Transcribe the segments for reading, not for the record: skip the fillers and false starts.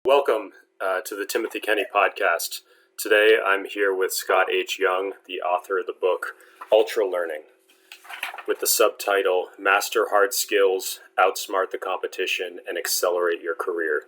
Welcome to the Timothy Kenny podcast. Today I'm here with Scott H. Young, the author of the book Ultralearning, with the subtitle Master Hard Skills, Outsmart the Competition, and Accelerate Your Career.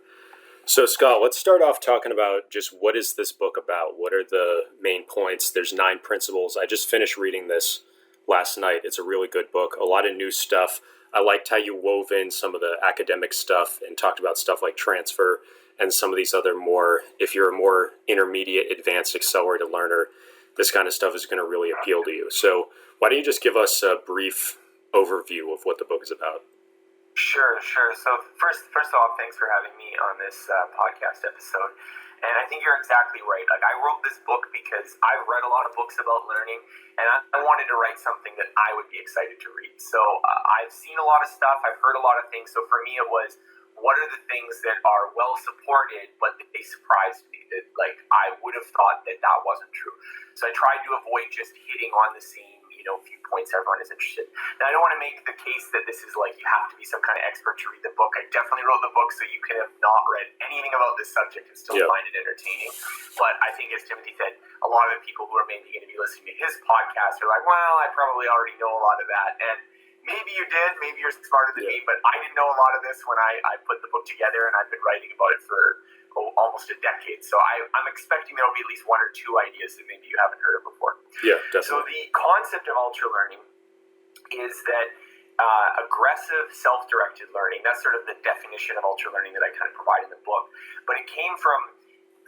So Scott, let's start off talking about just what is this book about? What are the main points? There's 9 principles. I just finished reading this last night. It's a really good book. A lot of new stuff. I liked how you wove in some of the academic stuff and talked about stuff like transfer and some of these other more, if you're a more intermediate, advanced, accelerated learner, this kind of stuff is going to really appeal to you. So why don't you just give us a brief overview of what the book is about? Sure. So first off, thanks for having me on this podcast episode. And I think you're exactly right. Like, I wrote this book because I've read a lot of books about learning, and I wanted to write something that I would be excited to read. So I've seen a lot of stuff. I've heard a lot of things. So for me, it was, what are the things that are well supported, but they surprised me that, like, I would have thought that wasn't true. So I tried to avoid just hitting on the same, few points everyone is interested. Now, I don't want to make the case that this is like you have to be some kind of expert to read the book. I definitely wrote the book so you could have not read anything about this subject and still find it entertaining. But I think, as Timothy said, a lot of the people who are maybe going to be listening to his podcast are like, well, I probably already know a lot of that. And maybe you did, maybe you're smarter than me, but I didn't know a lot of this when I put the book together, and I've been writing about it for almost a decade. So I'm expecting there'll be at least 1 or 2 ideas that maybe you haven't heard of before. Yeah, definitely. So the concept of ultralearning is that aggressive self-directed learning, that's sort of the definition of ultralearning that I kind of provide in the book. But it came from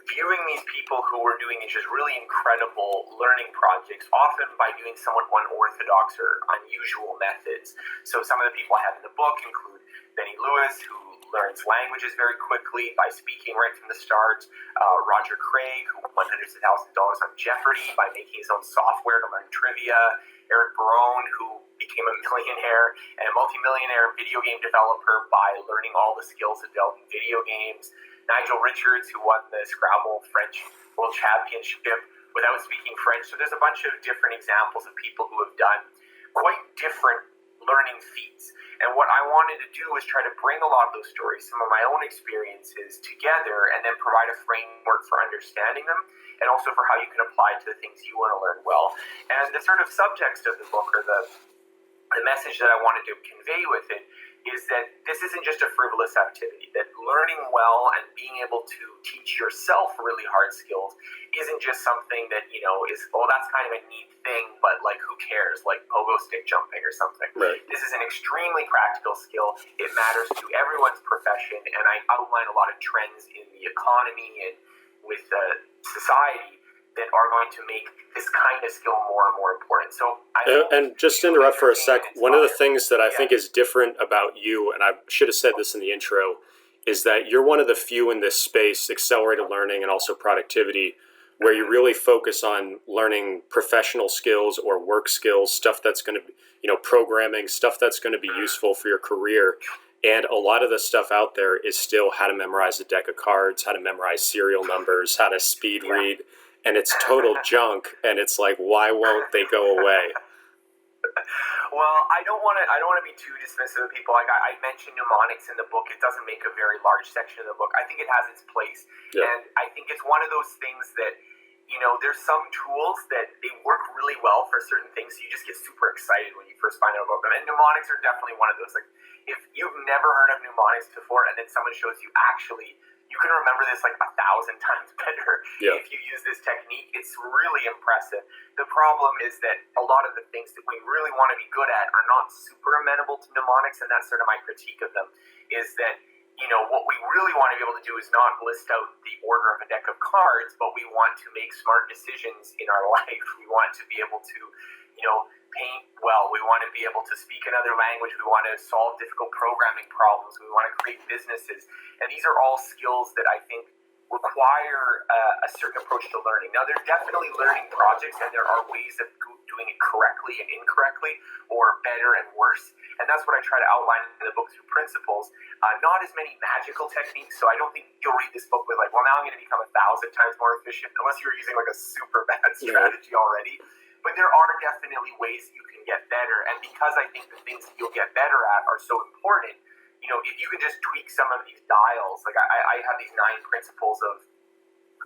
viewing these people who were doing these just really incredible learning projects, often by doing somewhat unorthodox or unusual methods. So some of the people I have in the book include Benny Lewis, who learns languages very quickly by speaking right from the start. Roger Craig, who won hundreds of thousands of dollars on Jeopardy by making his own software to learn trivia. Eric Barone, who became a millionaire and a multimillionaire video game developer by learning all the skills of developing video games. Nigel Richards, who won the Scrabble French World Championship without speaking French. So there's a bunch of different examples of people who have done quite different learning feats. And what I wanted to do was try to bring a lot of those stories, some of my own experiences, together, and then provide a framework for understanding them, and also for how you can apply it to the things you want to learn well. And the sort of subtext of the book, or the message that I wanted to convey with it, is that this isn't just a frivolous activity, that learning well and being able to teach yourself really hard skills isn't just something that, is, that's kind of a neat thing, but like, who cares, like pogo stick jumping or something. Right. This is an extremely practical skill. It matters to everyone's profession, and I outline a lot of trends in the economy and with society that are going to make this kind of skill more and more important. So, and just to interrupt for a sec, one of the things that I think is different about you, and I should have said this in the intro, is that you're one of the few in this space, accelerated learning and also productivity, where you really focus on learning professional skills or work skills, stuff that's going to be, programming, stuff that's going to be useful for your career. And a lot of the stuff out there is still how to memorize a deck of cards, how to memorize serial numbers, how to speed read. And it's total junk, and it's like, why won't they go away? Well, I don't want to be too dismissive of people. Like I mentioned mnemonics in the book. It doesn't make a very large section of the book. I think it has its place, and I think it's one of those things that, there's some tools that they work really well for certain things. So you just get super excited when you first find out about them. And mnemonics are definitely one of those. Like, if you've never heard of mnemonics before, and then someone shows you you can remember this like 1,000 times better if you use this technique. It's really impressive. The problem is that a lot of the things that we really want to be good at are not super amenable to mnemonics, and that's sort of my critique of them, is that, what we really want to be able to do is not list out the order of a deck of cards, but we want to make smart decisions in our life. We want to be able to, paint well. We want to be able to speak another language. We want to solve difficult programming problems. We want to create businesses. And these are all skills that I think require a certain approach to learning. Now, there's definitely learning projects, and there are ways of doing it correctly and incorrectly, or better and worse. And that's what I try to outline in the book through principles. Not as many magical techniques, so I don't think you'll read this book with like, well, now I'm going to become 1,000 times more efficient, unless you're using like a super bad strategy already. But there are definitely ways you can get better. And because I think the things that you'll get better at are so important, if you can just tweak some of these dials, like I have these 9 principles of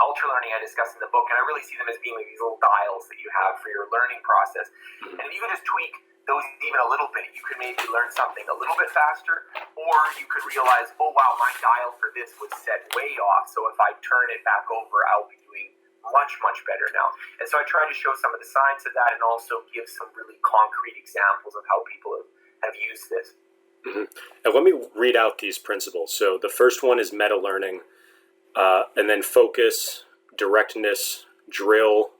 ultralearning I discuss in the book, and I really see them as being like these little dials that you have for your learning process. And if you can just tweak those even a little bit, you could maybe learn something a little bit faster, or you could realize, oh wow, my dial for this was set way off, so if I turn it back over, I'll be doing much, much better now. And so I try to show some of the science of that and also give some really concrete examples of how people have used this. And let me read out these principles. So the first one is meta learning, and then focus, directness, drill,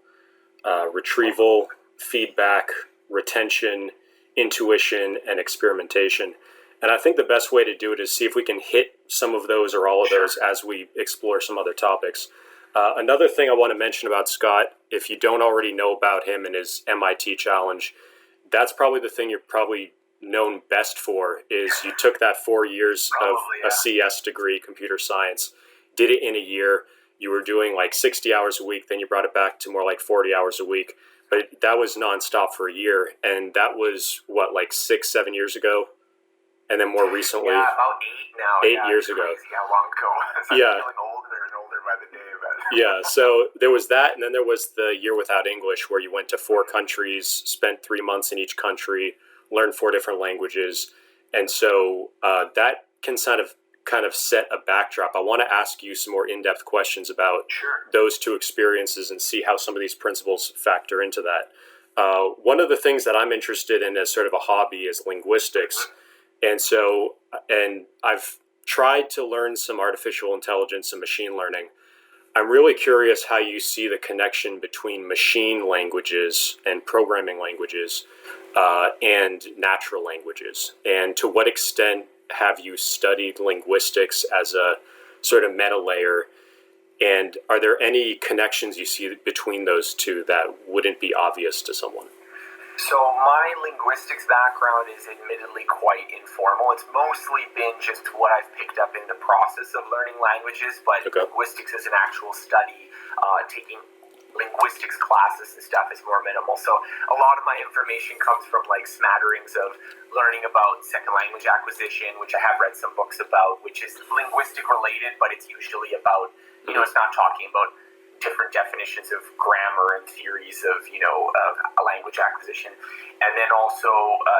retrieval, feedback, retention, intuition, and experimentation. And I think the best way to do it is see if we can hit some of those or all of those as we explore some other topics. Another thing I want to mention about Scott, if you don't already know about him and his MIT challenge, that's probably the thing you're probably known best for, is you took that 4 years of a CS degree, computer science, did it in a year. You were doing like 60 hours a week, then you brought it back to more like 40 hours a week. But that was nonstop for a year, and that was what, like 6-7 years ago, and then more recently, about 8 now. 8 years ago. Crazy how long ago. So I'm feeling older and older by the day. But Yeah, so there was that, and then there was the year without English, where you went to 4 countries, spent 3 months in each country, learned 4 different languages, and so that can kind of set a backdrop. I want to ask you some more in-depth questions about those 2 experiences and see how some of these principles factor into that. One of the things that I'm interested in as sort of a hobby is linguistics. And I've tried to learn some artificial intelligence and machine learning. I'm really curious how you see the connection between machine languages and programming languages and natural languages, and to what extent have you studied linguistics as a sort of meta layer, and are there any connections you see between those 2 that wouldn't be obvious to someone? So my linguistics background is admittedly quite informal. It's mostly been just what I've picked up in the process of learning languages, but linguistics as an actual study, taking linguistics classes and stuff is more minimal. So a lot of my information comes from like smatterings of learning about second language acquisition, which I have read some books about, which is linguistic related, but it's usually about, it's not talking about different definitions of grammar and theories of, language acquisition. And then also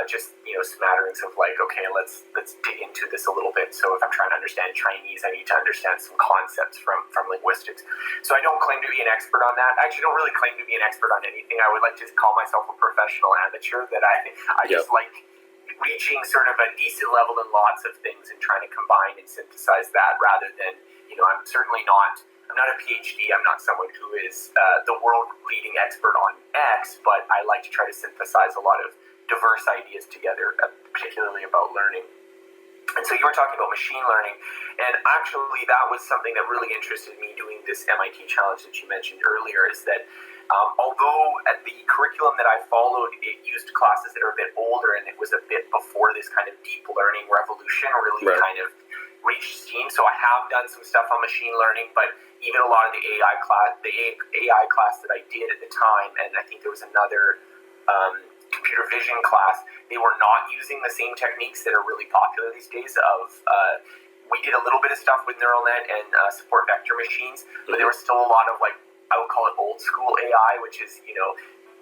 just, smatterings of like, okay, let's dig into this a little bit. So if I'm trying to understand Chinese, I need to understand some concepts from linguistics. So I don't claim to be an expert on that. I actually don't really claim to be an expert on anything. I would like to call myself a professional amateur, that I just like reaching sort of a decent level in lots of things and trying to combine and synthesize that, rather than, I'm not a PhD. I'm not someone who is the world-leading expert on X, but I like to try to synthesize a lot of diverse ideas together, particularly about learning. And so you were talking about machine learning, and actually that was something that really interested me doing this MIT challenge that you mentioned earlier, is that although at the curriculum that I followed, it used classes that are a bit older, and it was a bit before this kind of deep learning revolution really kind of reached steam. So I have done some stuff on machine learning, but even a lot of the AI class that I did at the time, and I think there was another computer vision class, they were not using the same techniques that are really popular these days we did a little bit of stuff with neural net and support vector machines, but there was still a lot of like, I would call it old school AI, which is,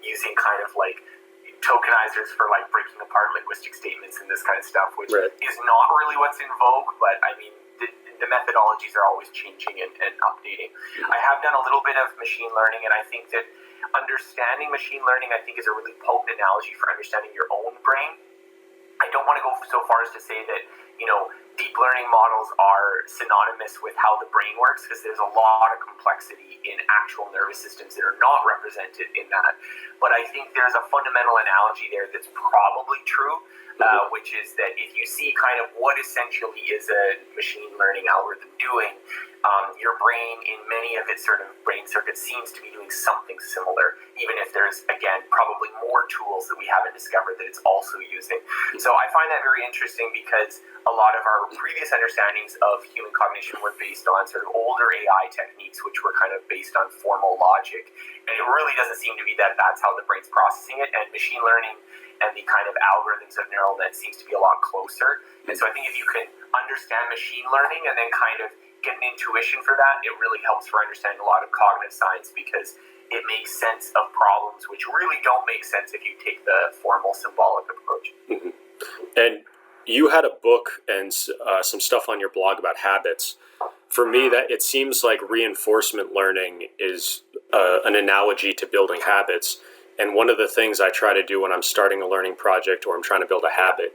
using kind of like tokenizers for like breaking apart linguistic statements and this kind of stuff, which is not really what's in vogue, but I mean, the methodologies are always changing and updating. I have done a little bit of machine learning, and I think that understanding machine learning, I think, is a really potent analogy for understanding your own brain. I don't want to go so far as to say that, deep learning models are synonymous with how the brain works, because there's a lot of complexity in actual nervous systems that are not represented in that. But I think there's a fundamental analogy there that's probably true, which is that if you see kind of what essentially is a machine learning algorithm doing, your brain in many of its sort of brain circuits seems to be doing something similar, even if there's, again, probably more tools that we haven't discovered that it's also using. So I find that very interesting, because a lot of our previous understandings of human cognition were based on sort of older AI techniques, which were kind of based on formal logic. And it really doesn't seem to be that that's how the brain's processing it. And machine learning and the kind of algorithms of neural net seems to be a lot closer. And so I think if you can understand machine learning and then kind of get an intuition for that, it really helps for understanding a lot of cognitive science, because it makes sense of problems which really don't make sense if you take the formal symbolic approach. Mm-hmm. And you had a book and some stuff on your blog about habits. For me, that it seems like reinforcement learning is an analogy to building habits. And one of the things I try to do when I'm starting a learning project or I'm trying to build a habit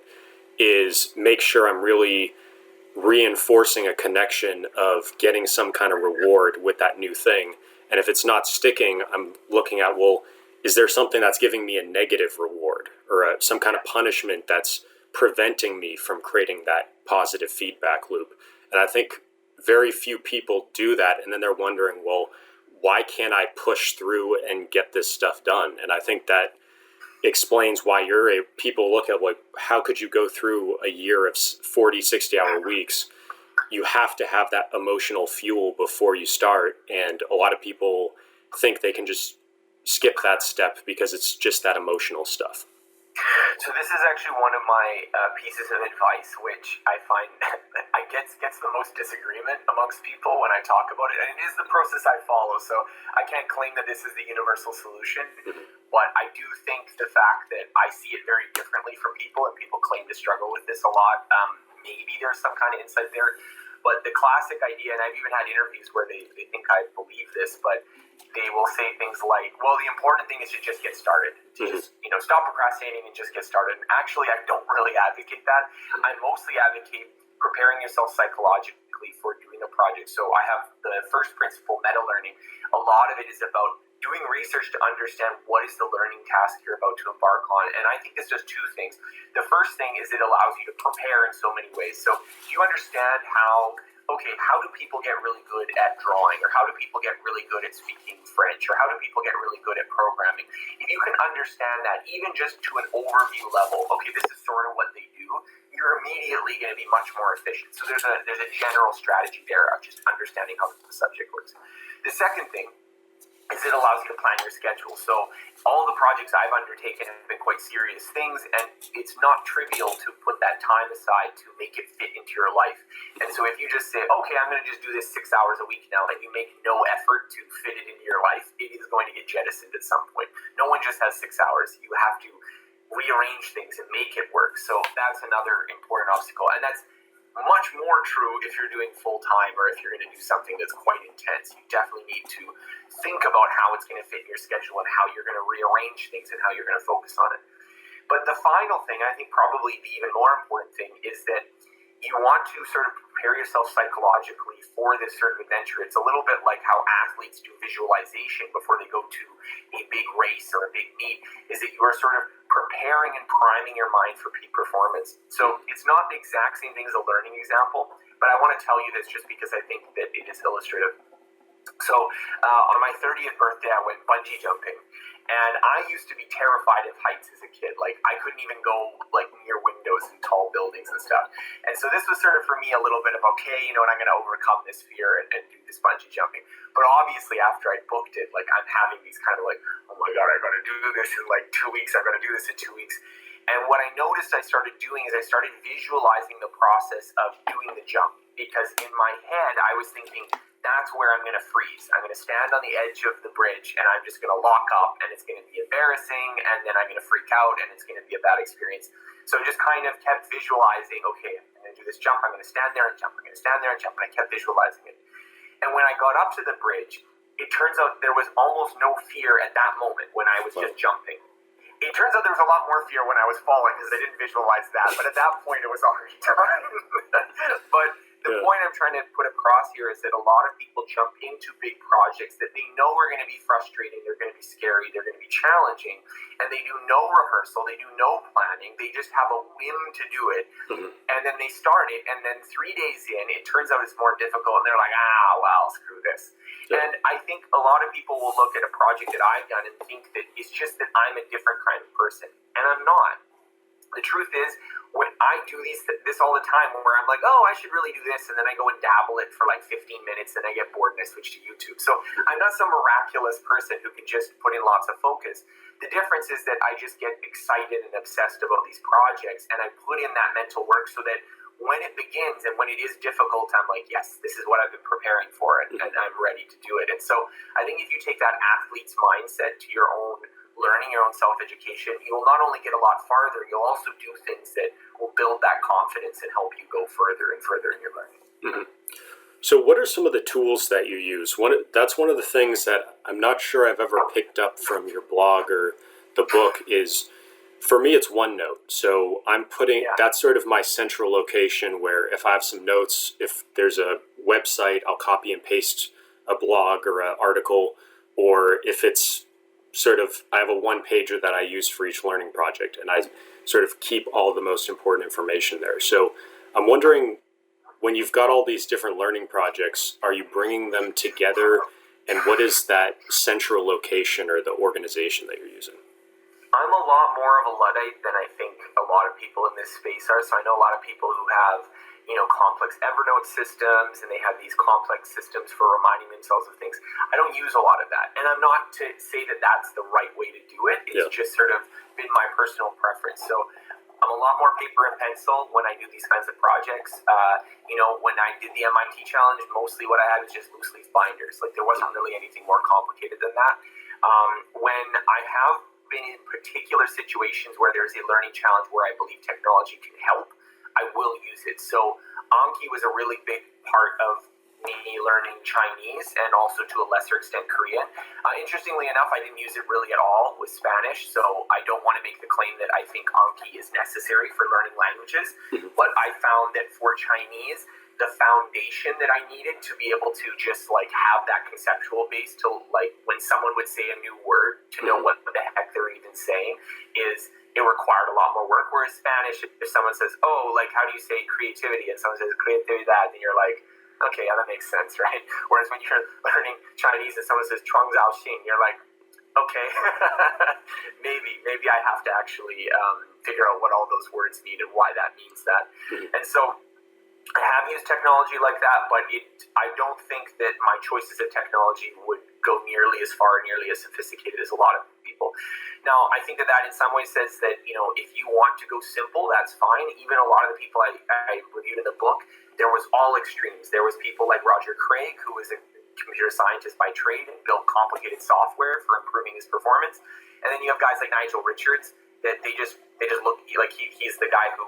is make sure I'm really reinforcing a connection of getting some kind of reward with that new thing. And if it's not sticking, I'm looking at, well, is there something that's giving me a negative reward or some kind of punishment that's preventing me from creating that positive feedback loop? And I think very few people do that. And then they're wondering, well, why can't I push through and get this stuff done? And I think that explains why people look at, like, how could you go through a year of 40, 60-hour weeks? You have to have that emotional fuel before you start. And a lot of people think they can just skip that step because it's just that emotional stuff. So this is actually one of my pieces of advice, which I find I gets the most disagreement amongst people when I talk about it. And it is the process I follow, so I can't claim that this is the universal solution. But I do think the fact that I see it very differently from people, and people claim to struggle with this a lot, maybe there's some kind of insight there. But the classic idea, and I've even had interviews where they think I believe this, but they will say things like, well, the important thing is to just get started. To just, stop procrastinating and just get started. And actually, I don't really advocate that. I mostly advocate preparing yourself psychologically for doing a project. So I have the first principle, meta learning. A lot of it is about doing research to understand what is the learning task you're about to embark on. And I think this does two things. The first thing is it allows you to prepare in so many ways. So do you understand how do people get really good at drawing? Or how do people get really good at speaking French? Or how do people get really good at programming? If you can understand that, even just to an overview level, okay, this is sort of what they do, you're immediately going to be much more efficient. So there's a general strategy there of just understanding how the subject works. The second thing is it allows you to plan your schedule. So all the projects I've undertaken have been quite serious things, and it's not trivial to put that time aside to make it fit into your life. And so if you just say, okay, I'm going to just do this 6 hours a week now, and you make no effort to fit it into your life, it is going to get jettisoned at some point. No one just has 6 hours. You have to rearrange things and make it work. So that's another important obstacle. And that's much more true if you're doing full-time or if you're going to do something that's quite intense. You definitely need to think about how it's going to fit in your schedule and how you're going to rearrange things and how you're going to focus on it. But the final thing, I think probably the even more important thing, is that you want to sort of prepare yourself psychologically for this sort of adventure. It's a little bit like how athletes do visualization before they go to a big race or a big meet, is that you are sort of preparing and priming your mind for peak performance. So it's not the exact same thing as a learning example, but I want to tell you this just because I think that it is illustrative. So on my 30th birthday, I went bungee jumping. And I used to be terrified of heights as a kid. Like, I couldn't even go, like, near windows in tall buildings and stuff. And so this was sort of, for me, a little bit of, okay, and I'm going to overcome this fear and do this bungee jumping. But obviously, after I booked it, like, I'm having these kind of like, oh my God, I got to do this in, like, 2 weeks. I got to do this in 2 weeks. And what I noticed I started doing is I started visualizing the process of doing the jump. Because in my head, I was thinking, that's where I'm going to freeze. I'm going to stand on the edge of the bridge, and I'm just going to lock up, and it's going to be embarrassing, and then I'm going to freak out, and it's going to be a bad experience. So I just kind of kept visualizing, okay, I'm going to do this jump. I'm going to stand there and jump. I'm going to stand there and jump, and I kept visualizing it. And when I got up to the bridge, it turns out there was almost no fear at that moment when I was just jumping. It turns out there was a lot more fear when I was falling because I didn't visualize that. But at that point, it was already done. But the point I'm trying to put across here is that a lot of people jump into big projects that they know are going to be frustrating, they're going to be scary, they're going to be challenging, and they do no rehearsal, they do no planning, they just have a whim to do it, and then they start it, and then 3 days in, it turns out it's more difficult, and they're like, well, screw this. And I think a lot of people will look at a project that I've done and think that it's just that I'm a different kind of person, and I'm not. The truth is, when I do this all the time, where I'm like, oh, I should really do this, and then I go and dabble it for like 15 minutes, and I get bored and I switch to YouTube. So I'm not some miraculous person who can just put in lots of focus. The difference is that I just get excited and obsessed about these projects, and I put in that mental work so that when it begins and when it is difficult, I'm like, yes, this is what I've been preparing for, and I'm ready to do it. And so I think if you take that athlete's mindset to your own learning, your own self-education, you will not only get a lot farther, you'll also do things that will build that confidence and help you go further and further in your learning. Mm-hmm. So what are some of the tools that you use? That's one of the things that I'm not sure I've ever picked up from your blog or the book is, for me, it's OneNote. So I'm that's sort of my central location where if I have some notes, if there's a website, I'll copy and paste a blog or an article, or if it's sort of, I have a one-pager that I use for each learning project, and I sort of keep all the most important information there. So I'm wondering, when you've got all these different learning projects, are you bringing them together, and what is that central location or the organization that you're using? I'm a lot more of a Luddite than I think a lot of people in this space are. So I know a lot of people who have, complex Evernote systems, and they have these complex systems for reminding themselves of things. I don't use a lot of that. And I'm not to say that that's the right way to do it. It's just sort of been my personal preference. So I'm a lot more paper and pencil when I do these kinds of projects. When I did the MIT challenge, mostly what I had was just loose leaf binders. Like, there wasn't really anything more complicated than that. When I have been in particular situations where there's a learning challenge where I believe technology can help, I will use it. So Anki was a really big part of me learning Chinese, and also to a lesser extent Korean. Interestingly enough, I didn't use it really at all with Spanish, so I don't want to make the claim that I think Anki is necessary for learning languages, but I found that for Chinese, the foundation that I needed to be able to just have that conceptual base to when someone would say a new word, to know what the heck they're even saying, it required a lot more work. Whereas Spanish, if someone says, how do you say creativity, and someone says creatividad, then you're like, okay, yeah, that makes sense, right? Whereas when you're learning Chinese and someone says 创造性, you're like, okay, maybe I have to actually figure out what all those words mean and why that means that. And so I have used technology like that, but I don't think that my choices of technology would go nearly as far, nearly as sophisticated as a lot of people. Now, I think that in some ways says that, if you want to go simple, that's fine. Even a lot of the people I reviewed in the book, there was all extremes. There was people like Roger Craig, who was a computer scientist by trade and built complicated software for improving his performance. And then you have guys like Nigel Richards that they just look like he's the guy who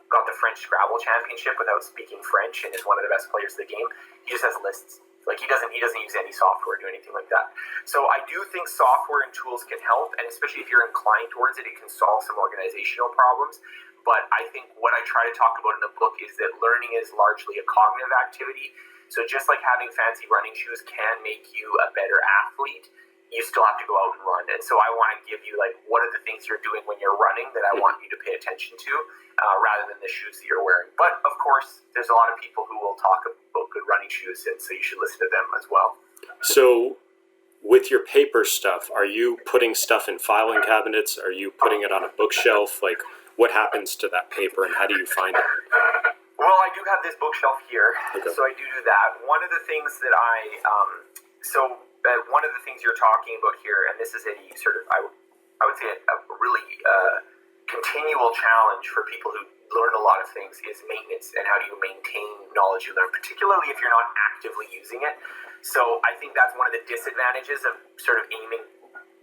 got the French Scrabble championship without speaking French and is one of the best players of the game. He just has lists. He doesn't use any software or do anything like that. So I do think software and tools can help, and especially if you're inclined towards it, it can solve some organizational problems. But I think what I try to talk about in the book is that learning is largely a cognitive activity. So just like having fancy running shoes can make you a better athlete, you still have to go out and run. And so I want to give you what are the things you're doing when you're running that I want you to pay attention to, rather than the shoes that you're wearing. But of course, there's a lot of people who will talk about good running shoes, and so you should listen to them as well. So with your paper stuff, are you putting stuff in filing cabinets? Are you putting it on a bookshelf? What happens to that paper, and how do you find it? Well, I do have this bookshelf here, so I do that. One of the things that one of the things you're talking about here, and this is a sort of, I would say a really continual challenge for people who learn a lot of things, is maintenance, and how do you maintain knowledge you learn, particularly if you're not actively using it. So I think that's one of the disadvantages of sort of aiming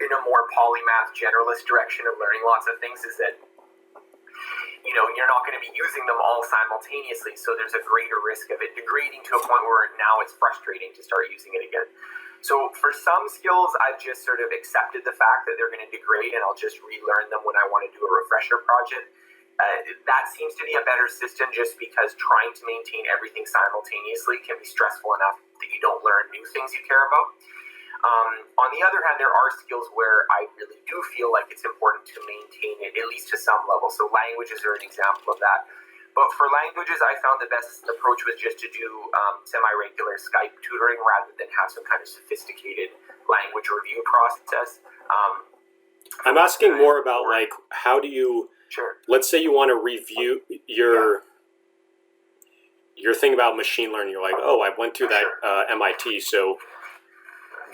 in a more polymath generalist direction of learning lots of things, is that you're not going to be using them all simultaneously, so there's a greater risk of it degrading to a point where now it's frustrating to start using it again. So for some skills, I've just sort of accepted the fact that they're going to degrade, and I'll just relearn them when I want to do a refresher project. That seems to be a better system, just because trying to maintain everything simultaneously can be stressful enough that you don't learn new things you care about. On the other hand, there are skills where I really do feel like it's important to maintain it, at least to some level. So languages are an example of that. But for languages, I found the best approach was just to do semi-regular Skype tutoring rather than have some kind of sophisticated language review process. I'm asking more about how do you, let's say you want to review your thing about machine learning. You're like, I went through that MIT, so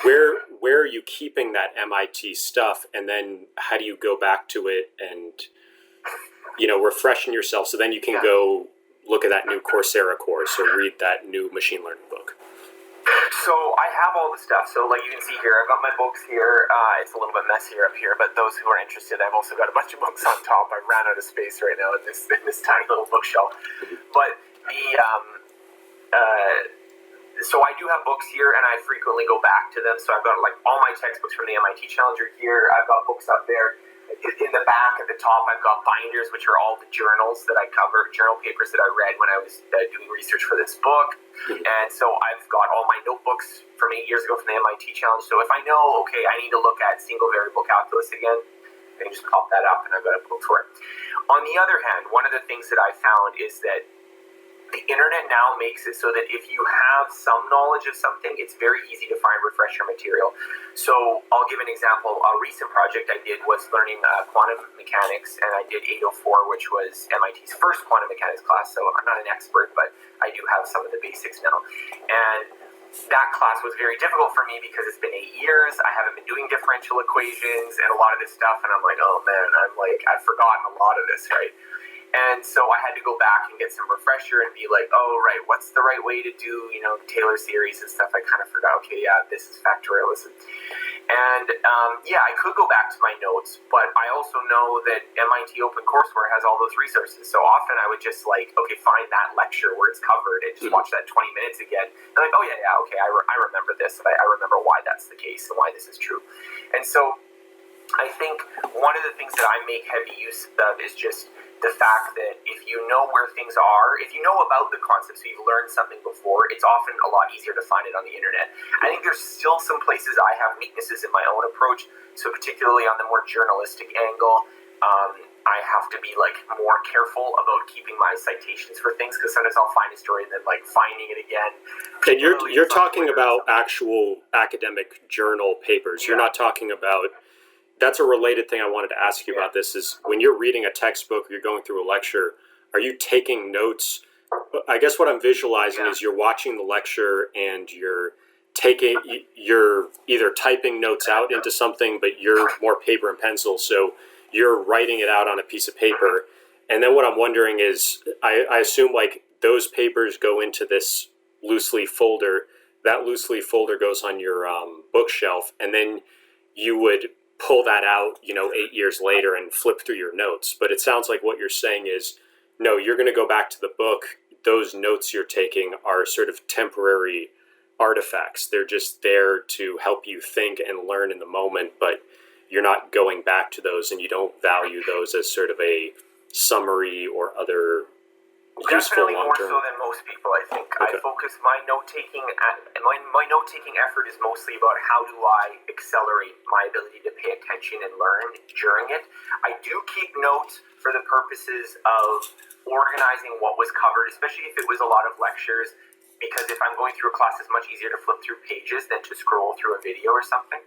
where are you keeping that MIT stuff, and then how do you go back to it and refreshing yourself so then you can go look at that new Coursera course or read that new machine learning book? So I have all the stuff. So like you can see here, I've got my books here. It's a little bit messier up here, but those who are interested, I've also got a bunch of books on top. I ran out of space right now in this tiny little bookshelf. But so I do have books here, and I frequently go back to them. So I've got like all my textbooks from the MIT Challenger here. I've got books up there. In the back at the top, I've got binders, which are all the journals that I cover, journal papers that I read when I was doing research for this book. And so I've got all my notebooks from 8 years ago from the MIT Challenge. So if I know, okay, I need to look at single variable calculus again, I can just pop that up and I've got a book for it. On the other hand, one of the things that I found is that the internet now makes it so that if you have some knowledge of something, it's very easy to find refresher material. So I'll give an example. A recent project I did was learning quantum mechanics, and I did 804, which was MIT's first quantum mechanics class. So I'm not an expert, but I do have some of the basics now. And that class was very difficult for me because it's been 8 years. I haven't been doing differential equations and a lot of this stuff. And I'm like, oh man, I've forgotten a lot of this, right? And so I had to go back and get some refresher and be like, oh, right, what's the right way to do, Taylor series and stuff. I kind of forgot, okay, yeah, this is factorialism. And I could go back to my notes, but I also know that MIT OpenCourseWare has all those resources. So often I would just find that lecture where it's covered and just watch that 20 minutes again. And like, oh, yeah, okay, I remember this. I remember why that's the case and why this is true. And so I think one of the things that I make heavy use of is just the fact that if you know where things are, if you know about the concepts, so you've learned something before, it's often a lot easier to find it on the internet. I think there's still some places I have weaknesses in my own approach, so particularly on the more journalistic angle, I have to be more careful about keeping my citations for things, because sometimes I'll find a story and then finding it again. And you're talking about actual academic journal papers. Yeah. You're not talking about... That's a related thing I wanted to ask you about this is when you're reading a textbook or you're going through a lecture, are you taking notes? I guess what I'm visualizing is you're watching the lecture and you're either typing notes out into something, but you're more paper and pencil, so you're writing it out on a piece of paper. And then what I'm wondering is, I assume those papers go into this loose leaf folder. That loose leaf folder goes on your bookshelf, and then you would pull that out, 8 years later and flip through your notes. But it sounds like what you're saying is, no, you're going to go back to the book. Those notes you're taking are sort of temporary artifacts. They're just there to help you think and learn in the moment, but you're not going back to those, and you don't value those as sort of a summary or other useful long-term. Definitely more so than most people, I think. Okay. I focus my note-taking effort is mostly about how do I accelerate my ability to pay attention and learn during it. I do keep notes for the purposes of organizing what was covered, especially if it was a lot of lectures, because if I'm going through a class, it's much easier to flip through pages than to scroll through a video or something.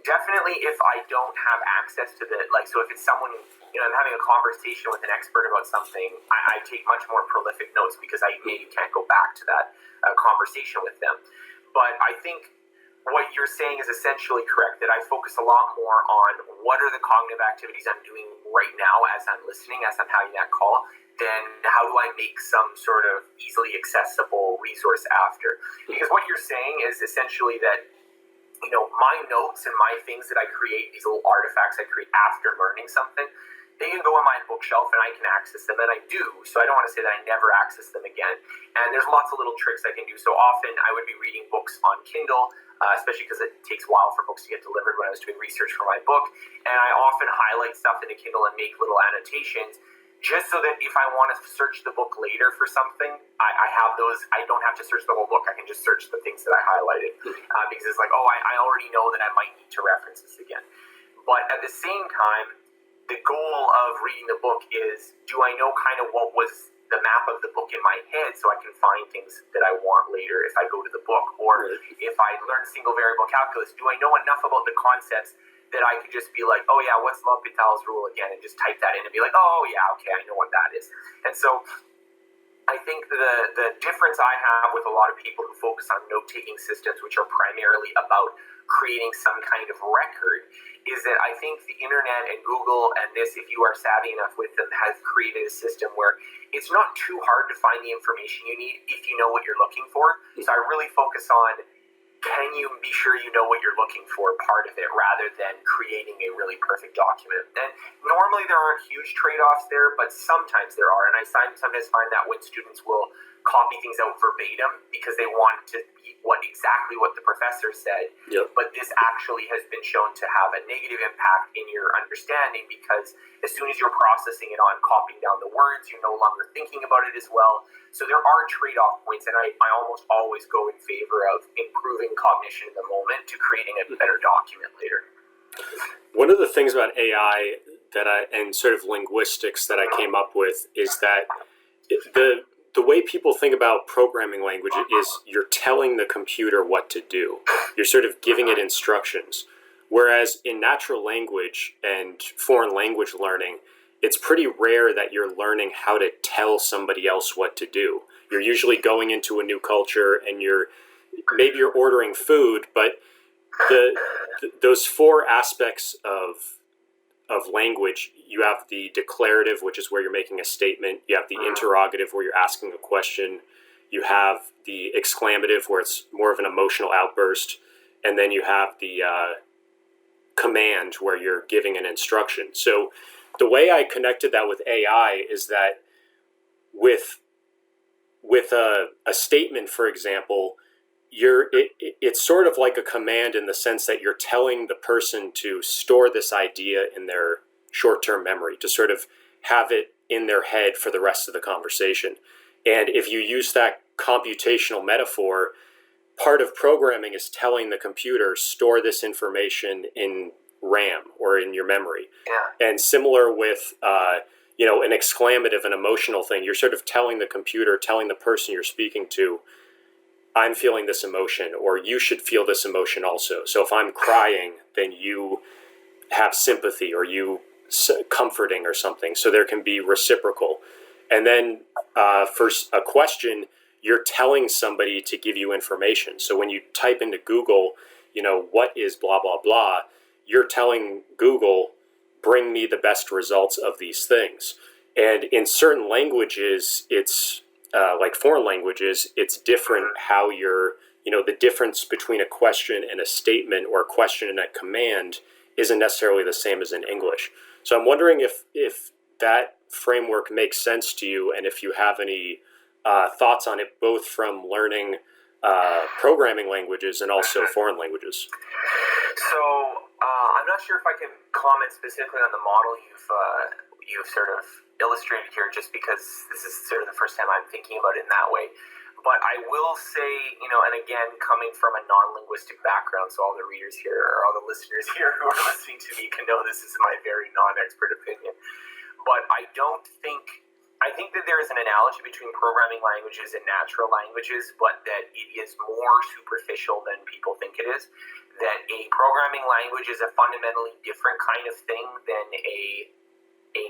Definitely if I don't have access to so if it's someone, I'm having a conversation with an expert about something, I take much more prolific notes because I maybe can't go back to that conversation with them. But I think what you're saying is essentially correct, that I focus a lot more on what are the cognitive activities I'm doing right now as I'm listening, as I'm having that call, then how do I make some sort of easily accessible resource after? Because what you're saying is essentially that my notes and my things that I create, these little artifacts I create after learning something, they can go on my bookshelf and I can access them, and I do. So I don't want to say that I never access them again. And there's lots of little tricks I can do. So often I would be reading books on Kindle, especially because it takes a while for books to get delivered when I was doing research for my book. And I often highlight stuff in the Kindle and make little annotations, just so that if I want to search the book later for something, I have those. I don't have to search the whole book. I can just search the things that I highlighted because it's I already know that I might need to reference this again. But at the same time, the goal of reading the book is, do I know kind of what was the map of the book in my head so I can find things that I want later if I go to the book? Or if I learn single variable calculus, do I know enough about the concepts that I could just be like, oh yeah, what's L'Hopital's rule again? And just type that in and be like, oh yeah, okay, I know what that is. And so I think the difference I have with a lot of people who focus on note-taking systems, which are primarily about creating some kind of record, is that I think the internet and Google and this, if you are savvy enough with them, has created a system where it's not too hard to find the information you need if you know what you're looking for. So I really focus on, can you be sure you know what you're looking for, part of it, rather than creating a really perfect document. And normally there aren't huge trade-offs there, but sometimes there are. And I sometimes find that when students will copy things out verbatim because they want to be exactly what the professor said, Yep. but this actually has been shown to have a negative impact in your understanding, because as soon as you're processing it on copying down the words, you're no longer thinking about it as well. So there are trade-off points, and I almost always go in favor of improving cognition in the moment to creating a better document later. One of the things about AI and sort of linguistics that I came up with is that the way people think about programming language is you're telling the computer what to do. You're sort of giving it instructions. Whereas in natural language and foreign language learning, it's pretty rare that you're learning how to tell somebody else what to do. You're usually going into a new culture and maybe you're ordering food, but those four aspects of language, you have the declarative, which is where you're making a statement. You have the interrogative, where you're asking a question. You have the exclamative, where it's more of an emotional outburst. And then you have the command, where you're giving an instruction. So the way I connected that with AI is that with a statement, for example, it's sort of like a command in the sense that you're telling the person to store this idea in their short-term memory, to sort of have it in their head for the rest of the conversation. And if you use that computational metaphor, part of programming is telling the computer, store this information in RAM or in your memory. Yeah. And similar with an exclamative, an emotional thing, you're sort of telling the computer, telling the person you're speaking to, I'm feeling this emotion, or you should feel this emotion also. So if I'm crying, then you have sympathy, or you comforting or something. So there can be reciprocal. And then for a question, you're telling somebody to give you information. So when you type into Google, what is blah, blah, blah, you're telling Google, bring me the best results of these things. And in certain languages, it's like foreign languages, it's different how the difference between a question and a statement, or a question and a command, isn't necessarily the same as in English. So I'm wondering if that framework makes sense to you, and if you have any thoughts on it, both from learning programming languages and also foreign languages. So I'm not sure if I can comment specifically on the model you've sort of illustrated here, just because this is sort of the first time I'm thinking about it in that way. But I will say, and again, coming from a non-linguistic background, so all the readers here, or all the listeners here who are listening to me can know this is my very non-expert opinion. But I think that there is an analogy between programming languages and natural languages, but that it is more superficial than people think it is. That a programming language is a fundamentally different kind of thing than a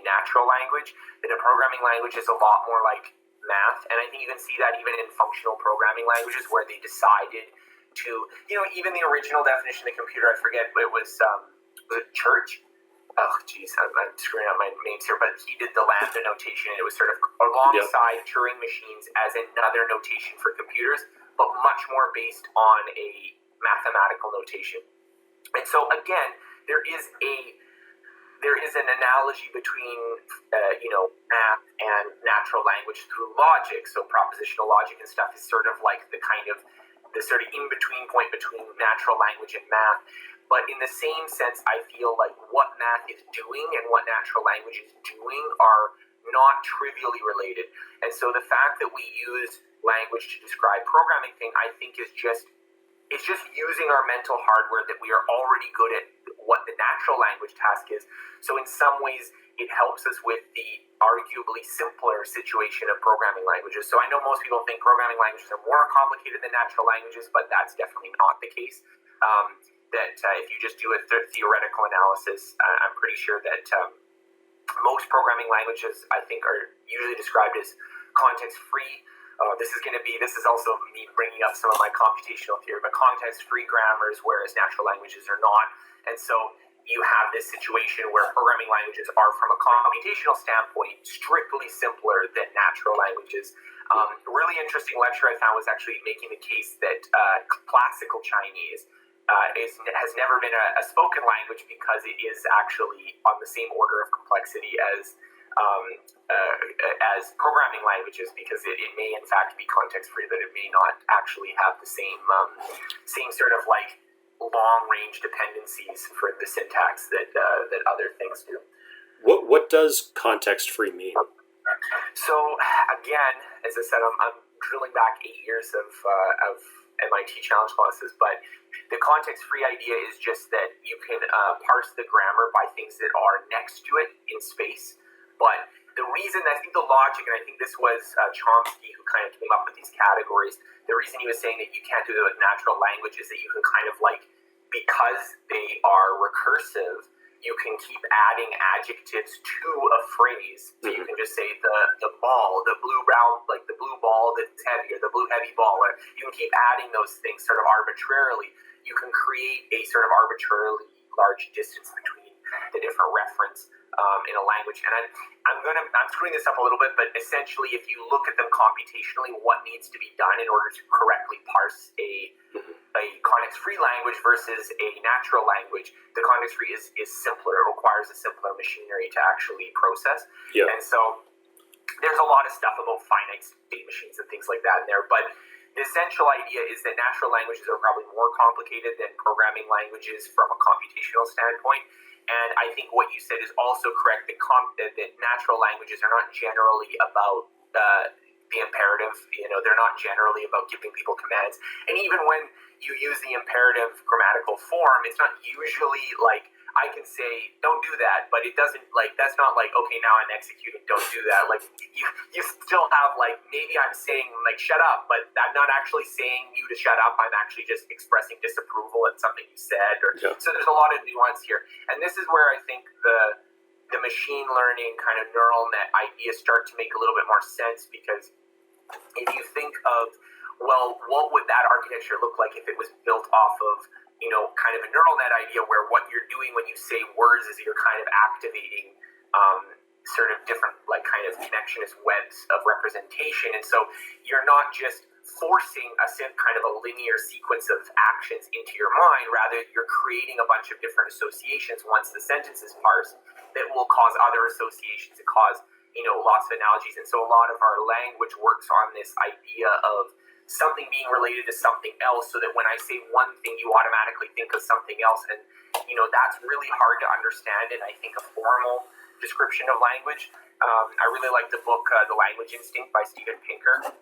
natural language. That a programming language is a lot more like math, and I think you can see that even in functional programming languages, where they decided to, even the original definition of the computer, I forget, but it was it Church? Oh, geez, I'm screwing up my names here, but he did the lambda notation, and it was sort of alongside Turing machines as another notation for computers, but much more based on a mathematical notation. And so again, there is an analogy between math and natural language through logic. So propositional logic and stuff is sort of like the sort of in-between point between natural language and math. But in the same sense, I feel like what math is doing and what natural language is doing are not trivially related. And so the fact that we use language to describe programming thing, I think it's just using our mental hardware that we are already good at what the natural language task is. So in some ways, it helps us with the arguably simpler situation of programming languages. So I know most people think programming languages are more complicated than natural languages, but that's definitely not the case. If you just do a theoretical analysis, I'm pretty sure that most programming languages, I think, are usually described as context-free. this is also me bringing up some of my computational theory, but context-free grammars, whereas natural languages are not. And so you have this situation where programming languages are, from a computational standpoint, strictly simpler than natural languages. Really interesting lecture I found was actually making the case that classical Chinese has never been a spoken language because it is actually on the same order of complexity as programming languages, because it may in fact be context-free, but it may not actually have the same sort of like long-range dependencies for the syntax that other things do. What does context-free mean? So again, as I said, I'm drilling back 8 years of MIT challenge classes, but the context-free idea is just that you can parse the grammar by things that are next to it in space. But the reason, I think the logic, and I think this was Chomsky who kind of came up with these categories, the reason he was saying that you can't do it with natural language is that you can kind of like, because they are recursive, you can keep adding adjectives to a phrase. So you can just say the ball, the blue brown, like the blue ball that's heavy, or the blue heavy ball. Or you can keep adding those things sort of arbitrarily. You can create a sort of arbitrarily large distance between the different reference in a language. And I'm screwing this up a little bit, but essentially, if you look at them computationally, what needs to be done in order to correctly parse a context-free language versus a natural language, the context-free is simpler. It requires a simpler machinery to actually process. Yeah. And so there's a lot of stuff about finite state machines and things like that in there, but the essential idea is that natural languages are probably more complicated than programming languages from a computational standpoint. And I think what you said is also correct, that natural languages are not generally about the imperative. They're not generally about giving people commands. And even when you use the imperative grammatical form, it's not usually like, I can say, don't do that, but it doesn't, like, that's not like, okay, now I'm executing, don't do that. Like, you still have, like, maybe I'm saying, like, shut up, but I'm not actually saying you to shut up. I'm actually just expressing disapproval at something you said. So there's a lot of nuance here. And this is where I think the machine learning kind of neural net ideas start to make a little bit more sense, because if you think of, well, what would that architecture look like if it was built off of, kind of a neural net idea where what you're doing when you say words is you're kind of activating sort of different, like, kind of connectionist webs of representation. And so you're not just forcing kind of a linear sequence of actions into your mind, rather you're creating a bunch of different associations once the sentence is parsed that will cause other associations that cause, lots of analogies. And so a lot of our language works on this idea of something being related to something else, so that when I say one thing, you automatically think of something else. And, that's really hard to understand in, I think, a formal description of language. I really like the book, The Language Instinct by Steven Pinker.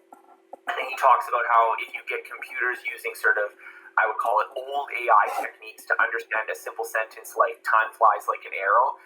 And he talks about how if you get computers using sort of, I would call it old AI techniques to understand a simple sentence like time flies like an arrow,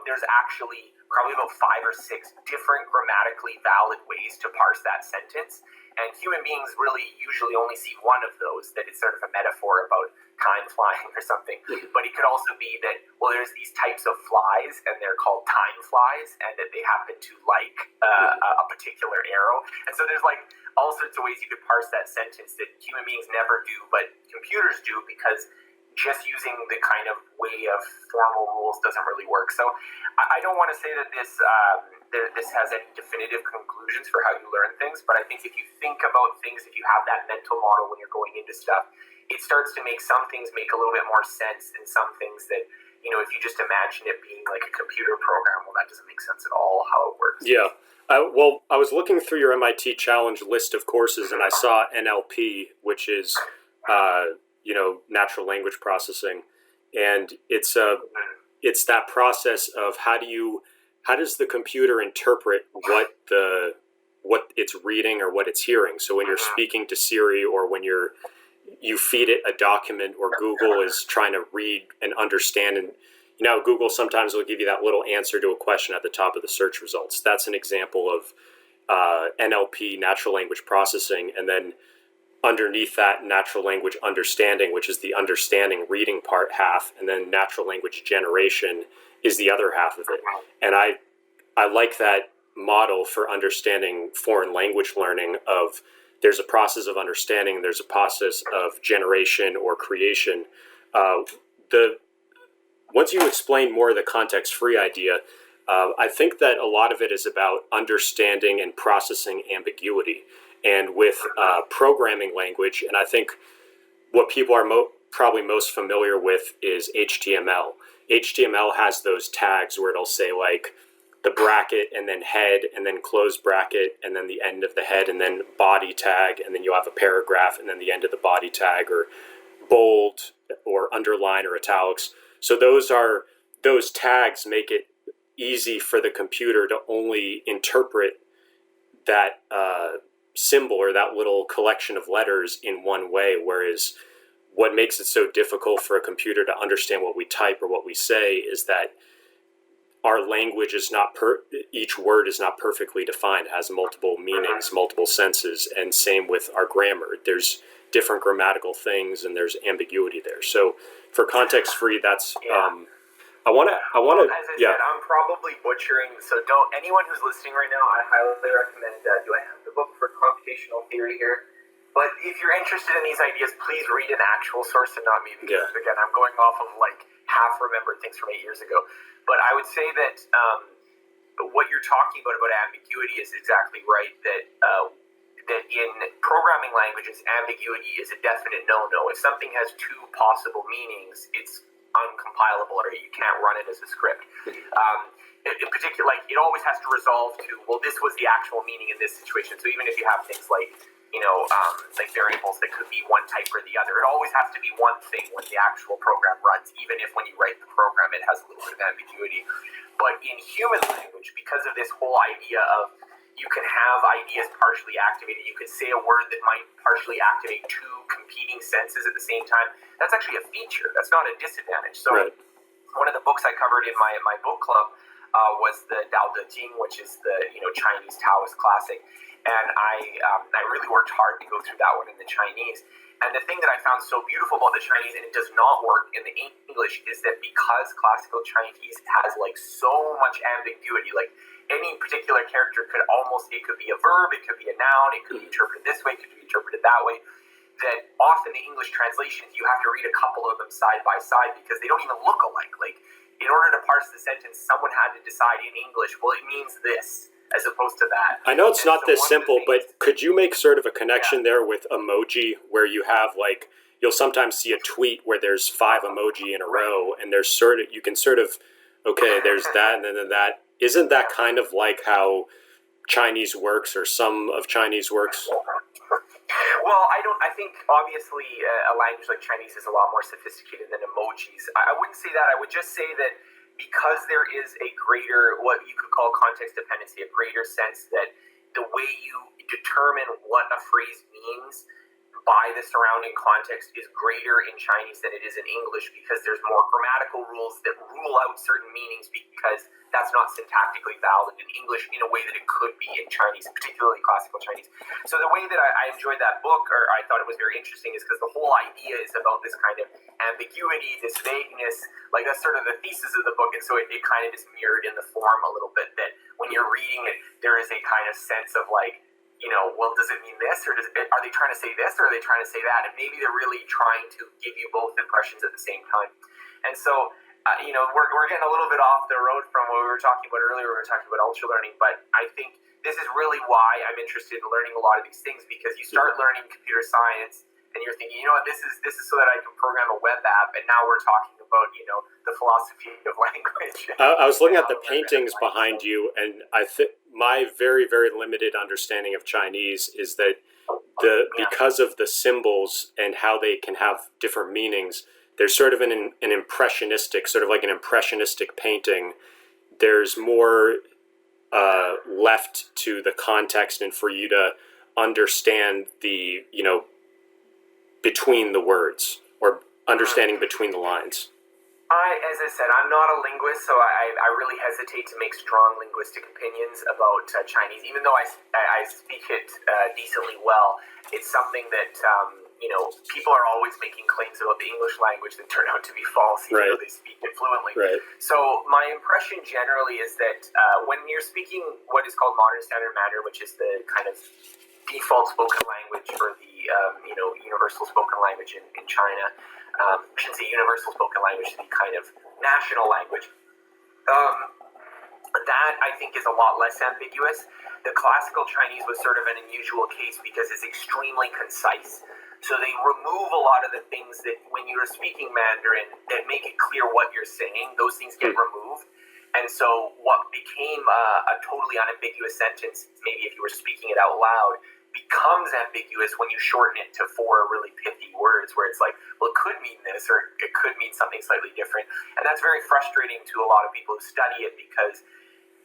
there's actually probably about 5 or 6 different grammatically valid ways to parse that sentence. And human beings really usually only see one of those, that it's sort of a metaphor about time flying or something. But it could also be that, well, there's these types of flies, and they're called time flies, and that they happen to like a particular arrow. And so there's like all sorts of ways you could parse that sentence that human beings never do, but computers do, because just using the kind of way of formal rules doesn't really work. So I don't want to say that this has any definitive conclusions for how you learn things, but I think if you think about things, if you have that mental model when you're going into stuff, it starts to make some things make a little bit more sense, and some things that, if you just imagine it being like a computer program, well, that doesn't make sense at all how it works. Yeah. Well, I was looking through your MIT Challenge list of courses, and I saw NLP, which is natural language processing, and it's that process of how does the computer interpret what it's reading or what it's hearing. So when you're speaking to Siri, or when you feed it a document, or Google is trying to read and understand, and Google sometimes will give you that little answer to a question at the top of the search results. That's an example of NLP, natural language processing. And then underneath that, natural language understanding, which is the understanding reading part half, and then natural language generation is the other half of it. And I like that model for understanding foreign language learning of there's a process of understanding, there's a process of generation or creation. The Once you explain more of the context-free idea, I think that a lot of it is about understanding and processing ambiguity. And with programming language, and I think what people are probably most familiar with is HTML. HTML has those tags where it'll say like the bracket and then head and then close bracket and then the end of the head and then body tag, and then you'll have a paragraph and then the end of the body tag, or bold or underline or italics. So those tags make it easy for the computer to only interpret that symbol or that little collection of letters in one way, whereas what makes it so difficult for a computer to understand what we type or what we say is that our language is not each word is not perfectly defined, has multiple meanings, multiple senses, and same with our grammar. There's different grammatical things and there's ambiguity there. So for context free, that's I want to As I said, I'm probably butchering, so don't anyone who's listening right now, I highly recommend do I have the book for computational theory here? But if you're interested in these ideas, please read an actual source and not me, because again, I'm going off of like half remembered things from 8 years ago. But I would say that what you're talking about ambiguity is exactly right. That in programming languages, ambiguity is a definite no-no. If something has two possible meanings, it's uncompilable, or you can't run it as a script. In particular, like it always has to resolve to, well, this was the actual meaning in this situation. So even if you have things like like variables that could be one type or the other, it always has to be one thing when the actual program runs, even if when you write the program it has a little bit of ambiguity. But in human language, because of this whole idea of you can have ideas partially activated, you could say a word that might partially activate two competing senses at the same time, that's actually a feature. That's not a disadvantage. So one of the books I covered in my book club was the Dao De Jing, which is the Chinese Taoist classic. And I really worked hard to go through that one in the Chinese. And the thing that I found so beautiful about the Chinese, and it does not work in the English, is that because classical Chinese has like so much ambiguity, like any particular character could it could be a verb, it could be a noun, it could be interpreted this way, it could be interpreted that way, that often the English translations, you have to read a couple of them side by side because they don't even look alike. Like in order to parse the sentence, someone had to decide in English, well, it means this, as opposed to that. I know it's not this simple, but could you make sort of a connection there with emoji, where you have like, you'll sometimes see a tweet where there's 5 emoji in a row, and there's you can sort of, okay, there's that, and then that. Isn't that kind of like how Chinese works, or some of Chinese works? Well, I think obviously a language like Chinese is a lot more sophisticated than emojis. I wouldn't say that. I would just say that because there is a greater, what you could call context dependency, a greater sense that the way you determine what a phrase means by the surrounding context is greater in Chinese than it is in English, because there's more grammatical rules that rule out certain meanings because that's not syntactically valid in English in a way that it could be in Chinese, particularly classical Chinese. So the way that I enjoyed that book, or I thought it was very interesting, is because the whole idea is about this kind of ambiguity, this vagueness, like that's sort of the thesis of the book, and so it kind of is mirrored in the form a little bit, that when you're reading it, there is a kind of sense of like, well, does it mean this, or are they trying to say this, or are they trying to say that? And maybe they're really trying to give you both impressions at the same time. And so, we're getting a little bit off the road from what we were talking about earlier. We were talking about ultralearning, but I think this is really why I'm interested in learning a lot of these things, because you start learning computer science, and you're thinking, this is so that I can program a web app, and now we're talking about, the philosophy of language. I was looking at the paintings behind you, and I think my very, very limited understanding of Chinese is that because of the symbols and how they can have different meanings, there's sort of an impressionistic, sort of like an impressionistic painting. There's more left to the context, and for you to understand the, between the words, or understanding between the lines. As I said, I'm not a linguist, so I really hesitate to make strong linguistic opinions about Chinese. Even though I speak it decently well, it's something that, people are always making claims about the English language that turn out to be false, even though they speak it fluently. Right. So my impression generally is that when you're speaking what is called modern standard Mandarin, which is the kind of default spoken language or the universal spoken language in China, I shouldn't say universal spoken language, the kind of national language. That I think is a lot less ambiguous. The classical Chinese was sort of an unusual case because it's extremely concise. So they remove a lot of the things that when you're speaking Mandarin that make it clear what you're saying, those things get removed. And so what became a totally unambiguous sentence, maybe if you were speaking it out loud, becomes ambiguous when you shorten it to 4 really pithy words where it's like, well, it could mean this or it could mean something slightly different. And that's very frustrating to a lot of people who study it because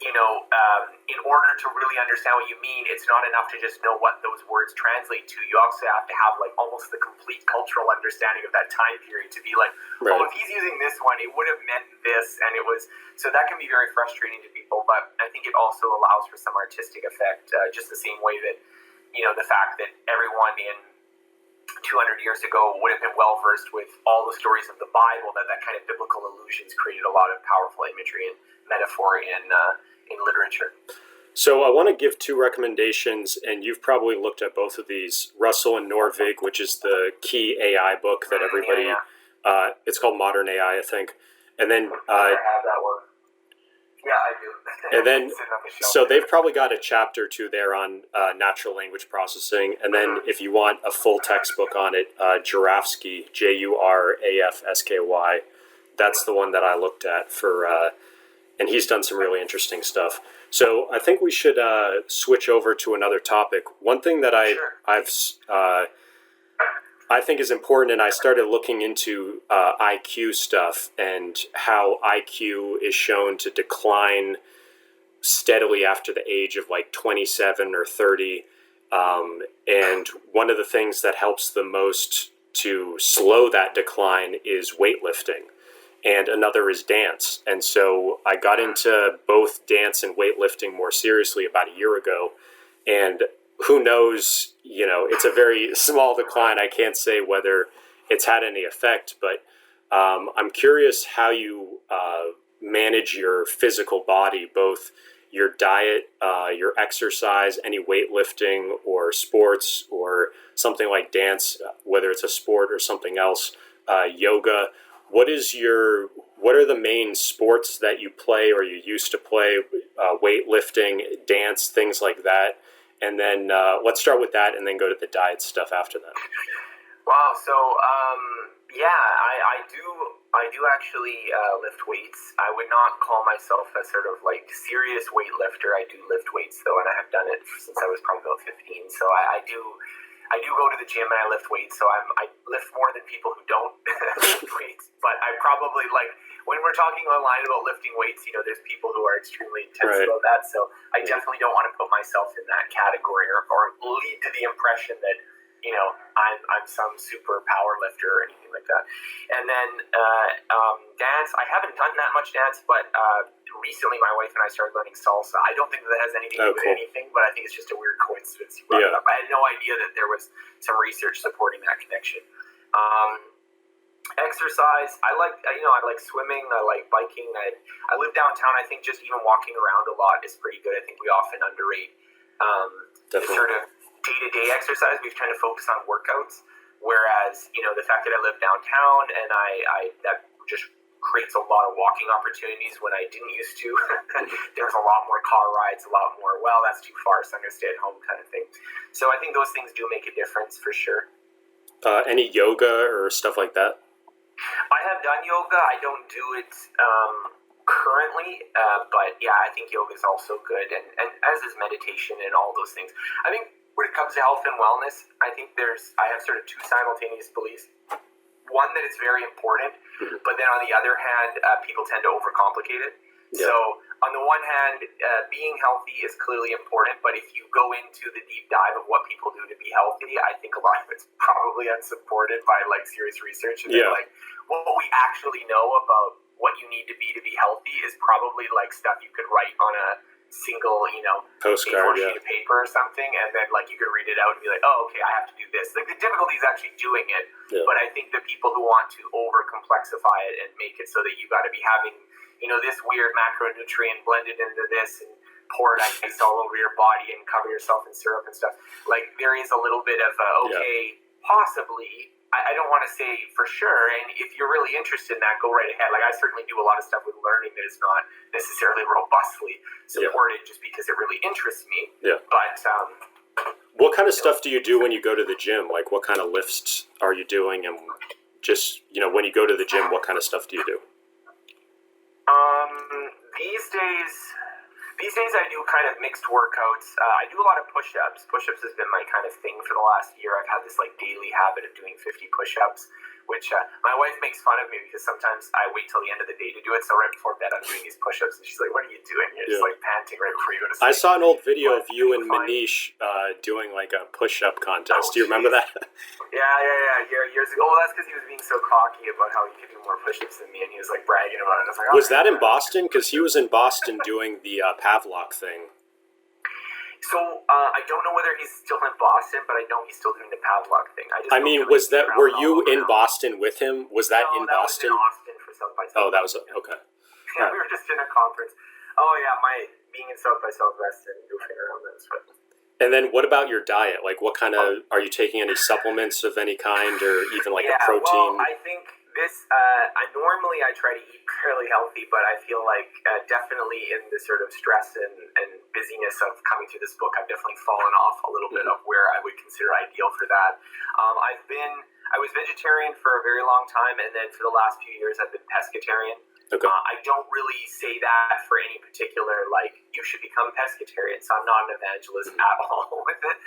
in order to really understand what you mean, it's not enough to just know what those words translate to. You also have to have like almost the complete cultural understanding of that time period to be like, oh, if he's using this one, it would have meant this. And it was, so that can be very frustrating to people, but I think it also allows for some artistic effect, just the same way that, the fact that everyone in 200 years ago would have been well versed with all the stories of the Bible, that kind of biblical allusions created a lot of powerful imagery and metaphor in literature. So I want to give 2 recommendations, and you've probably looked at both of these. Russell and Norvig, which is the key AI book that everybody, it's called Modern AI, I think. And then I have that one. Yeah, I do. And then, so they've probably got a chapter or 2 there on natural language processing. And then if you want a full textbook on it, Jurafsky, Jurafsky, that's the one that I looked at for, and he's done some really interesting stuff. So I think we should switch over to another topic. One thing that I think is important, and I started looking into IQ stuff and how IQ is shown to decline steadily after the age of like 27 or 30. And one of the things that helps the most to slow that decline is weightlifting. And another is dance. And so I got into both dance and weightlifting more seriously about a year ago. And who knows, it's a very small decline. I can't say whether it's had any effect, but I'm curious how you manage your physical body, both your diet, your exercise, any weightlifting or sports or something like dance, whether it's a sport or something else, yoga. What are the main sports that you play or you used to play, weightlifting, dance, things like that? And then let's start with that and then go to the diet stuff after that. Wow. So, I do actually lift weights. I would not call myself a sort of like serious weightlifter. I do lift weights though, and I have done it since I was probably about 15. So I do go to the gym and I lift weights. So I lift more than people who don't lift weights. But I probably when we're talking online about lifting weights, there's people who are extremely intense about that. So I definitely don't want to put myself in that category or lead to the impression that, I'm some super power lifter or anything like that. And then dance, I haven't done that much dance, but recently my wife and I started learning salsa. I don't think that has anything to do with anything, but I think it's just a weird coincidence you brought it up. I had no idea that there was some research supporting that connection. Exercise, I like swimming, I like biking. I live downtown. I think just even walking around a lot is pretty good. I think we often underrate the sort of day-to-day exercise. We've kind of focused on workouts, whereas the fact that I live downtown and I that just creates a lot of walking opportunities when I didn't used to. There's a lot more car rides, a lot more, well, that's too far, so I'm going to stay at home kind of thing. So I think those things do make a difference for sure. Any yoga or stuff like that? I have done yoga. I don't do it currently, but yeah, I think yoga is also good, and as is meditation and all those things. I think when it comes to health and wellness, I think I have sort of 2 simultaneous beliefs. One, that it's very important, but then on the other hand, people tend to overcomplicate it. Yeah. So on the one hand, being healthy is clearly important, but if you go into the deep dive of what people do to be healthy, I think a lot of it's probably unsupported by serious research. And what we actually know about what you need to be healthy is probably stuff you could write on a single, Postcard, A4 sheet of paper or something, and then like you could read it out and be like, oh, okay, I have to do this. Like the difficulty is actually doing it, but I think the people who want to over complexify it and make it so that you got to be having, this weird macronutrient blended into this and pour it ice all over your body and cover yourself in syrup and stuff. Like there is a little bit of possibly. I don't want to say for sure, and if you're really interested in that, go right ahead. Like I certainly do a lot of stuff with learning that is not necessarily robustly supported just because it really interests me. Yeah. But what kind of stuff do you do when you go to the gym? Like what kind of lifts are you doing? And just, when you go to the gym, what kind of stuff do you do? These days I do kind of mixed workouts. I do a lot of push-ups. Push-ups has been my kind of thing for the last year. I've had this like daily habit of doing 50 push-ups, which my wife makes fun of me because sometimes I wait till the end of the day to do it. So right before bed I'm doing these push-ups and she's like, what are you doing? You're just like panting right before you go to sleep. I saw an old video of you and Manish doing like a push-up contest. Do you remember that? Yeah. Years ago. Well, that's because he was being so cocky about how he could do more push-ups than me, and he was like bragging about it. I was like, was that in Boston? Because he was in Boston doing the Pavlok thing. So I don't know whether he's still in Boston, but I know he's still doing the Pavlok thing. Were you in Boston with him? Was that in Boston? Was in Austin for South by Southwest. Oh, that was okay. Yeah, we were just in a conference. Oh yeah, my being in South by Southwest and goofing around that sort of. And then what about your diet? Like what kind of, are you taking any supplements of any kind or even like a protein? Well, I think this, normally I try to eat fairly healthy, but I feel like definitely in the sort of stress and busyness of coming through this book, I've definitely fallen off a little bit of where I would consider ideal for that. I was vegetarian for a very long time, and then for the last few years I've been pescatarian. Okay. I don't really say that for any particular, like, you should become pescatarian, so I'm not an evangelist at all with it.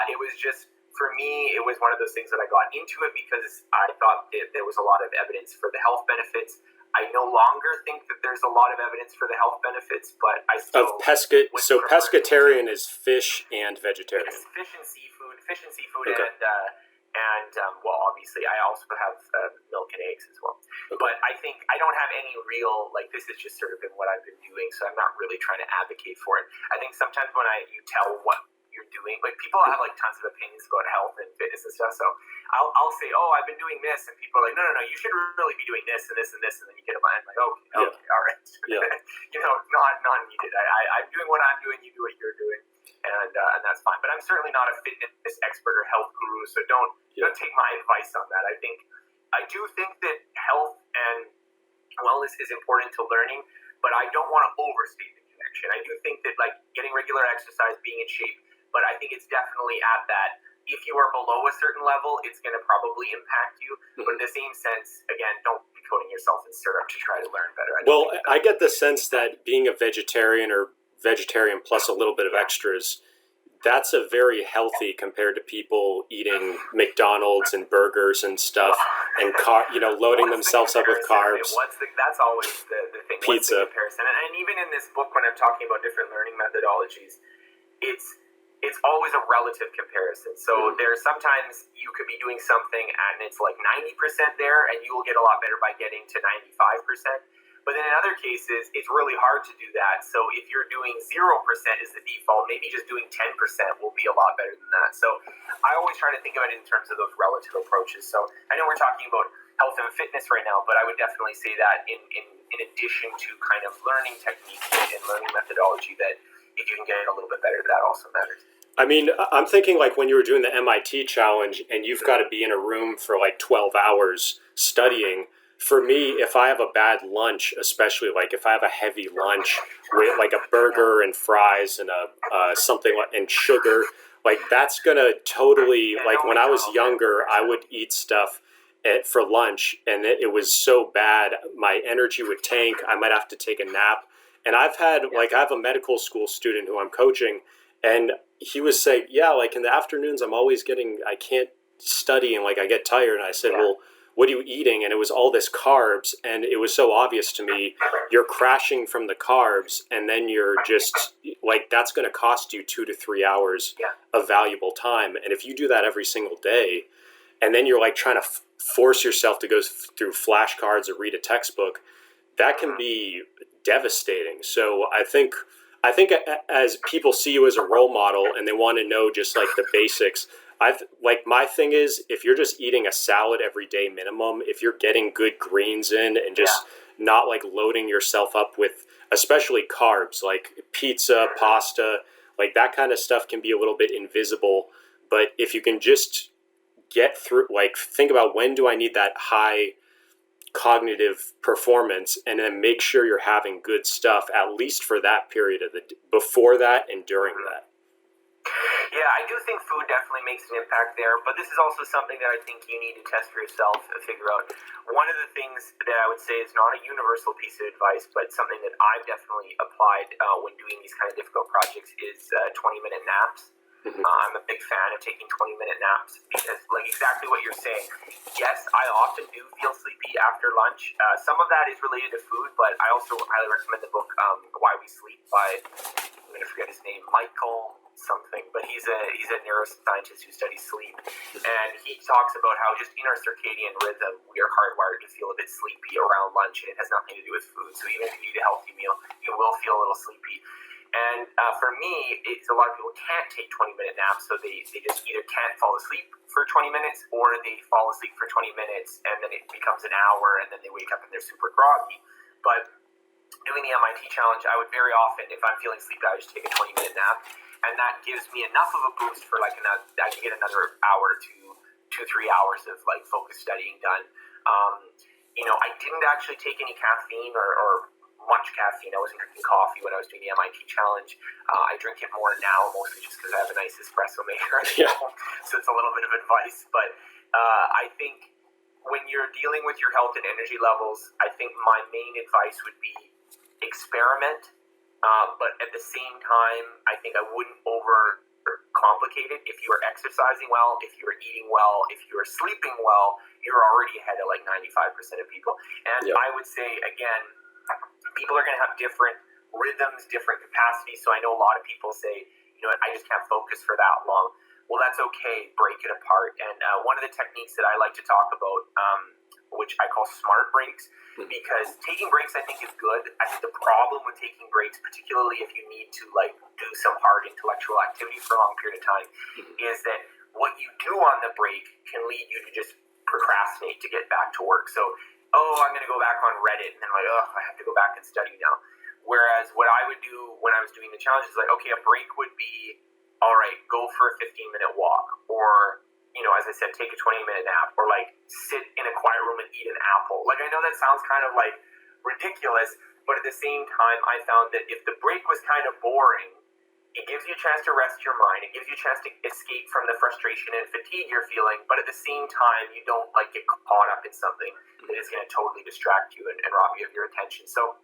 It was just, for me, it was one of those things that I got into it because I thought that there was a lot of evidence for the health benefits. I no longer think that there's a lot of evidence for the health benefits, but I still... So pescatarian is fish and vegetarian? Yes, fish and seafood, okay. and well, obviously, I also have milk and eggs as well. Okay. But I think I don't have any real, like, this has just sort of been what I've been doing, so I'm not really trying to advocate for it. I think sometimes when you tell what you're doing, like, people have, like, tons of opinions about health and fitness and stuff, so I'll say, oh, I've been doing this, and people are like, no, you should really be doing this and this and this, and then you get a mind, like, okay, all right. Yeah. Not needed. I'm doing what I'm doing, you do what you're doing. And that's fine. But I'm certainly not a fitness expert or health guru, so don't take my advice on that. I do think that health and wellness is important to learning, but I don't want to overstate the connection. I do think that like getting regular exercise, being in shape, but I think it's definitely at that. If you are below a certain level, it's going to probably impact you. Mm-hmm. But in the same sense, again, don't be coating yourself in syrup to try to learn better. I get the sense that being a vegetarian or vegetarian plus a little bit of extras, that's a very healthy compared to people eating McDonald's and burgers and stuff and loading themselves up with carbs. That's always the thing. Pizza. What's the comparison? And even in this book, when I'm talking about different learning methodologies, it's always a relative comparison. So there's sometimes you could be doing something and it's like 90% there, and you will get a lot better by getting to 95%. But then in other cases, it's really hard to do that. So if you're doing 0% as the default, maybe just doing 10% will be a lot better than that. So I always try to think of it in terms of those relative approaches. So I know we're talking about health and fitness right now, but I would definitely say that in addition to kind of learning techniques and learning methodology, that if you can get a little bit better, that also matters. I mean, I'm thinking like when you were doing the MIT challenge and you've got to be in a room for like 12 hours studying. For me, if I have a bad lunch, especially like if I have a heavy lunch with like a burger and fries and something like and sugar, like that's gonna totally like when I was younger, I would eat stuff for lunch and it was so bad, my energy would tank. I might have to take a nap. And I have a medical school student who I'm coaching, and he was saying, like in the afternoons, I can't study and like I get tired. And I said, well, what are you eating? And it was all this carbs, and it was so obvious to me, you're crashing from the carbs, and then you're just, like, that's going to cost you 2 to 3 hours of valuable time. And if you do that every single day, and then you're, like, trying to force yourself to go through flashcards or read a textbook, that can be devastating. So I think I think as people see you as a role model and they want to know just like the basics, like my thing is if you're just eating a salad every day minimum, if you're getting good greens in and just not like loading yourself up with especially carbs like pizza, pasta, like that kind of stuff can be a little bit invisible. But if you can just get through, like think about when do I need that high cognitive performance, and then make sure you're having good stuff at least for that period of the before that and during that. Yeah, I do think food definitely makes an impact there, but this is also something that I think you need to test for yourself and figure out. One of the things that I would say is not a universal piece of advice, but something that I've definitely applied when doing these kind of difficult projects is 20-minute naps. I'm a big fan of taking 20-minute naps because, like exactly what you're saying, yes, I often do feel sleepy after lunch. Some of that is related to food, but I also highly recommend the book Why We Sleep by, I'm going to forget his name, Michael something, but he's a neuroscientist who studies sleep, and he talks about how just in our circadian rhythm, we are hardwired to feel a bit sleepy around lunch, and it has nothing to do with food. So even if you eat a healthy meal, you will feel a little sleepy. And for me, a lot of people can't take 20-minute naps, so they just either can't fall asleep for 20 minutes or they fall asleep for 20 minutes and then it becomes an hour and then they wake up and they're super groggy. But doing the MIT challenge, I would very often, if I'm feeling sleepy, I would just take a 20-minute nap, and that gives me enough of a boost for like I can get another hour to 2-3 hours of like focused studying done. I didn't actually take any caffeine or much caffeine. I wasn't drinking coffee when I was doing the MIT challenge. I drink it more now, mostly just because I have a nice espresso maker at home, so it's a little bit of advice. But I think when you're dealing with your health and energy levels, I think my main advice would be experiment, but at the same time, I think I wouldn't overcomplicate it. If you are exercising well, if you are eating well, if you are sleeping well, you're already ahead of like 95% of people. And I would say, again, people are going to have different rhythms, different capacities. So I know a lot of people say, I just can't focus for that long. Well, that's okay. Break it apart. And one of the techniques that I like to talk about, which I call smart breaks, because taking breaks I think is good. I think the problem with taking breaks, particularly if you need to like do some hard intellectual activity for a long period of time, is that what you do on the break can lead you to just procrastinate to get back to work. So I'm going to go back on Reddit, and then I have to go back and study now. Whereas what I would do when I was doing the challenge is like, okay, a break would be, all right, go for a 15-minute walk, or, as I said, take a 20-minute nap, or like sit in a quiet room and eat an apple. Like, I know that sounds kind of like ridiculous, but at the same time, I found that if the break was kind of boring, it gives you a chance to rest your mind. It gives you a chance to escape from the frustration and fatigue you're feeling, but at the same time, you don't like get caught up in something that is going to totally distract you and rob you of your attention. So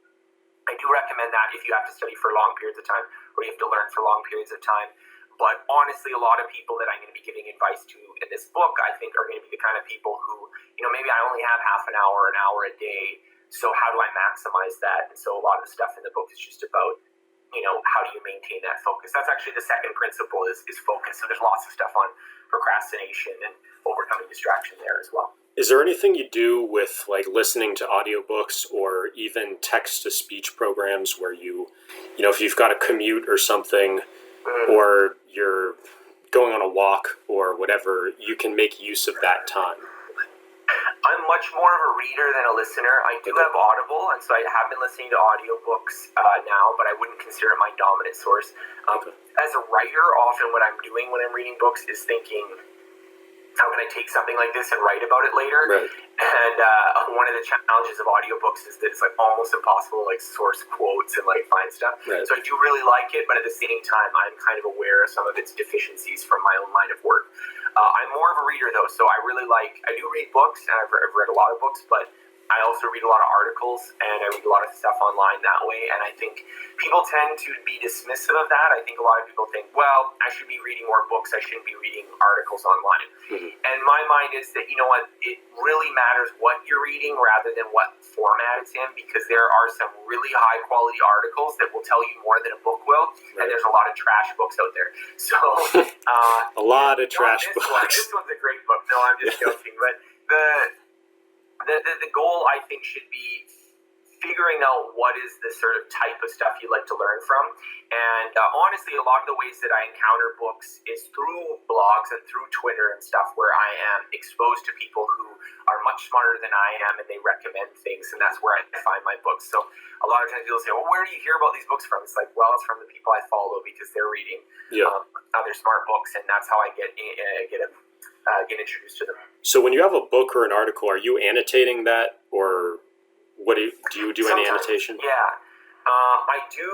I do recommend that if you have to study for long periods of time or you have to learn for long periods of time. But honestly, a lot of people that I'm going to be giving advice to in this book, I think are going to be the kind of people who, maybe I only have half an hour a day. So how do I maximize that? And so a lot of the stuff in the book is just about, how do you maintain that focus? That's actually the second principle is focus. So there's lots of stuff on procrastination and overcoming distraction there as well. Is there anything you do with like listening to audiobooks or even text-to-speech programs where if you've got a commute or something, or you're going on a walk or whatever, you can make use of that time? I'm much more of a reader than a listener. I do have Audible, and so I have been listening to audiobooks now, but I wouldn't consider it my dominant source. As a writer, often what I'm doing when I'm reading books is thinking, how can I take something like this and write about it later? Right. And one of the challenges of audiobooks is that it's like almost impossible to like source quotes and like find stuff. Right. So I do really like it, but at the same time, I'm kind of aware of some of its deficiencies from my own line of work. I'm more of a reader though, so I do read books, and I've read a lot of books, but I also read a lot of articles, and I read a lot of stuff online that way, and I think people tend to be dismissive of that. I think a lot of people think, well, I should be reading more books, I shouldn't be reading articles online. And my mind is that, it really matters what you're reading rather than what format it's in, because there are some really high-quality articles that will tell you more than a book will, and there's a lot of trash books out there. So a lot of trash books. This one's a great book. No, I'm just joking, but the goal, I think, should be figuring out what is the sort of type of stuff you like to learn from. And honestly, a lot of the ways that I encounter books is through blogs and through Twitter and stuff, where I am exposed to people who are much smarter than I am, and they recommend things, and that's where I find my books. So a lot of times people say, well, where do you hear about these books from? It's like, well, it's from the people I follow because they're reading other smart books, and that's how I get introduced to them. So when you have a book or an article, are you annotating that, or what do you do any annotation? Yeah, I do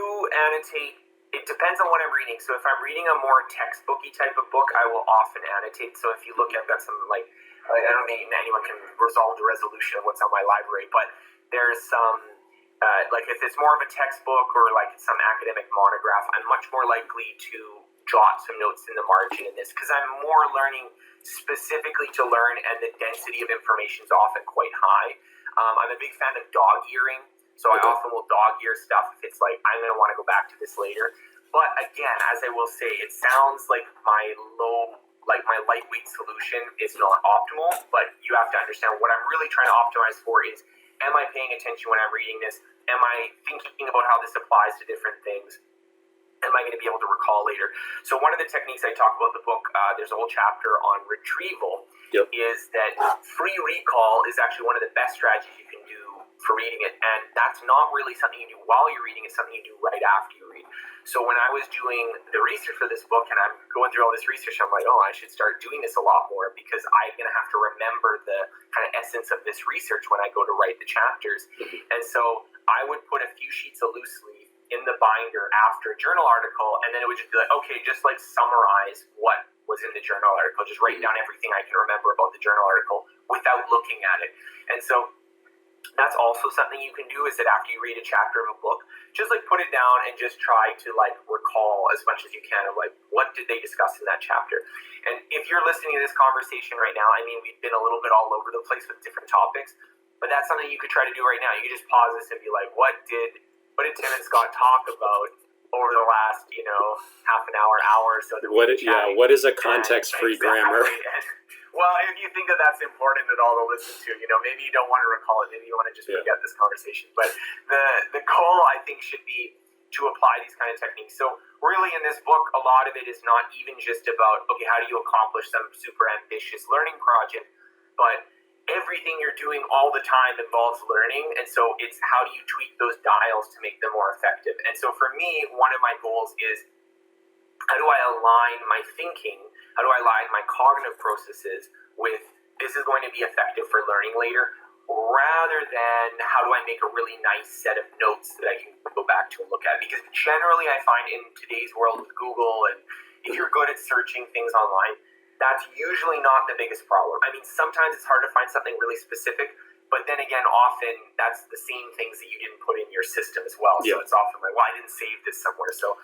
annotate. It depends on what I'm reading. So if I'm reading a more textbooky type of book, I will often annotate. So if you look, I've got some I don't think anyone can resolve the resolution of what's on my library, but there's some if it's more of a textbook or like some academic monograph, I'm much more likely to jot some notes in the margin in this because I'm more learning specifically to learn, and the density of information is often quite high. I'm a big fan of dog earing, so I often will dog ear stuff if it's like, I'm going to want to go back to this later. But again, as I will say, it sounds like my lightweight solution is not optimal, but you have to understand what I'm really trying to optimize for is, am I paying attention when I'm reading this? Am I thinking about how this applies to different things? Am I going to be able to recall later? So one of the techniques I talk about in the book, there's a whole chapter on retrieval, is that free recall is actually one of the best strategies you can do for reading it. And that's not really something you do while you're reading, it's something you do right after you read. So when I was doing the research for this book and I'm going through all this research, I'm like, oh, I should start doing this a lot more because I'm going to have to remember the kind of essence of this research when I go to write the chapters. And so I would put a few sheets of loose leaf in the binder after a journal article, and then it would just be like, okay, just like summarize what was in the journal article, just write down everything I can remember about the journal article without looking at it. And so that's also something you can do, is that after you read a chapter of a book, just like put it down and just try to like recall as much as you can of like, what did they discuss in that chapter? And if you're listening to this conversation right now, I mean, we've been a little bit all over the place with different topics, but that's something you could try to do right now. You could just pause this and be like, what did Tim and Scott talk about over the last, half an hour or so? What is a context-free grammar? Well, if you think that that's important at all to listen to, maybe you don't want to recall it. Maybe you want to just forget this conversation. But the goal, I think, should be to apply these kind of techniques. So really in this book, a lot of it is not even just about, okay, how do you accomplish some super ambitious learning project, but everything you're doing all the time involves learning, and so it's how do you tweak those dials to make them more effective. And so for me, one of my goals is, how do I align my thinking, how do I align my cognitive processes with, this is going to be effective for learning later, rather than how do I make a really nice set of notes that I can go back to and look at. Because generally I find in today's world with Google, and if you're good at searching things online, that's usually not the biggest problem. I mean, sometimes it's hard to find something really specific, but then again, often that's the same things that you didn't put in your system as well. So it's often like, well, I didn't save this somewhere. So,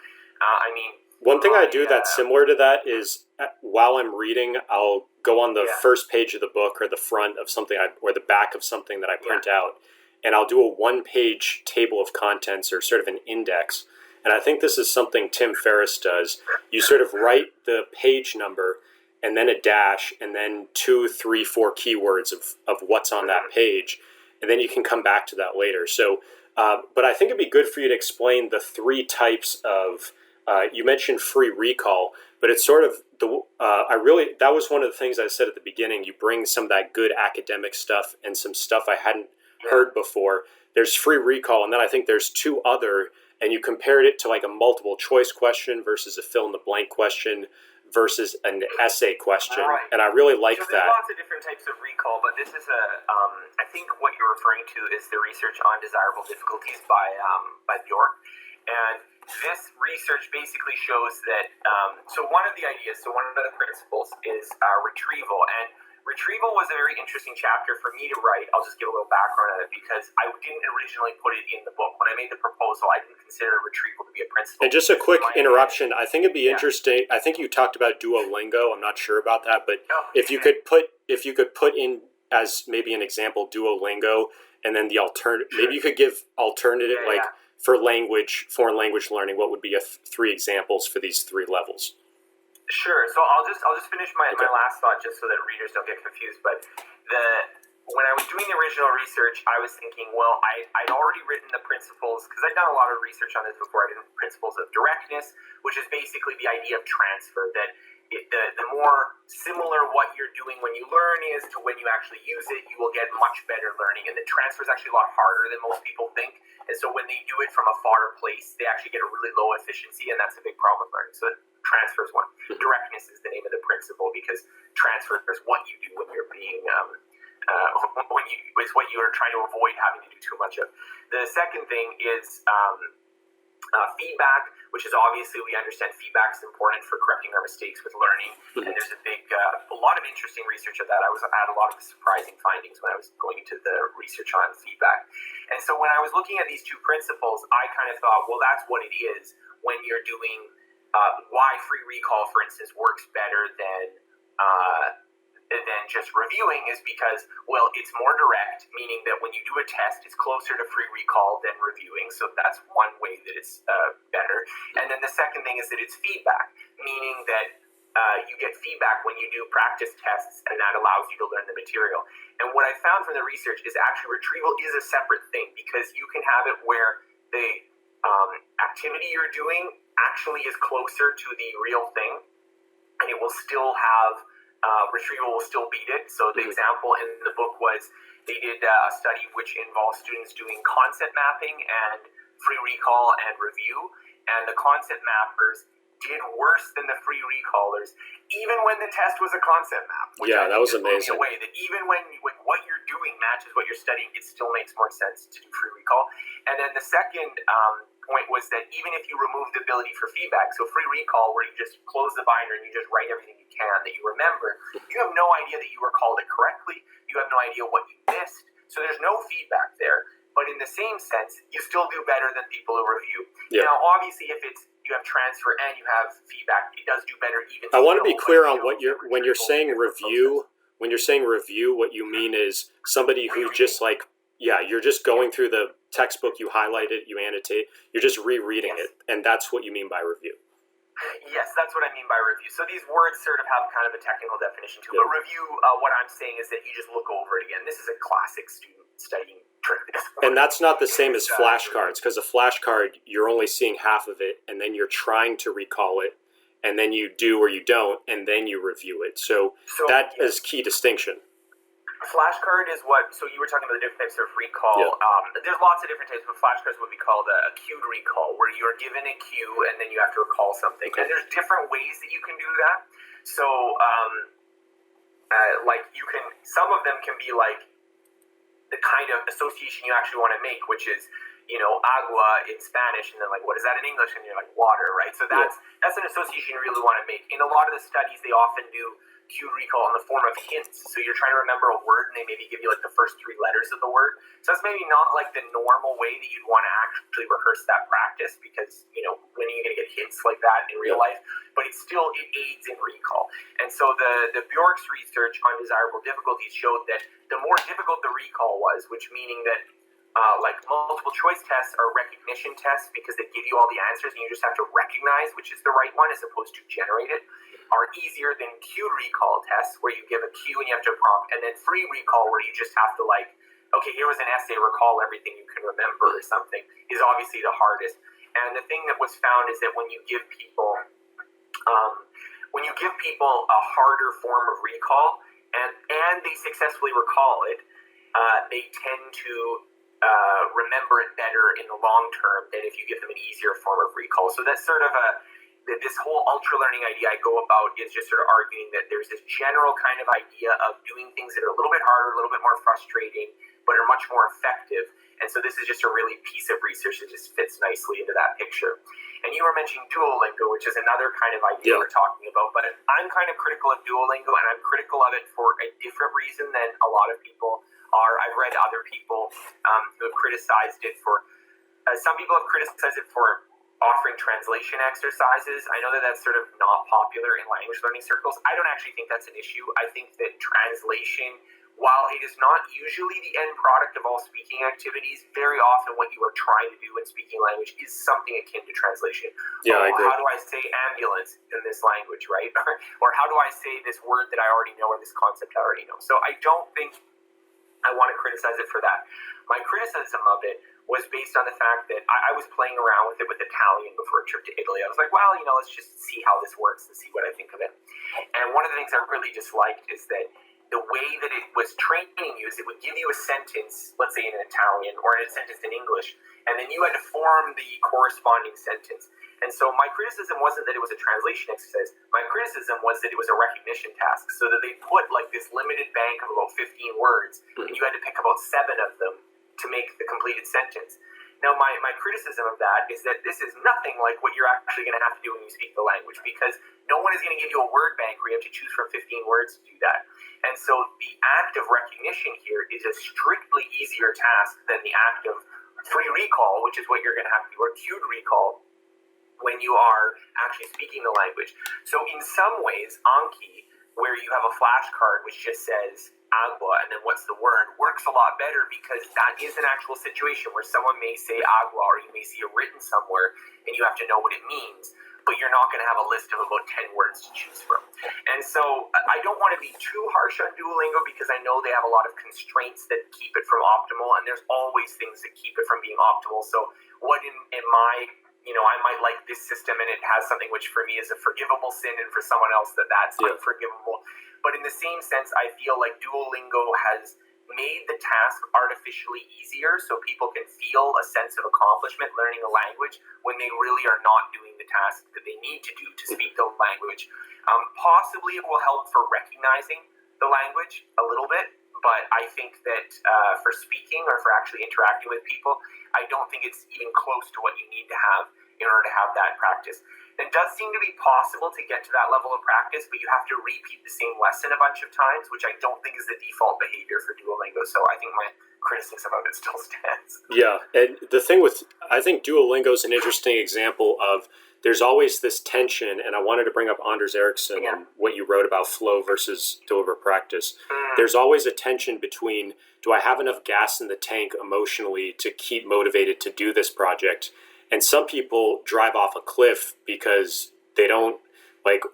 one thing I do that's similar to that is while I'm reading, I'll go on the first page of the book or the front of something or the back of something that I print out, and I'll do a one-page table of contents or sort of an index. And I think this is something Tim Ferriss does. You sort of write the page number and then a dash, and then 2, 3, 4 keywords of what's on that page, and then you can come back to that later. So, but I think it'd be good for you to explain the 3 types of, you mentioned free recall, but it's sort of, that was one of the things I said at the beginning, you bring some of that good academic stuff and some stuff I hadn't heard before. There's free recall, and then I think there's 2 other, and you compared it to like a multiple choice question versus a fill in the blank question, versus an essay question, and I really like that. There's lots of different types of recall, but this is I think what you're referring to is the research on desirable difficulties by Bjork, and this research basically shows that, so one of the principles is retrieval, and retrieval was a very interesting chapter for me to write. I'll just give a little background on it because I didn't originally put it in the book. When I made the proposal, I didn't consider retrieval to be a principle. And just a quick interruption, I think it'd be interesting. I think you talked about Duolingo. I'm not sure about that, but if you could put in as maybe an example Duolingo, and then the alternative, maybe you could give alternative for foreign language learning. What would be 3 examples for these 3 levels? Sure. So I'll just finish my last thought just so that readers don't get confused. But when I was doing the original research, I was thinking, well, I'd already written the principles, because I'd done a lot of research on this before. I did principles of directness, which is basically the idea of transfer, that the more similar what you're doing when you learn is to when you actually use it, you will get much better learning. And the transfer is actually a lot harder than most people think. And so when they do it from a far place, they actually get a really low efficiency, and that's a big problem with learning. So transfer is one. Directness is the name of the principle, because transfer is what you do when you're being is what you are trying to avoid having to do too much of. The second thing is feedback, which is obviously, we understand feedback is important for correcting our mistakes with learning. And there's a lot of interesting research of that. I had a lot of surprising findings when I was going into the research on feedback. And so when I was looking at these two principles, I kind of thought, well, that's what it is when you're doing why free recall, for instance, works better than just reviewing, is because, well, it's more direct, meaning that when you do a test, it's closer to free recall than reviewing. So that's one way that it's better. And then the second thing is that it's feedback, meaning that you get feedback when you do practice tests, and that allows you to learn the material. And what I found from the research is actually retrieval is a separate thing, because you can have it where the activity you're doing actually is closer to the real thing, and it will still have retrieval will still beat it. So the example in the book was they did a study which involved students doing concept mapping and free recall and review, and the concept mappers did worse than the free recallers, even when the test was a concept map. Yeah, that was amazing. Away, that even when what you're doing matches what you're studying, it still makes more sense to do free recall. And then the second point was that even if you remove the ability for feedback, so free recall, where you just close the binder and you just write everything you can that you remember, you have no idea that you recalled it correctly. You have no idea what you missed. So there's no feedback there. But in the same sense, you still do better than people who review. Yeah. Now, obviously, if you have transfer and you have feedback, it does do better even. I want to be clear on what when you're saying review. When you're saying review, what you mean is somebody who just you're just going through the textbook, you highlight it, you annotate, you're just rereading it, and that's what you mean by review. Yes, that's what I mean by review. So these words sort of have kind of a technical definition too. But review, what I'm saying is that you just look over it again. This is a classic student studying trick. And that's not the same as flashcards, because a flashcard, you're only seeing half of it, and then you're trying to recall it, and then you do or you don't, and then you review it. So that is key distinction. Flashcard is so you were talking about the different types of recall. Yeah. There's lots of different types, but flashcards would be called a cued recall, where you're given a cue and then you have to recall something. Okay. And there's different ways that you can do that. So, some of them can be like the kind of association you actually want to make, which is, agua in Spanish, and then what is that in English? And you're like, water, right? So that's an association you really want to make. In a lot of the studies, they often do cued recall in the form of hints. So you're trying to remember a word, and they maybe give you the first 3 letters of the word. So that's maybe not the normal way that you'd want to actually rehearse that practice, because, when are you going to get hints like that in real life? But it aids in recall. And so the Bjork's research on desirable difficulties showed that the more difficult the recall was, which meaning that multiple choice tests are recognition tests, because they give you all the answers and you just have to recognize which is the right one as opposed to generate it, are easier than cued recall tests, where you give a cue and you have to prompt, and then free recall, where you just have to okay, here was an essay, recall everything you can remember or something, is obviously the hardest. And the thing that was found is that when you give people a harder form of recall and they successfully recall it, they tend to remember it better in the long term than if you give them an easier form of recall. So that's sort of this whole ultra-learning idea I go about is just sort of arguing that there's this general kind of idea of doing things that are a little bit harder, a little bit more frustrating, but are much more effective. And so this is just a really piece of research that just fits nicely into that picture. And you were mentioning Duolingo, which is another kind of idea we're talking about, but I'm kind of critical of Duolingo, and I'm critical of it for a different reason than a lot of people are. I've read other people who have criticized it for, some people have criticized it for offering translation exercises. I know that that's sort of not popular in language learning circles. I don't actually think that's an issue. I think that translation, while it is not usually the end product of all speaking activities, very often what you are trying to do in speaking language is something akin to translation. Yeah, I agree. How do I say ambulance in this language, right? Or how do I say this word that I already know, or this concept I already know? So I don't think I want to criticize it for that. My criticism of it was based on the fact that I was playing around with it with Italian before a trip to Italy. I was like, well, let's just see how this works and see what I think of it. And one of the things I really disliked is that the way that it was training you is it would give you a sentence, let's say in Italian, or a sentence in English, and then you had to form the corresponding sentence. And so my criticism wasn't that it was a translation exercise. My criticism was that it was a recognition task, so that they put like this limited bank of about 15 words, and you had to pick about 7 of them to make the completed sentence. Now, my criticism of that is that this is nothing like what you're actually going to have to do when you speak the language, because no one is going to give you a word bank where you have to choose from 15 words to do that. And so the act of recognition here is a strictly easier task than the act of free recall, which is what you're going to have to do, or cued recall, when you are actually speaking the language. So in some ways, Anki, where you have a flashcard which just says agua and then what's the word, works a lot better, because that is an actual situation where someone may say agua, or you may see it written somewhere and you have to know what it means, but you're not going to have a list of about 10 words to choose from. And so I don't want to be too harsh on Duolingo, because I know they have a lot of constraints that keep it from optimal, and there's always things that keep it from being optimal. So what in my I might like this system and it has something which for me is a forgivable sin, and for someone else that's unforgivable. But in the same sense, I feel like Duolingo has made the task artificially easier, so people can feel a sense of accomplishment learning a language when they really are not doing the task that they need to do to speak the language. Possibly it will help for recognizing the language a little bit, but I think that for speaking or for actually interacting with people, I don't think it's even close to what you need to have in order to have that practice. It does seem to be possible to get to that level of practice, but you have to repeat the same lesson a bunch of times, which I don't think is the default behavior for Duolingo. So I think my criticism of it still stands. Yeah, and the thing with, I think Duolingo is an interesting example of, there's always this tension, and I wanted to bring up Anders Ericsson and what you wrote about flow versus deliberate practice. There's always a tension between, do I have enough gas in the tank emotionally to keep motivated to do this project? And some people drive off a cliff because they don't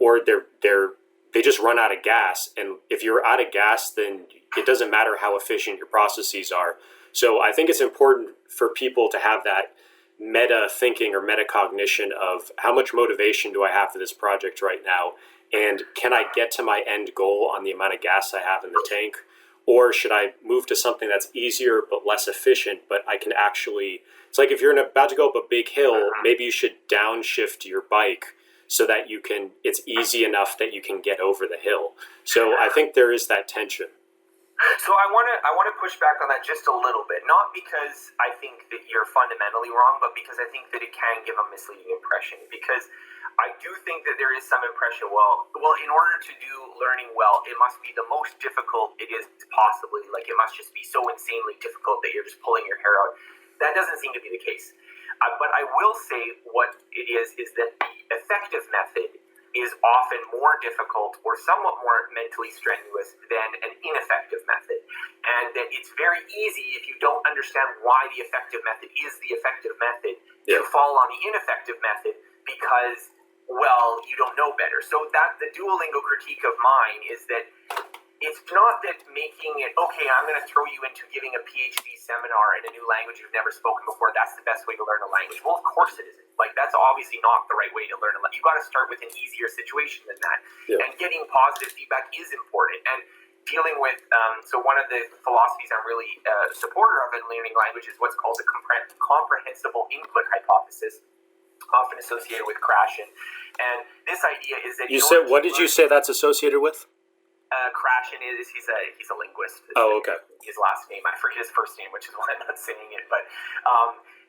or they just run out of gas. And if you're out of gas, then it doesn't matter how efficient your processes are. So I think it's important for people to have that meta thinking or metacognition of, how much motivation do I have for this project right now? And can I get to my end goal on the amount of gas I have in the tank? Or should I move to something that's easier but less efficient, but I can actually, it's like if you're about to go up a big hill, maybe you should downshift your bike so that it's easy enough that you can get over the hill. So I think there is that tension. So I want to push back on that just a little bit, not because I think that you're fundamentally wrong, but because I think that it can give a misleading impression. Because I do think that there is some impression, well, in order to do learning well, it must be the most difficult it is possibly. Like, it must just be so insanely difficult that you're just pulling your hair out. That doesn't seem to be the case. But I will say what it is that the effective method is often more difficult or somewhat more mentally strenuous than an ineffective method. And that it's very easy, if you don't understand why the effective method is the effective method, to fall on the ineffective method because, well, you don't know better. So that the Duolingo critique of mine is that it's not that making it, okay, I'm going to throw you into giving a PhD seminar in a new language you've never spoken before, that's the best way to learn a language. Well, of course it isn't. Like, that's obviously not the right way to learn a language. You've got to start with an easier situation than that. Yeah. And getting positive feedback is important. And dealing with, so one of the philosophies I'm really a supporter of in learning language is what's called the comprehensible input hypothesis, often associated with Krashen. And this idea is that... What did you say that's associated with? Krashen he's a linguist. Oh, okay. His last name, I forget his first name, which is why I'm not saying it. But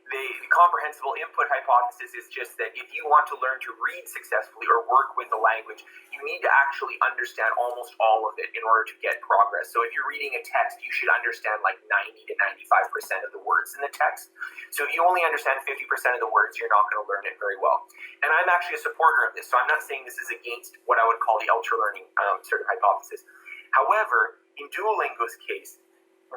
the comprehensible input hypothesis is just that if you want to learn to read successfully or work with a language, you need to actually understand almost all of it in order to get progress. So if you're reading a text, you should understand like 90 to 95% of the words in the text. So if you only understand 50% of the words, you're not going to learn it very well. And I'm actually a supporter of this, so I'm not saying this is against what I would call the ultralearning sort of hypothesis. However, in Duolingo's case,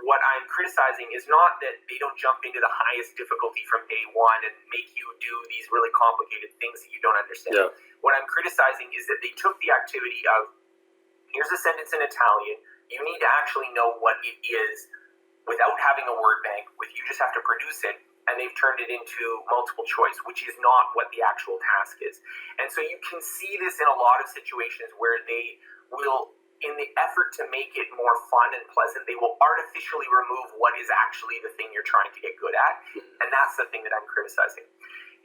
what I'm criticizing is not that they don't jump into the highest difficulty from day one and make you do these really complicated things that you don't understand. Yeah. What I'm criticizing is that they took the activity of, here's a sentence in Italian, you need to actually know what it is without having a word bank, with you just have to produce it, and they've turned it into multiple choice, which is not what the actual task is. And so you can see this in a lot of situations where they will, in the effort to make it more fun and pleasant, they will artificially remove what is actually the thing you're trying to get good at. And that's the thing that I'm criticizing.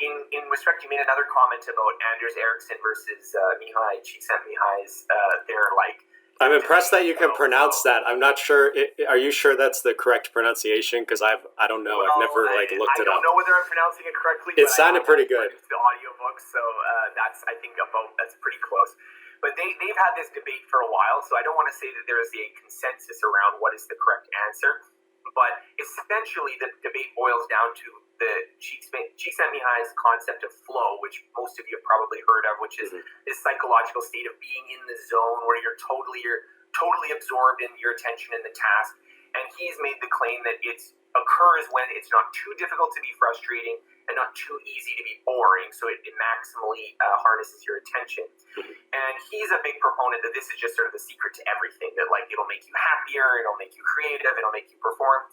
In respect, you made another comment about Anders Ericsson versus Mihai Csikszentmihalyi's, they're like, I'm impressed that you can pronounce that. I'm not sure. Are you sure that's the correct pronunciation? Because I don't know. I've never looked it up. I don't know whether I'm pronouncing it correctly. It sounded pretty good. It's the audiobooks, so that's pretty close. But they've had this debate for a while, so I don't want to say that there is a consensus around what is the correct answer. But essentially, the debate boils down to the Csikszentmihalyi's concept of flow, which most of you have probably heard of, which is this psychological state of being in the zone where you're totally absorbed in your attention in the task. And he's made the claim that it occurs when it's not too difficult to be frustrating and not too easy to be boring, so it maximally harnesses your attention. And he's a big proponent that this is just sort of the secret to everything, that like it'll make you happier, it'll make you creative, it'll make you perform.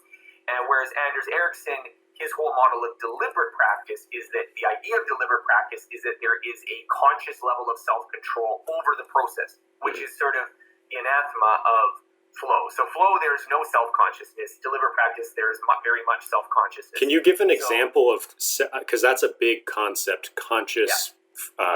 And whereas Anders Ericsson, his whole model of deliberate practice is that the idea of deliberate practice is that there is a conscious level of self-control over the process, which is sort of the anathema of flow. So flow, there's no self-consciousness. Deliberate practice, there's very much self-consciousness. Can you give an example of, because that's a big concept, conscious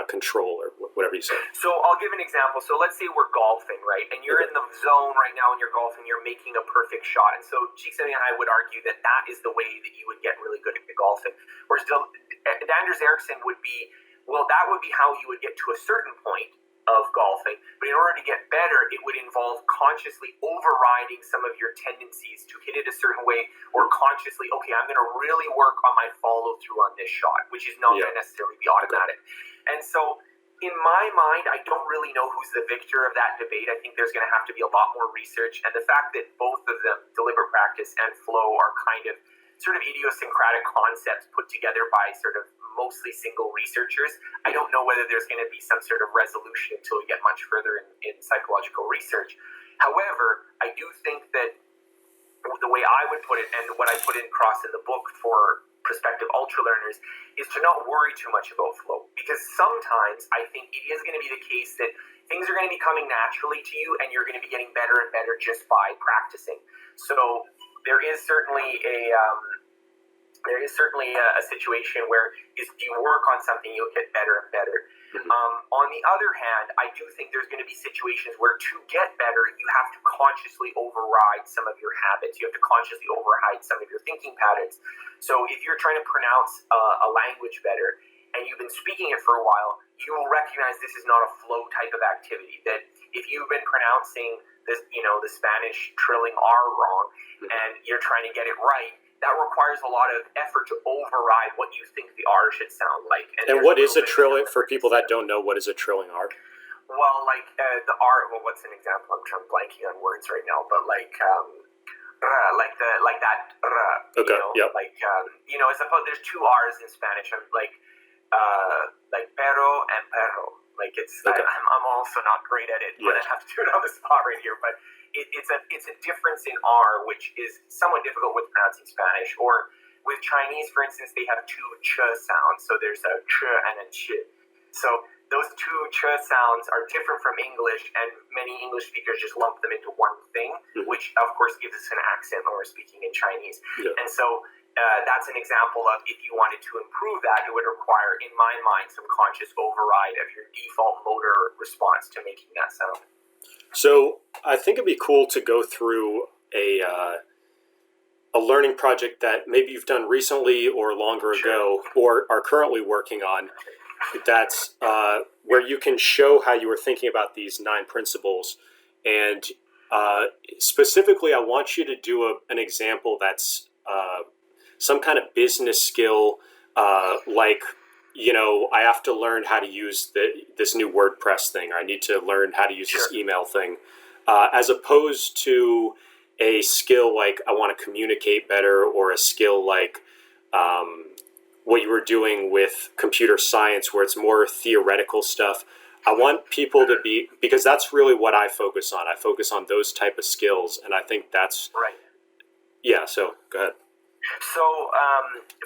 control or whatever you say. So I'll give an example. So let's say we're golfing, right? And you're in the zone right now and you're golfing, you're making a perfect shot. And so Csikszentmihalyi would argue that that is the way that you would get really good at golfing. Whereas Anders Ericsson would be, well, that would be how you would get to a certain point of golfing, but in order to get better, it would involve consciously overriding some of your tendencies to hit it a certain way, or consciously, okay, I'm going to really work on my follow through on this shot, which is not going to necessarily be automatic. And so in my mind, I don't really know who's the victor of that debate. I think there's going to have to be a lot more research, and the fact that both of them, deliberate practice and flow, are kind of sort of idiosyncratic concepts put together by sort of mostly single researchers. I don't know whether there's going to be some sort of resolution until we get much further in psychological research. However, I do think that the way I would put it, and what I put across in the book for prospective ultra learners, is to not worry too much about flow. Because sometimes I think it is going to be the case that things are going to be coming naturally to you, and you're going to be getting better and better just by practicing. So there is certainly a situation where if you work on something, you'll get better and better. On the other hand, I do think there's going to be situations where to get better, you have to consciously override some of your habits. You have to consciously override some of your thinking patterns. So if you're trying to pronounce a language better and you've been speaking it for a while, you will recognize this is not a flow type of activity. That if you've been pronouncing this, the Spanish trilling R wrong, and you're trying to get it right, that requires a lot of effort to override what you think the R should sound like. And what is a trilling, for people that don't know, what is a trilling R? Well, like the R, well, what's an example? I'm blanking on words right now, but like that, okay, yep. I suppose there's two R's in Spanish, like pero and perro. Like okay. I'm also not great at it, but I have to do it on the spot right here, but it's a difference in R, which is somewhat difficult with pronouncing Spanish. Or with Chinese, for instance, they have two ch sounds. So there's a ch and a ch. So those two ch sounds are different from English, and many English speakers just lump them into one thing, which of course gives us an accent when we're speaking in Chinese. And so that's an example of, if you wanted to improve that, it would require, in my mind, some conscious override of your default motor response to making that sound. So I think it'd be cool to go through a learning project that maybe you've done recently or longer ago, or are currently working on, that's where you can show how you were thinking about these 9 principles. And specifically, I want you to do an example that's some kind of business skill, like, I have to learn how to use this new WordPress thing, or I need to learn how to use this email thing, as opposed to a skill like I want to communicate better, or a skill like what you were doing with computer science, where it's more theoretical stuff. I want people to be, because that's really what I focus on. I focus on those type of skills, and I think that's Yeah, so go ahead. So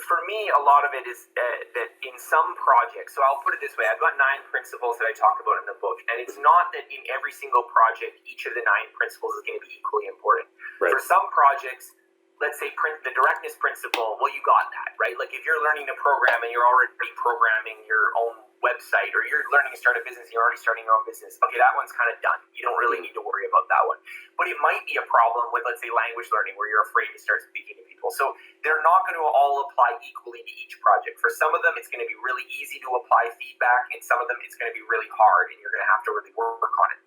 for me, a lot of it is that in some projects, so I'll put it this way, I've got 9 principles that I talk about in the book, and it's not that in every single project, each of the 9 principles is going to be equally important. Right. For some projects, let's say the directness principle, well, you got that, right? Like if you're learning to program and you're already programming your own website, or you're learning to start a business and you're already starting your own business, okay, that one's kind of done. You don't really need to worry about that one. But it might be a problem with, let's say, language learning, where you're afraid to start speaking to people. So they're not going to all apply equally to each project. For some of them, it's going to be really easy to apply feedback, and some of them, it's going to be really hard, and you're going to have to really work on it.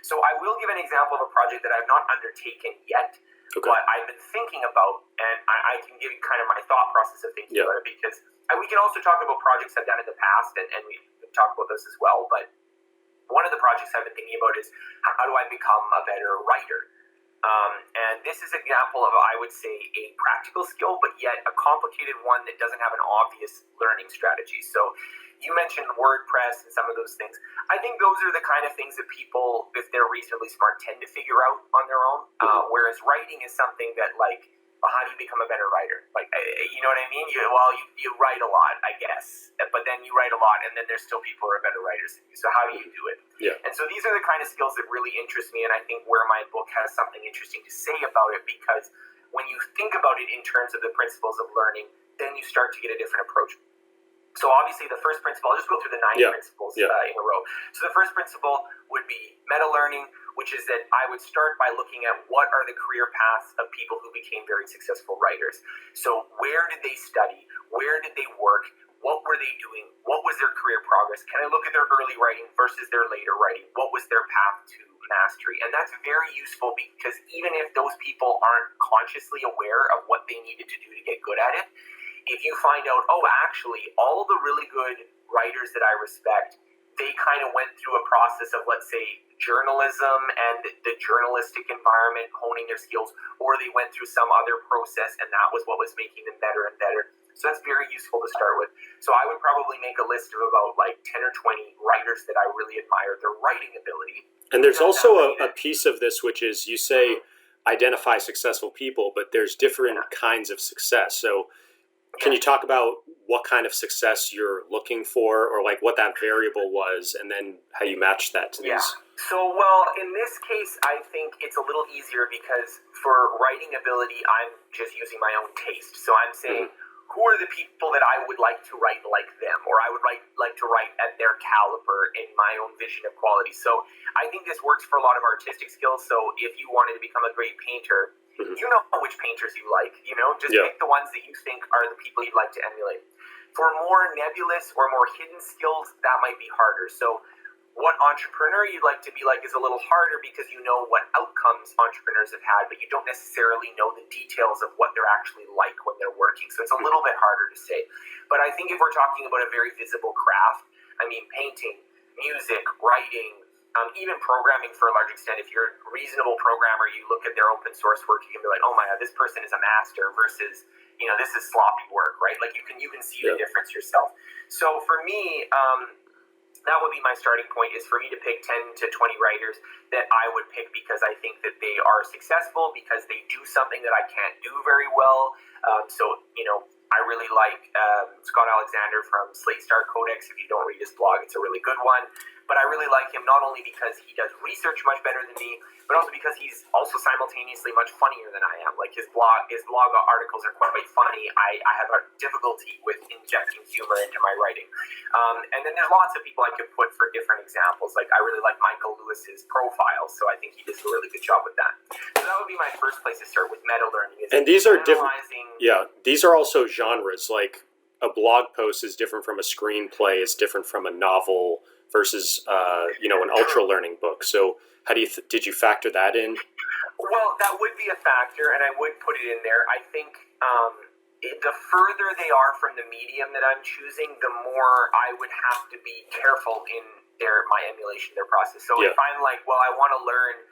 So I will give an example of a project that I've not undertaken yet, but I've been thinking about, and I can give you kind of my thought process of thinking about it, because we can also talk about projects I've done in the past, and we can talk about this as well, but one of the projects I've been thinking about is how do I become a better writer? And this is an example of, I would say, a practical skill, but yet a complicated one that doesn't have an obvious learning strategy. So you mentioned WordPress and some of those things. I think those are the kind of things that people, if they're reasonably smart, tend to figure out on their own, whereas writing is something that, like, well, how do you become a better writer? Like, you know what I mean? You write a lot, I guess, but then you write a lot, and then there's still people who are better writers than you. So how do you do it? Yeah. And so these are the kind of skills that really interest me, and I think where my book has something interesting to say about it, because when you think about it in terms of the principles of learning, then you start to get a different approach. So obviously the first principle, I'll just go through the 9 principles in a row. So the first principle would be meta learning, which is that I would start by looking at what are the career paths of people who became very successful writers. So where did they study? Where did they work? What were they doing? What was their career progress? Can I look at their early writing versus their later writing? What was their path to mastery? And that's very useful, because even if those people aren't consciously aware of what they needed to do to get good at it, if you find out, oh, actually, all the really good writers that I respect, they kind of went through a process of, let's say, journalism and the journalistic environment, honing their skills, or they went through some other process, and that was what was making them better and better. So that's very useful to start with. So I would probably make a list of about like 10 or 20 writers that I really admire their writing ability. And there's also a piece of this, which is you say identify successful people, but there's different kinds of success. So can you talk about what kind of success you're looking for, or like what that variable was, and then how you match that to these? So, well, in this case, I think it's a little easier, because for writing ability, I'm just using my own taste. So I'm saying, who are the people that I would like to write like them, or I would like to write at their caliber in my own vision of quality. So I think this works for a lot of artistic skills. So if you wanted to become a great painter, you know which painters you like, just pick the ones that you think are the people you'd like to emulate. For more nebulous or more hidden skills, that might be harder. So what entrepreneur you'd like to be like is a little harder, because you know what outcomes entrepreneurs have had, but you don't necessarily know the details of what they're actually like when they're working. So it's a little bit harder to say. But I think if we're talking about a very visible craft, I mean, painting, music, writing, even programming for a large extent, if you're a reasonable programmer, you look at their open source work, you can be like, oh my God, this person is a master versus, this is sloppy work, right? Like you can see the difference yourself. So for me, that would be my starting point, is for me to pick 10 to 20 writers that I would pick because I think that they are successful, because they do something that I can't do very well. I really like Scott Alexander from Slate Star Codex. If you don't read his blog, it's a really good one. But I really like him not only because he does research much better than me, but also because he's also simultaneously much funnier than I am. Like his blog articles are quite funny. I have a difficulty with injecting humor into my writing. And then there's lots of people I could put for different examples. Like I really like Michael Lewis's profile, so I think he does a really good job with that. So that would be my first place to start with meta learning. And these are different. Yeah, these are also genres. Like a blog post is different from a screenplay. It's different from a novel versus an ultra-learning book. So how did you factor that in? Well, that would be a factor, and I would put it in there. I think the further they are from the medium that I'm choosing, the more I would have to be careful in my emulation, their process. So if I'm like, well, I want to learn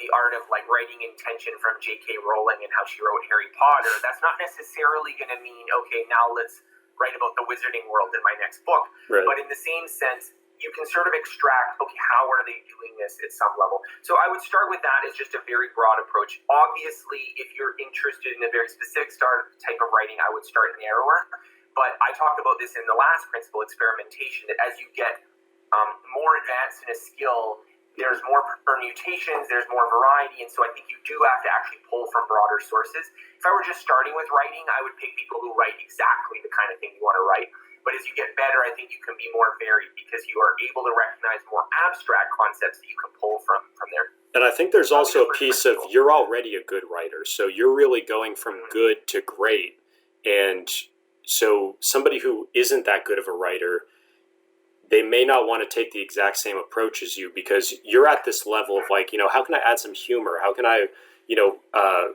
the art of like writing intention from J.K. Rowling and how she wrote Harry Potter, that's not necessarily going to mean, okay, now let's write about the wizarding world in my next book. Right. But in the same sense, you can sort of extract, okay, how are they doing this at some level? So I would start with that as just a very broad approach. Obviously, if you're interested in a very specific type of writing, I would start narrower. But I talked about this in the last principle, experimentation, that as you get more advanced in a skill, there's more permutations, there's more variety, and so I think you do have to actually pull from broader sources. If I were just starting with writing, I would pick people who write exactly the kind of thing you want to write. But as you get better, I think you can be more varied because you are able to recognize more abstract concepts that you can pull from there. And I think there's also a piece of you're already a good writer, so you're really going from good to great. And so somebody who isn't that good of a writer, they may not want to take the exact same approach as you because you're at this level of like, how can I add some humor? How can I,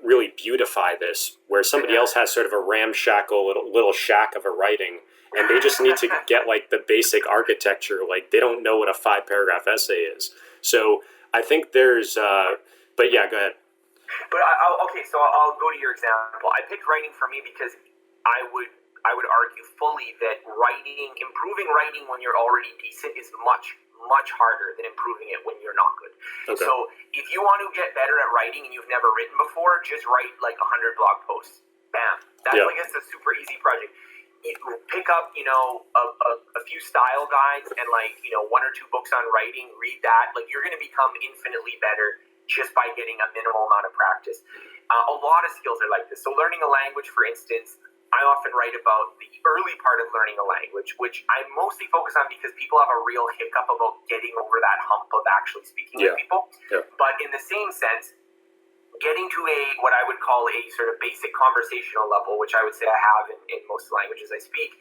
really beautify this? Where somebody else has sort of a ramshackle little shack of a writing, and they just need to get like the basic architecture. Like they don't know what a 5-paragraph essay is. So I think there's, but yeah, go ahead. But I'll go to your example. I picked writing for me because I would argue fully that improving writing when you're already decent is much, much harder than improving it when you're not good. Okay. So if you want to get better at writing and you've never written before, just write like 100 blog posts. Bam. That's it's a super easy project. Pick up, a few style guides and 1 or 2 books on writing, read that. Like you're going to become infinitely better just by getting a minimal amount of practice. A lot of skills are like this. So learning a language, for instance, I often write about the early part of learning a language, which I mostly focus on because people have a real hiccup about getting over that hump of actually speaking with people. Yeah. But in the same sense, getting to what I would call a sort of basic conversational level, which I would say I have in most languages I speak,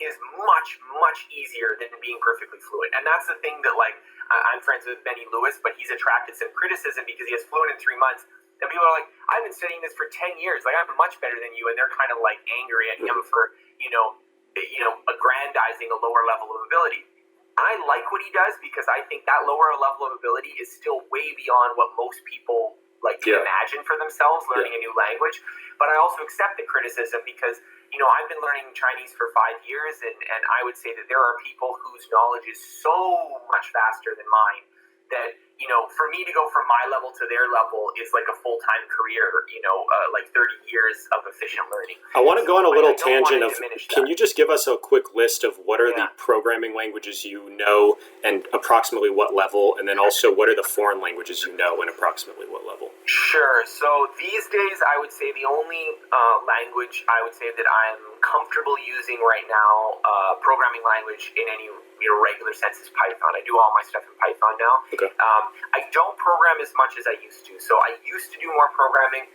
is much, much easier than being perfectly fluent. And that's the thing that, I'm friends with Benny Lewis, but he's attracted some criticism because he has fluent in 3 months. And people are like, I've been studying this for 10 years. Like, I'm much better than you. And they're kind of angry at him for, aggrandizing a lower level of ability. I like what he does because I think that lower level of ability is still way beyond what most people can imagine for themselves learning a new language. But I also accept the criticism because, I've been learning Chinese for 5 years and I would say that there are people whose knowledge is so much faster than mine that, for me to go from my level to their level is like a full-time career, 30 years of efficient learning. I want to go on a little tangent of, can you just give us a quick list of what are the programming languages you know and approximately what level, and then also what are the foreign languages you know and approximately what level? Sure. So these days, I would say the only language I would say that I'm comfortable using right now, programming language in any regular sense, is Python. I do all my stuff in Python now. Okay. I don't program as much as I used to. So I used to do more programming.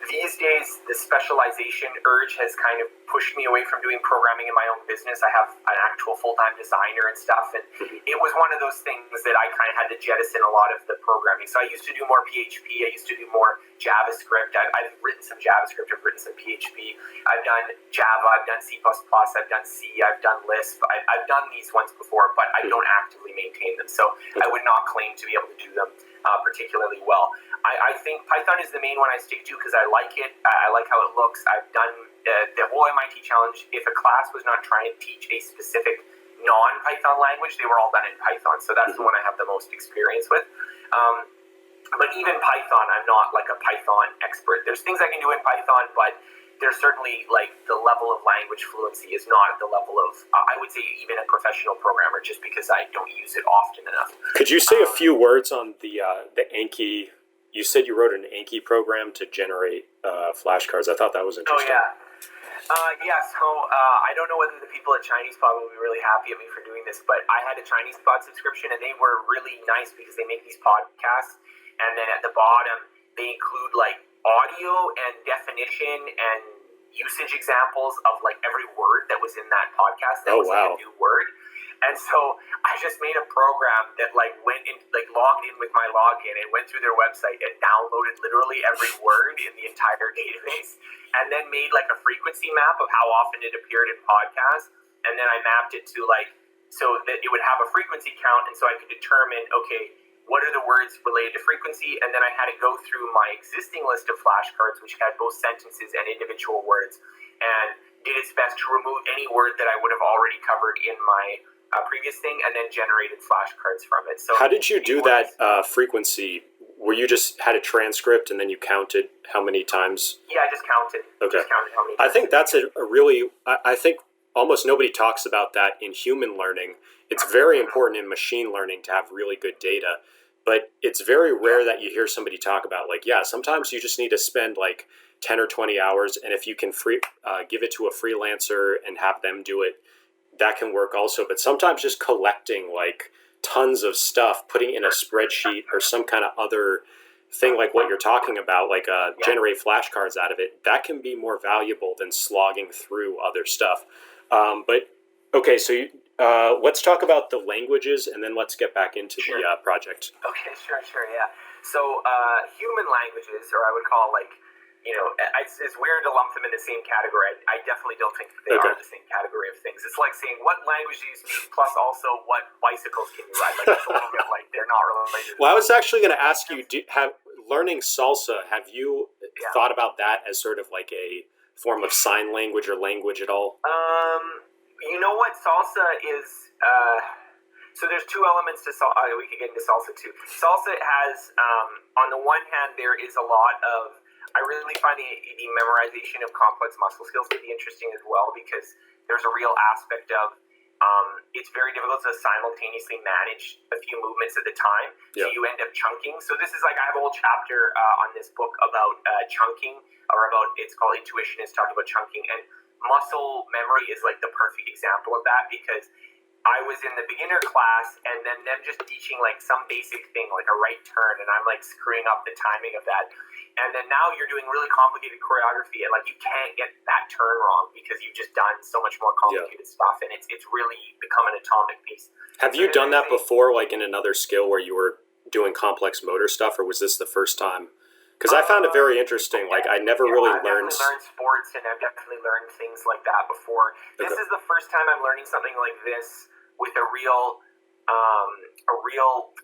These days, the specialization urge has kind of pushed me away from doing programming in my own business. I have an actual full-time designer and stuff, and it was one of those things that I kind of had to jettison a lot of the programming. So I used to do more PHP. I used to do more JavaScript. I've written some JavaScript. I've written some PHP. I've done Java. I've done C++. I've done C. I've done Lisp. I've done these ones before, but I don't actively maintain them. So I would not claim to be able to do them particularly well. I think Python is the main one I stick to because I like it. I like how it looks. I've done the whole MIT challenge. If a class was not trying to teach a specific non-Python language, they were all done in Python. So that's the one I have the most experience with. But even Python, I'm not like a Python expert. There's things I can do in Python, but there's certainly the level of language fluency is not at the level of, I would say, even a professional programmer, just because I don't use it often enough. Could you say a few words on the Anki? You said you wrote an Anki program to generate flashcards. I thought that was interesting. Oh, yeah. So I don't know whether the people at Chinese Pod will be really happy at me for doing this, but I had a Chinese Pod subscription, and they were really nice because they make these podcasts, and then at the bottom, they include audio and definition and usage examples of every word that was in that podcast. That was a new word. And so I just made a program that went in, logged in with my login and went through their website and downloaded literally every word in the entire database, and then made a frequency map of how often it appeared in podcasts. And then I mapped it to so that it would have a frequency count, and so I could determine, okay, what are the words related to frequency? And then I had to go through my existing list of flashcards, which had both sentences and individual words, and did its best to remove any word that I would have already covered in my previous thing, and then generated flashcards from it. So how did you do that frequency? Were you just had a transcript and then you counted how many times? Yeah, I just counted. Okay. Just counted how many I times. think that's a really, I think almost nobody talks about that in human learning. It's very important in machine learning to have really good data, but it's very rare that you hear somebody talk about like, yeah, sometimes you just need to spend like 10 or 20 hours. And if you can give it to a freelancer and have them do it, that can work also. But sometimes just collecting like tons of stuff, putting in a spreadsheet or some kind of other thing like what you're talking about, like generate flashcards out of it, that can be more valuable than slogging through other stuff. But okay, so let's talk about the languages and then let's get back into the project. Okay, sure, yeah. So human languages, or I would call it's weird to lump them in the same category. I definitely don't think they are the same category of things. It's like saying what language do you speak, plus also what bicycles can you ride. Like it's a little bit like they're not related. Well, I was actually going to ask you, learning salsa, have you thought about that as sort of like a form of sign language or language at all? You know what salsa is? So there's two elements to salsa. We could get into salsa too. Salsa has, on the one hand, there is a lot of. I really find the memorization of complex muscle skills to be interesting as well, because there's a real aspect of it's very difficult to simultaneously manage a few movements at the time, so you end up chunking. So this is like, I have a whole chapter on this book about chunking, or about, it's called Intuition, it's talking about chunking, and muscle memory is like the perfect example of that, because I was in the beginner class and then them just teaching like some basic thing like a right turn, and I'm like screwing up the timing of that. And then now you're doing really complicated choreography and like you can't get that turn wrong because you've just done so much more complicated stuff, and it's really become an atomic piece. Have you done that before, like in another skill where you were doing complex motor stuff, or was this the first time? Because I found it very interesting. Like I never really learned. I've definitely learned sports, and I've definitely learned things like that before. This is the first time I'm learning something like this with a real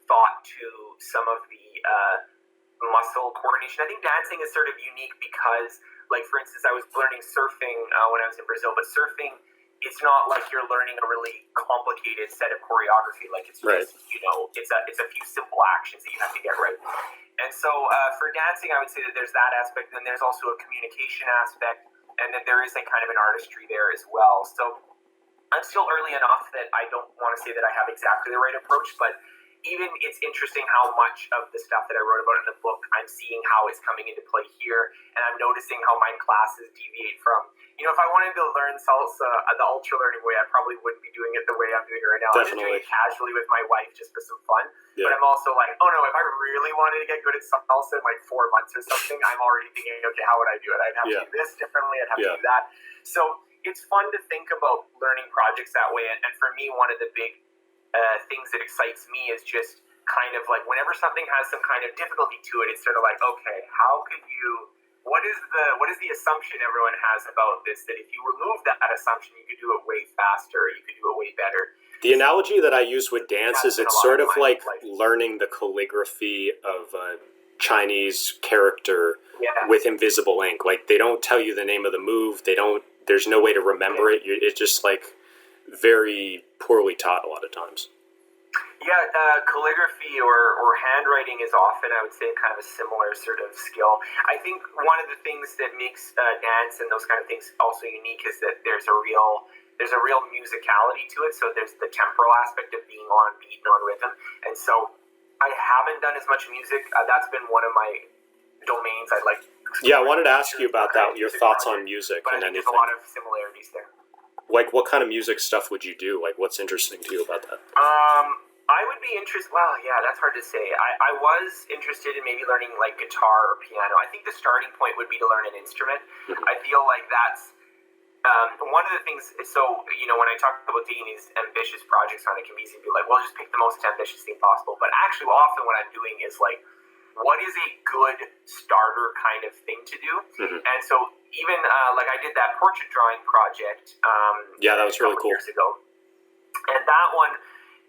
thought to some of the muscle coordination. I think dancing is sort of unique because, like, for instance, I was learning surfing when I was in Brazil, but surfing, it's not like you're learning a really complicated set of choreography. Like, it's just, it's a few simple actions that you have to get right. And so for dancing, I would say that there's that aspect, and then there's also a communication aspect, and then there is a kind of an artistry there as well. So I'm still early enough that I don't want to say that I have exactly the right approach, but even it's interesting how much of the stuff that I wrote about in the book, I'm seeing how it's coming into play here, and I'm noticing how my classes deviate from, if I wanted to learn salsa the ultra-learning way, I probably wouldn't be doing it the way I'm doing it right now. Definitely. I'm just doing it casually with my wife just for some fun, but I'm also like, oh no, if I really wanted to get good at salsa in like 4 months or something, I'm already thinking, okay, how would I do it? I'd have to do this differently, I'd have to do that. So it's fun to think about learning projects that way, and for me, one of the big things that excites me is just kind of like whenever something has some kind of difficulty to it, it's sort of like, okay, what is the assumption everyone has about this, that if you remove that assumption, you could do it way faster, you could do it way better. The analogy that I use with dance is it's sort of like learning the calligraphy of a Chinese character with invisible ink. Like they don't tell you the name of the move, there's no way to remember it. It's just like very poorly taught a lot of times. Calligraphy or handwriting is often, I would say, kind of a similar sort of skill. I think one of the things that makes dance and those kind of things also unique is that there's a real musicality to it. So there's the temporal aspect of being on beat and on rhythm. And so I haven't done as much music. That's been one of my domains I'd like to explore. Yeah, I wanted to ask you about that, your thoughts on music and anything. There's a lot of similarities there. Like, what kind of music stuff would you do? Like, what's interesting to you about that? I would be interested, well, yeah, that's hard to say. I was interested in maybe learning, like, guitar or piano. I think the starting point would be to learn an instrument. I feel like that's one of the things, so, when I talk about taking these ambitious projects on, it can be easy to be like, well, just pick the most ambitious thing possible. But actually, often what I'm doing is, like, what is a good starter kind of thing to do? And so even, like, I did that portrait drawing project that was really cool. years ago. And that one,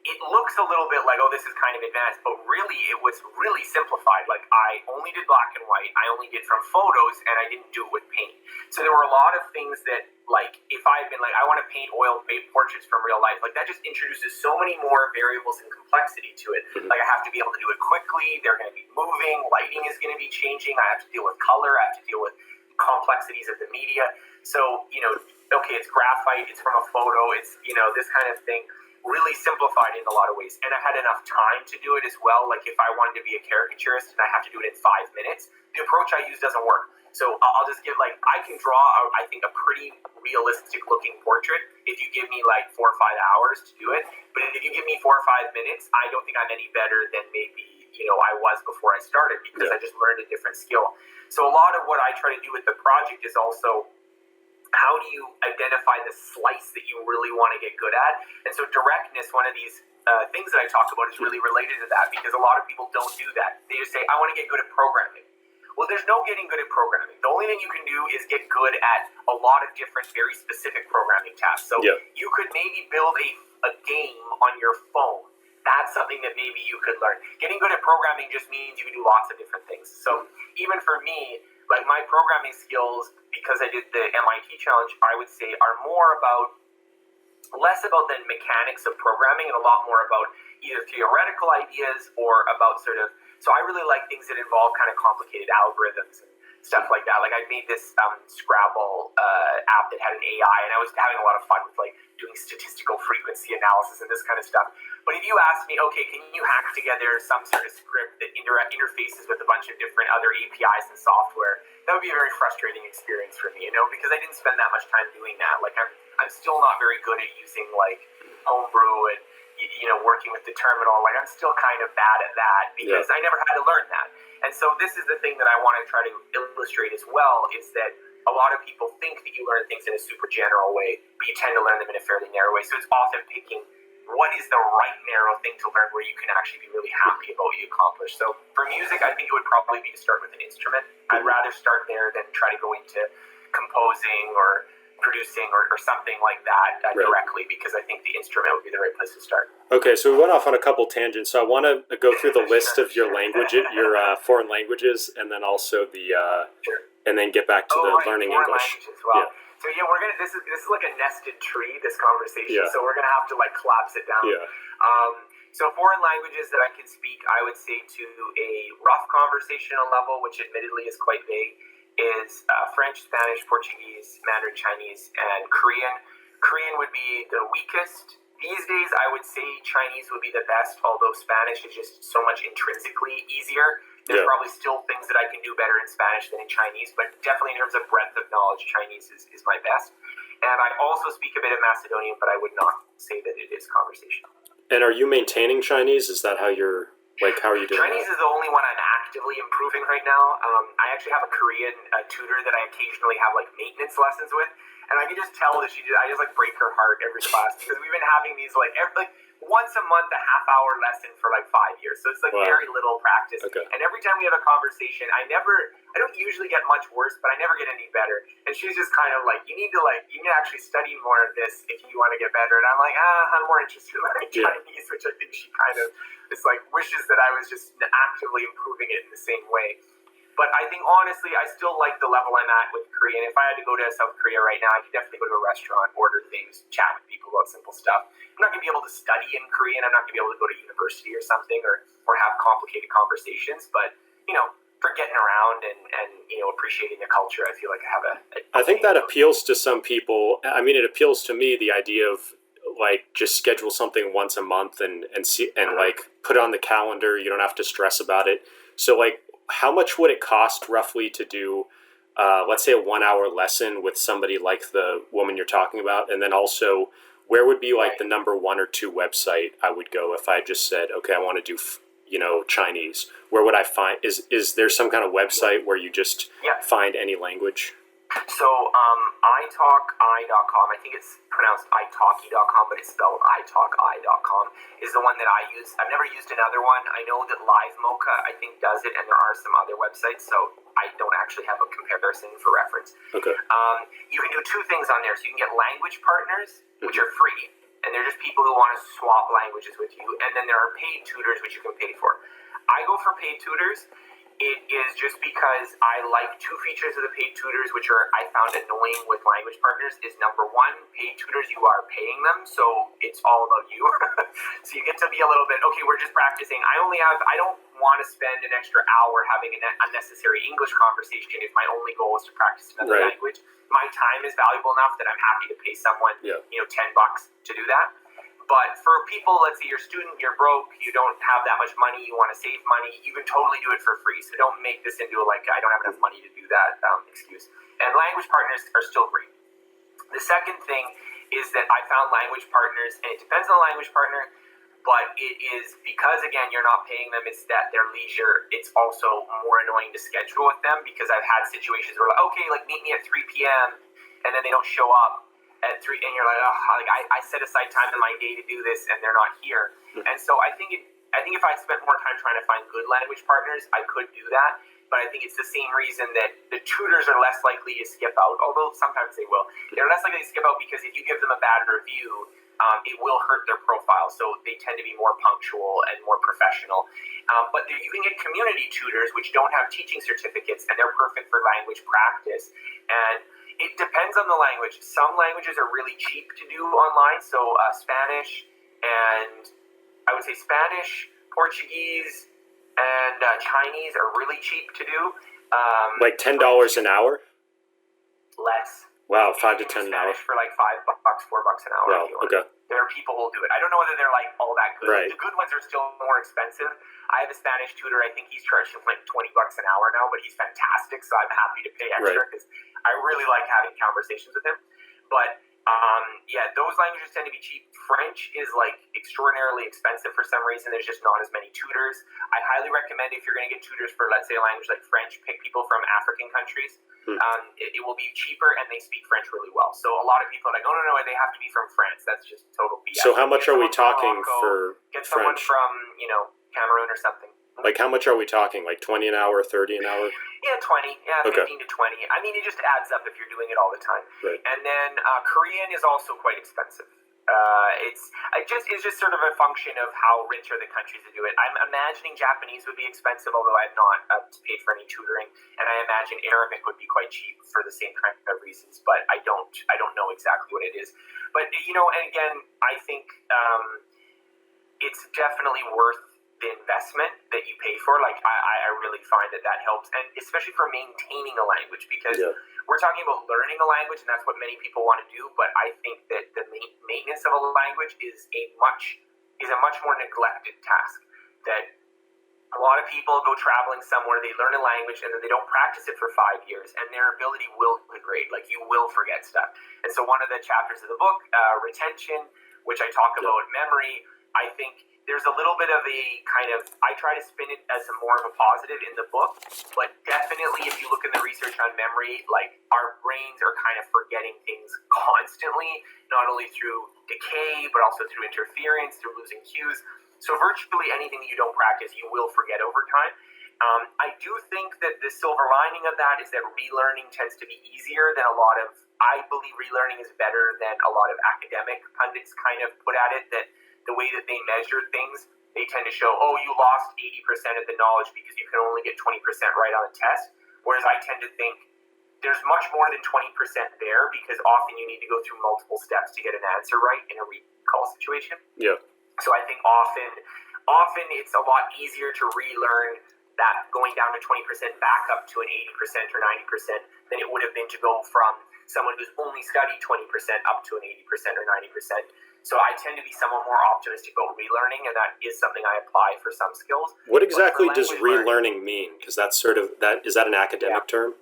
it looks a little bit like, oh, this is kind of advanced, but really it was really simplified. Like, I only did black and white, I only did from photos, and I didn't do it with paint. So there were a lot of things that, like, if I had been like, I want to paint oil-based portraits from real life, like, that just introduces so many more variables and complexity to it. Like, I have to be able to do it quickly, they're going to be moving, lighting is going to be changing, I have to deal with color, I have to deal with complexities of the media. So, okay, it's graphite, it's from a photo, it's, this kind of thing. Really simplified in a lot of ways. And I had enough time to do it as well. Like, if I wanted to be a caricaturist and I have to do it in 5 minutes, the approach I use doesn't work. So I'll just give, like, I can draw, I think, a pretty realistic looking portrait if you give me like 4 or 5 hours to do it. But if you give me 4 or 5 minutes, I don't think I'm any better than maybe, I was before I started, because I just learned a different skill. So a lot of what I try to do with the project is also, how do you identify the slice that you really want to get good at? And so directness, one of these things that I talk about, is really related to that, because a lot of people don't do that. They just say, I want to get good at programming. Well, there's no getting good at programming. The only thing you can do is get good at a lot of different, very specific programming tasks. So you could maybe build a game on your phone. That's something that maybe you could learn. Getting good at programming just means you can do lots of different things. So even for me, like, my programming skills, because I did the MIT challenge, I would say are less about the mechanics of programming and a lot more about either theoretical ideas or about so I really like things that involve kind of complicated algorithms and stuff like that. Like, I made this Scrabble app that had an AI, and I was having a lot of fun with, like, doing statistical frequency analysis and this kind of stuff. But if you ask me, okay, can you hack together some sort of script that interfaces with a bunch of different other APIs and software, that would be a very frustrating experience for me, because I didn't spend that much time doing that. Like, I'm still not very good at using, like, Homebrew and, working with the terminal. Like, I'm still kind of bad at that, because I never had to learn that. And so this is the thing that I want to try to illustrate as well, is that a lot of people think that you learn things in a super general way, but you tend to learn them in a fairly narrow way. So it's often picking what is the right narrow thing to learn where you can actually be really happy about what you accomplish. So for music, I think it would probably be to start with an instrument. I'd rather start there than try to go into composing or producing or something like that directly, because I think the instrument would be the right place to start. Okay, so we went off on a couple tangents. So I want to go through the list of your foreign languages, and then also and then get back to the learning English. Language as well. So we're gonna. This is like a nested tree, this conversation. So we're gonna have to, like, collapse it down. So foreign languages that I can speak, I would say to a rough conversational level, which admittedly is quite vague, is French, Spanish, Portuguese, Mandarin, Chinese, and Korean. Korean would be the weakest. These days, I would say Chinese would be the best, although Spanish is just so much intrinsically easier. There's probably still things that I can do better in Spanish than in Chinese, but definitely in terms of breadth of knowledge, Chinese is my best. And I also speak a bit of Macedonian, but I would not say that it is conversational. And are you maintaining Chinese? Is that how you're... Like, how are you doing Chinese is the only one I'm actively improving right now. I actually have a Korean tutor that I occasionally have, like, maintenance lessons with, and I can just tell that I just, like, break her heart every class, because we've been having these, like, once a month, a half-hour lesson for, like, 5 years, so it's, like, very little practice. Okay. And every time we have a conversation, I don't usually get much worse, but I never get any better. And she's just kind of like, you need to actually study more of this if you want to get better. And I'm like, I'm more interested in learning Chinese, which I think she kind of is like, wishes that I was just actively improving it in the same way. But I think, honestly, I still like the level I'm at with Korean. If I had to go to South Korea right now, I could definitely go to a restaurant, order things, chat with people about simple stuff. I'm not going to be able to study in Korean. I'm not going to be able to go to university or something or have complicated conversations. But, for getting around and appreciating the culture, I feel like I have I think that appeals to some people. I mean, it appeals to me, the idea of, like, just schedule something once a month and like, put it on the calendar. You don't have to stress about it. So, like, how much would it cost roughly to do, let's say, a 1 hour lesson with somebody like the woman you're talking about? And then also, where would be, like, the number 1 or 2 website I would go if I just said, okay, I want to do, Chinese? Where would I find, is there some kind of website where you just find any language? So, italki.com, I think it's pronounced italki.com, but it's spelled italki.com, is the one that I use. I've never used another one. I know that Live Mocha, I think, does it, and there are some other websites, so I don't actually have a comparison for reference. Okay. You can do 2 things on there. So you can get language partners, which are free, and they're just people who want to swap languages with you. And then there are paid tutors, which you can pay for. I go for paid tutors. It is just because I like two features of the paid tutors, which are I found annoying with language partners, is number one, paid tutors, you are paying them, so it's all about you. So you get to be a little bit, okay, we're just practicing. I don't want to spend an extra hour having an unnecessary English conversation if my only goal is to practice another language. My time is valuable enough that I'm happy to pay someone, $10 to do that. But for people, let's say you're a student, you're broke, you don't have that much money, you want to save money, you can totally do it for free. So don't make this into I don't have enough money to do that excuse. And language partners are still great. The second thing is that I found language partners, and it depends on the language partner, but it is because, again, you're not paying them, it's that their leisure. It's also more annoying to schedule with them because I've had situations where, meet me at 3 p.m., and then they don't show up at 3, and you're I set aside time in my day to do this, and they're not here. And so I think if I spent more time trying to find good language partners, I could do that. But I think it's the same reason that the tutors are less likely to skip out, although sometimes they will. They're less likely to skip out because if you give them a bad review, it will hurt their profile. So they tend to be more punctual and more professional. But you can get community tutors, which don't have teaching certificates, and they're perfect for language practice. And it depends on the language. Some languages are really cheap to do online. So Spanish, and I would say Spanish, Portuguese, and Chinese are really cheap to do. Like $10 an hour? Less. Wow, $5 to $10 Spanish for $5, $4 an hour. Wow, okay. There are people who will do it. I don't know whether they're all that good. Right. The good ones are still more expensive. I have a Spanish tutor. I think he's charging $20 an hour now, but he's fantastic, so I'm happy to pay extra because I really like having conversations with him. But those languages tend to be cheap. French is extraordinarily expensive for some reason. There's just not as many tutors. I highly recommend if you're going to get tutors for, let's say, a language like French, pick people from African countries. It will be cheaper, and they speak French really well. So a lot of people are like, oh, no, they have to be from France. That's just total BS. So how much are we talking for Get someone French? from, Cameroon or something. How much are we talking? 20 an hour, 30 an hour? Yeah, 20. Yeah, Okay. 15 to 20. I mean, it just adds up if you're doing it all the time. Right. And then Korean is also quite expensive. It's just sort of a function of how rich are the countries that do it. I'm imagining Japanese would be expensive, although I've not paid for any tutoring, and I imagine Arabic would be quite cheap for the same kind of reasons, but I don't know exactly what it is. But and again, I think it's definitely worth the investment that you pay for. I really find that helps, and especially for maintaining a language, because we're talking about learning a language, and that's what many people want to do. But I think that the maintenance of a language is a much more neglected task. That a lot of people go traveling somewhere, they learn a language, and then they don't practice it for 5 years, and their ability will degrade. You will forget stuff. And so one of the chapters of the book, retention, which I talk about memory, I think there's a little bit of a I try to spin it as more of a positive in the book, but definitely if you look in the research on memory, our brains are kind of forgetting things constantly, not only through decay, but also through interference, through losing cues. So virtually anything that you don't practice, you will forget over time. I do think that the silver lining of that is that relearning tends to be easier than I believe relearning is better than a lot of academic pundits kind of put at it, that the way that they measure things, they tend to show, you lost 80% of the knowledge because you can only get 20% right on a test. Whereas I tend to think there's much more than 20% there, because often you need to go through multiple steps to get an answer right in a recall situation. Yeah. So I think often it's a lot easier to relearn that going down to 20% back up to an 80% or 90% than it would have been to go from someone who's only studied 20% up to an 80% or 90%. So I tend to be somewhat more optimistic about relearning, and that is something I apply for some skills. What exactly does relearning mean? Because that's is that an academic term?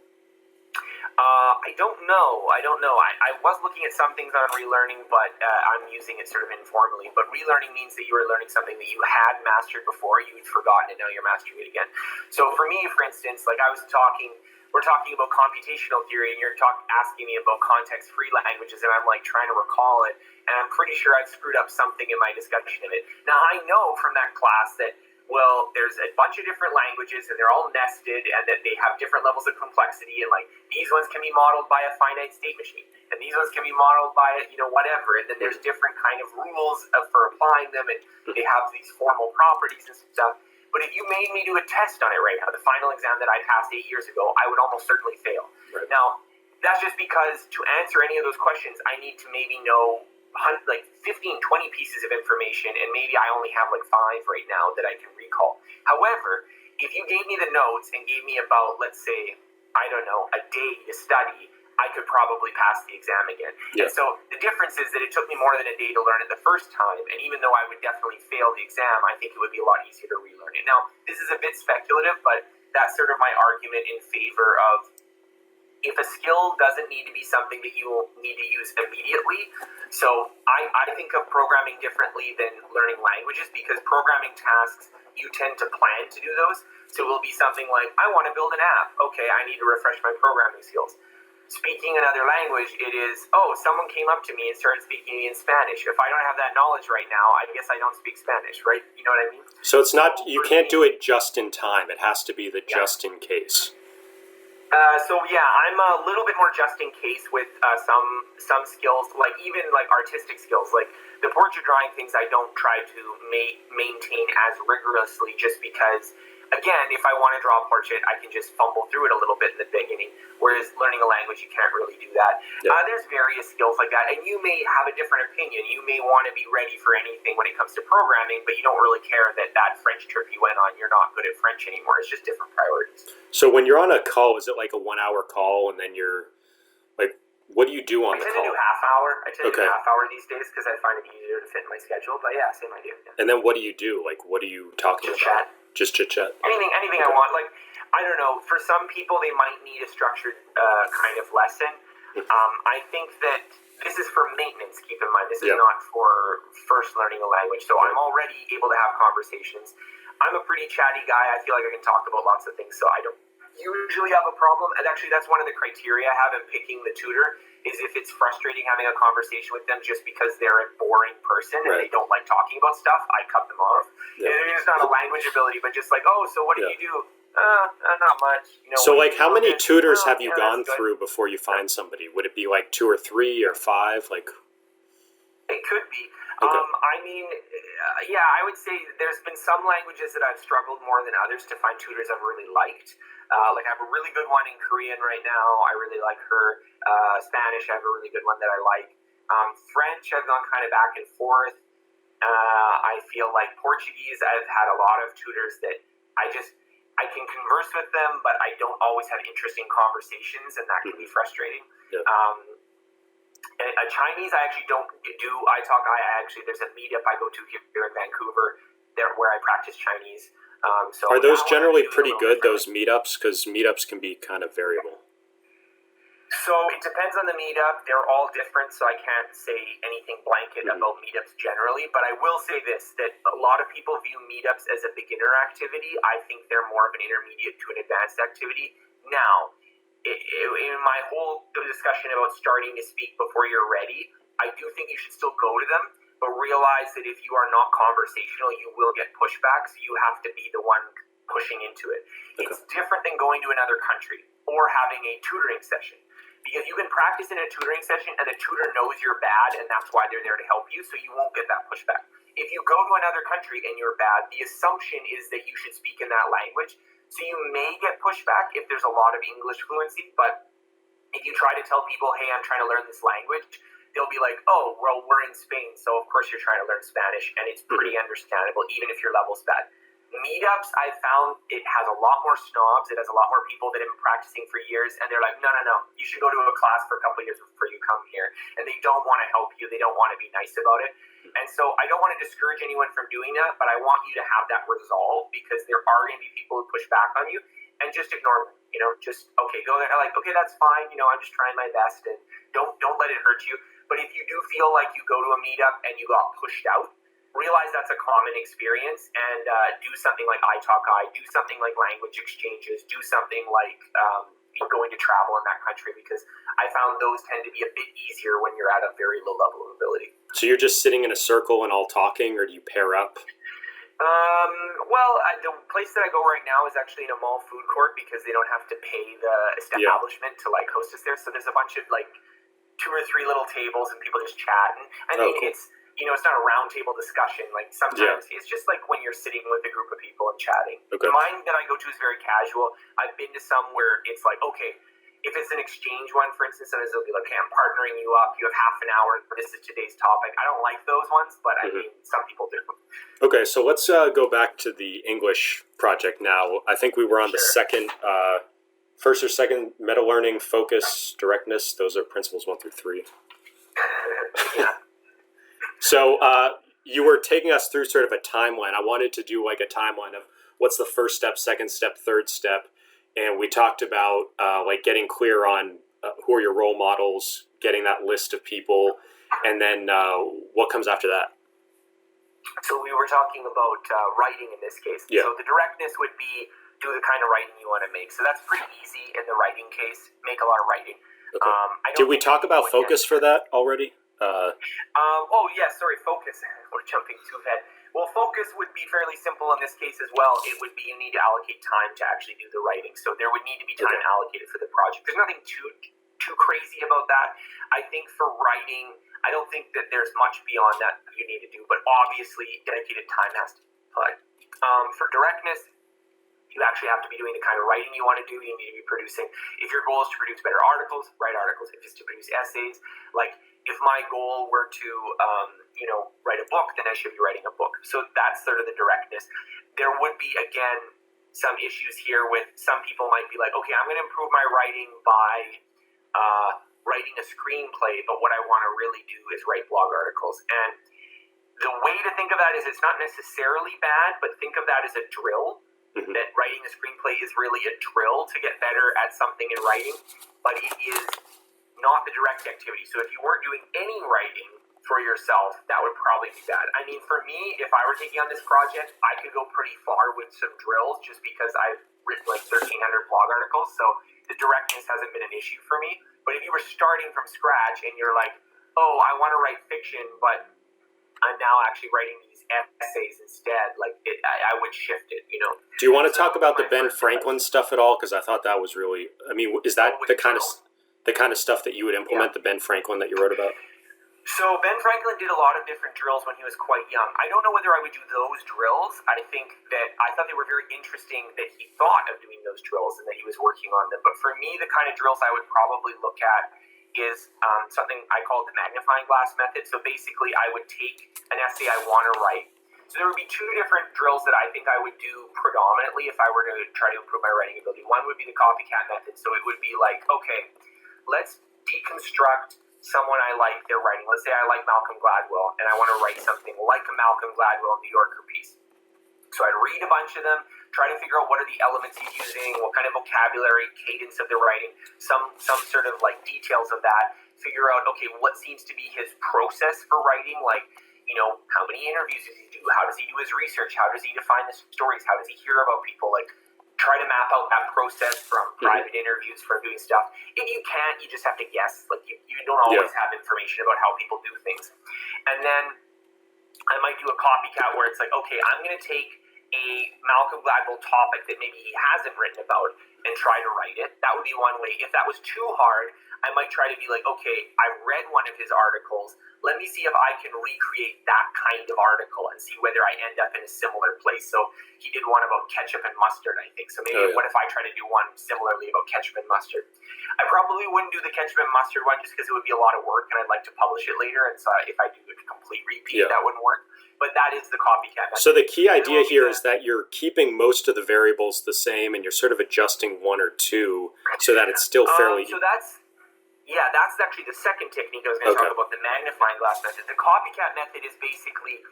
I don't know. I was looking at some things on relearning, but I'm using it sort of informally. But relearning means that you are learning something that you had mastered before, you'd forgotten it, now you're mastering it again. So for me, for instance, we're talking about computational theory, and you're asking me about context-free languages, and I'm trying to recall it, and I'm pretty sure I've screwed up something in my discussion of it. Now, I know from that class that well, there's a bunch of different languages and they're all nested and that they have different levels of complexity, and like these ones can be modeled by a finite state machine and these ones can be modeled by whatever, and then there's different kind of rules for applying them, and they have these formal properties and stuff. But if you made me do a test on it right now, the final exam that I passed 8 years ago, I would almost certainly fail. Right. Now, that's just because to answer any of those questions, I need to maybe know like 15, 20 pieces of information, and maybe I only have like 5 right now that I can recall. However, if you gave me the notes and gave me about, let's say, I don't know, a day to study, I could probably pass the exam again. Yeah. And so the difference is that it took me more than a day to learn it the first time, and even though I would definitely fail the exam, I think it would be a lot easier to relearn it. Now, this is a bit speculative, but that's sort of my argument in favor of if a skill doesn't need to be something that you will need to use immediately. So I think of programming differently than learning languages, because programming tasks, you tend to plan to do those. So it will be something like, I want to build an app. Okay, I need to refresh my programming skills. Speaking another language, it is, someone came up to me and started speaking to me in Spanish. If I don't have that knowledge right now, I guess I don't speak Spanish, right? You know what I mean? So it's not, you can't do it just in time. It has to be the just in case. I'm a little bit more just in case with some skills, like even like artistic skills, like the portrait drawing things. I don't try to maintain as rigorously, just because, again, if I want to draw a portrait, I can just fumble through it a little bit in the beginning. Whereas learning a language, you can't really do that. Yeah. There's various skills like that, and you may have a different opinion. You may want to be ready for anything when it comes to programming, but you don't really care that French trip you went on, you're not good at French anymore. It's just different priorities. So when you're on a call, is it like a 1 hour call, and then you're like, what do you do on the call? I tend to do half hour. I tend to Okay. do half hour these days because I find it easier to fit in my schedule. But yeah, same idea. Yeah. And then what do you do? Like, what are you talking Just about? chat. Just chit chat. Anything Okay. I want. Like, I don't know. For some people, they might need a structured kind of lesson. I think that this is for maintenance. Keep in mind, this is not for first learning a language. So I'm already able to have conversations. I'm a pretty chatty guy. I feel like I can talk about lots of things, so I don't usually have a problem. And actually, that's one of the criteria I have in picking the tutor, is if it's frustrating having a conversation with them just because they're a boring person and they don't like talking about stuff, I cut them off. Yeah. It's not a language ability, but just like, so what do you do? Not much. So like, how many tutors have you that's gone good. through before you find somebody? Would it be like 2 or 3 or 5? Like, it could be. Okay. I would say there's been some languages that I've struggled more than others to find tutors I've really liked. Like, I have a really good one in Korean right now. I really like her. Spanish, I have a really good one that I like. French, I've gone kind of back and forth. I feel like Portuguese, I've had a lot of tutors that I can converse with them, but I don't always have interesting conversations, and that can be frustrating. Yeah. Chinese, I actually don't do. There's a meetup I go to here in Vancouver, where I practice Chinese. So are those generally doing pretty good, those meetups? Because meetups can be kind of variable. So it depends on the meetup. They're all different, so I can't say anything blanket about meetups generally. But I will say this, that a lot of people view meetups as a beginner activity. I think they're more of an intermediate to an advanced activity. Now, in my whole discussion about starting to speak before you're ready, I do think you should still go to them, but realize that if you are not conversational, you will get pushback, so you have to be the one pushing into it. Okay. It's different than going to another country or having a tutoring session, because you can practice in a tutoring session and the tutor knows you're bad, and that's why they're there to help you, so you won't get that pushback. If you go to another country and you're bad, the assumption is that you should speak in that language. So you may get pushback if there's a lot of English fluency, but if you try to tell people, hey, I'm trying to learn this language, they'll be like, oh, well, we're in Spain, so of course you're trying to learn Spanish, and it's pretty understandable, even if your level's bad. Meetups, I found it has a lot more snobs. It has a lot more people that have been practicing for years, and they're like, no, you should go to a class for a couple of years before you come here. And they don't want to help you. They don't want to be nice about it. And so I don't want to discourage anyone from doing that, but I want you to have that resolve, because there are going to be people who push back on you, and just ignore them. Go there. Like, okay, that's fine. I'm just trying my best, and don't let it hurt you. But if you do feel like you go to a meetup and you got pushed out, realize that's a common experience, and do something like iTalki, do something like language exchanges, do something like going to travel in that country, because I found those tend to be a bit easier when you're at a very low level of ability. So you're just sitting in a circle and all talking, or do you pair up? The place that I go right now is actually in a mall food court because they don't have to pay the establishment to like host us there. So there's a bunch of like 2 or 3 little tables and people just chatting. I mean, cool. it's it's not a round table discussion. Like sometimes it's just like when you're sitting with a group of people and chatting. Okay. Mine that I go to is very casual. I've been to some where it's like, okay, if it's an exchange one, for instance, sometimes they'll be like, okay, I'm partnering you up. You have half an hour. This is today's topic. I don't like those ones, but I mean, some people do. Okay, so let's go back to the English project now. I think we were on the second, first or second, meta learning, focus, directness. Those are principles 1 through 3. Yeah. So you were taking us through sort of a timeline. I wanted to do like a timeline of what's the first step, second step, third step. And we talked about like getting clear on who are your role models, getting that list of people, and then what comes after that. So we were talking about writing in this case. Yeah. So the directness would be do the kind of writing you want to make. So that's pretty easy in the writing case. Make a lot of writing. Okay. Did we talk about focus for that already? Focus. We're jumping too ahead. Well, focus would be fairly simple in this case as well. It would be you need to allocate time to actually do the writing. So there would need to be time allocated for the project. There's nothing too crazy about that. I think for writing, I don't think that there's much beyond that you need to do, but obviously dedicated time has to be put. For directness, you actually have to be doing the kind of writing you want to do. You need to be producing. If your goal is to produce better articles, write articles. If it's to produce essays, like if my goal were to, write a book, then I should be writing a book. So that's sort of the directness. There would be, again, some issues here with some people might be like, okay, I'm going to improve my writing by writing a screenplay, but what I want to really do is write blog articles. And the way to think of that is it's not necessarily bad, but think of that as a drill. Mm-hmm. That writing a screenplay is really a drill to get better at something in writing, but it is not the direct activity. So if you weren't doing any writing for yourself, that would probably be bad. I mean, for me, if I were taking on this project, I could go pretty far with some drills just because I've written like 1,300 blog articles, so the directness hasn't been an issue for me. But if you were starting from scratch and you're like, oh, I want to write fiction, but I'm now actually writing these essays instead, I would shift it, Do you want to talk about the Ben Franklin stuff at all? Because I thought that was really, is that the kind of stuff that you would implement, the Ben Franklin that you wrote about? So Ben Franklin did a lot of different drills when he was quite young. I don't know whether I would do those drills. I thought they were very interesting that he thought of doing those drills and that he was working on them. But for me, the kind of drills I would probably look at is something I call the magnifying glass method. So basically, I would take an essay I want to write. So there would be 2 different drills that I think I would do predominantly if I were to try to improve my writing ability. One would be the copycat method. So it would be like, okay, let's deconstruct someone I like their writing. Let's say I like Malcolm Gladwell and I want to write something like a Malcolm Gladwell New Yorker piece. So I'd read a bunch of them, try to figure out what are the elements he's using, what kind of vocabulary, cadence of the writing, some sort of like details of that, figure out, okay, what seems to be his process for writing, like, how many interviews does he do? How does he do his research? How does he define the stories? How does he hear about people? Like, try to map out that process from private interviews, from doing stuff. If you can't, you just have to guess. Like, you don't always have information about how people do things. And then I might do a copycat where it's like, okay, I'm going to take a Malcolm Gladwell topic that maybe he hasn't written about and try to write it. That would be one way. If that was too hard, I might try to be like, okay, I read one of his articles. Let me see if I can recreate that kind of article and see whether I end up in a similar place. So he did one about ketchup and mustard, I think. So maybe what if I try to do one similarly about ketchup and mustard? I probably wouldn't do the ketchup and mustard one just because it would be a lot of work and I'd like to publish it later. And so if I do a complete repeat, that wouldn't work. But that is the copycat method. So the key idea here is that you're keeping most of the variables the same and you're sort of adjusting 1 or 2 so that it's still fairly... That's actually the second technique I was going to talk about, the magnifying glass method. The copycat method is basically,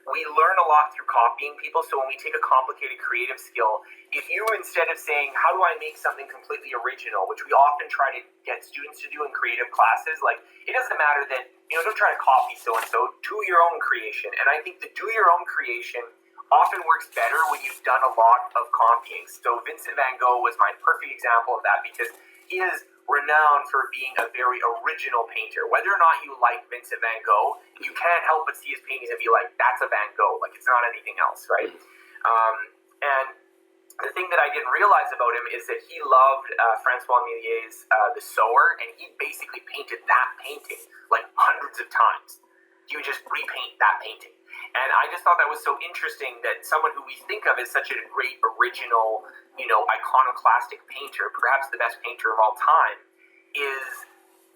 we learn a lot through copying people. So when we take a complicated creative skill, if you, instead of saying, how do I make something completely original, which we often try to get students to do in creative classes, like, it doesn't matter that, don't try to copy so-and-so, do your own creation. And I think the do your own creation often works better when you've done a lot of copying. So Vincent van Gogh was my perfect example of that because his renowned for being a very original painter. Whether or not you like Vincent van Gogh, you can't help but see his paintings and be like, that's a Van Gogh. Like, it's not anything else, right? And the thing that I didn't realize about him is that he loved Francois Millier's The Sower, and he basically painted that painting like hundreds of times. He would just repaint that painting. And I just thought that was so interesting that someone who we think of as such a great original, iconoclastic painter, perhaps the best painter of all time, is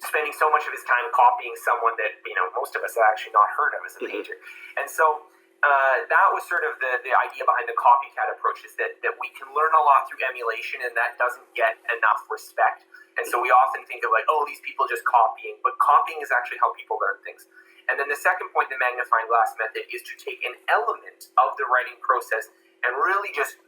spending so much of his time copying someone that, most of us have actually not heard of as a painter. And so that was sort of the idea behind the copycat approach, is that we can learn a lot through emulation, and that doesn't get enough respect. And so we often think of like, oh, these people just copying, but copying is actually how people learn things. And then the second point, the magnifying glass method, is to take an element of the writing process and really just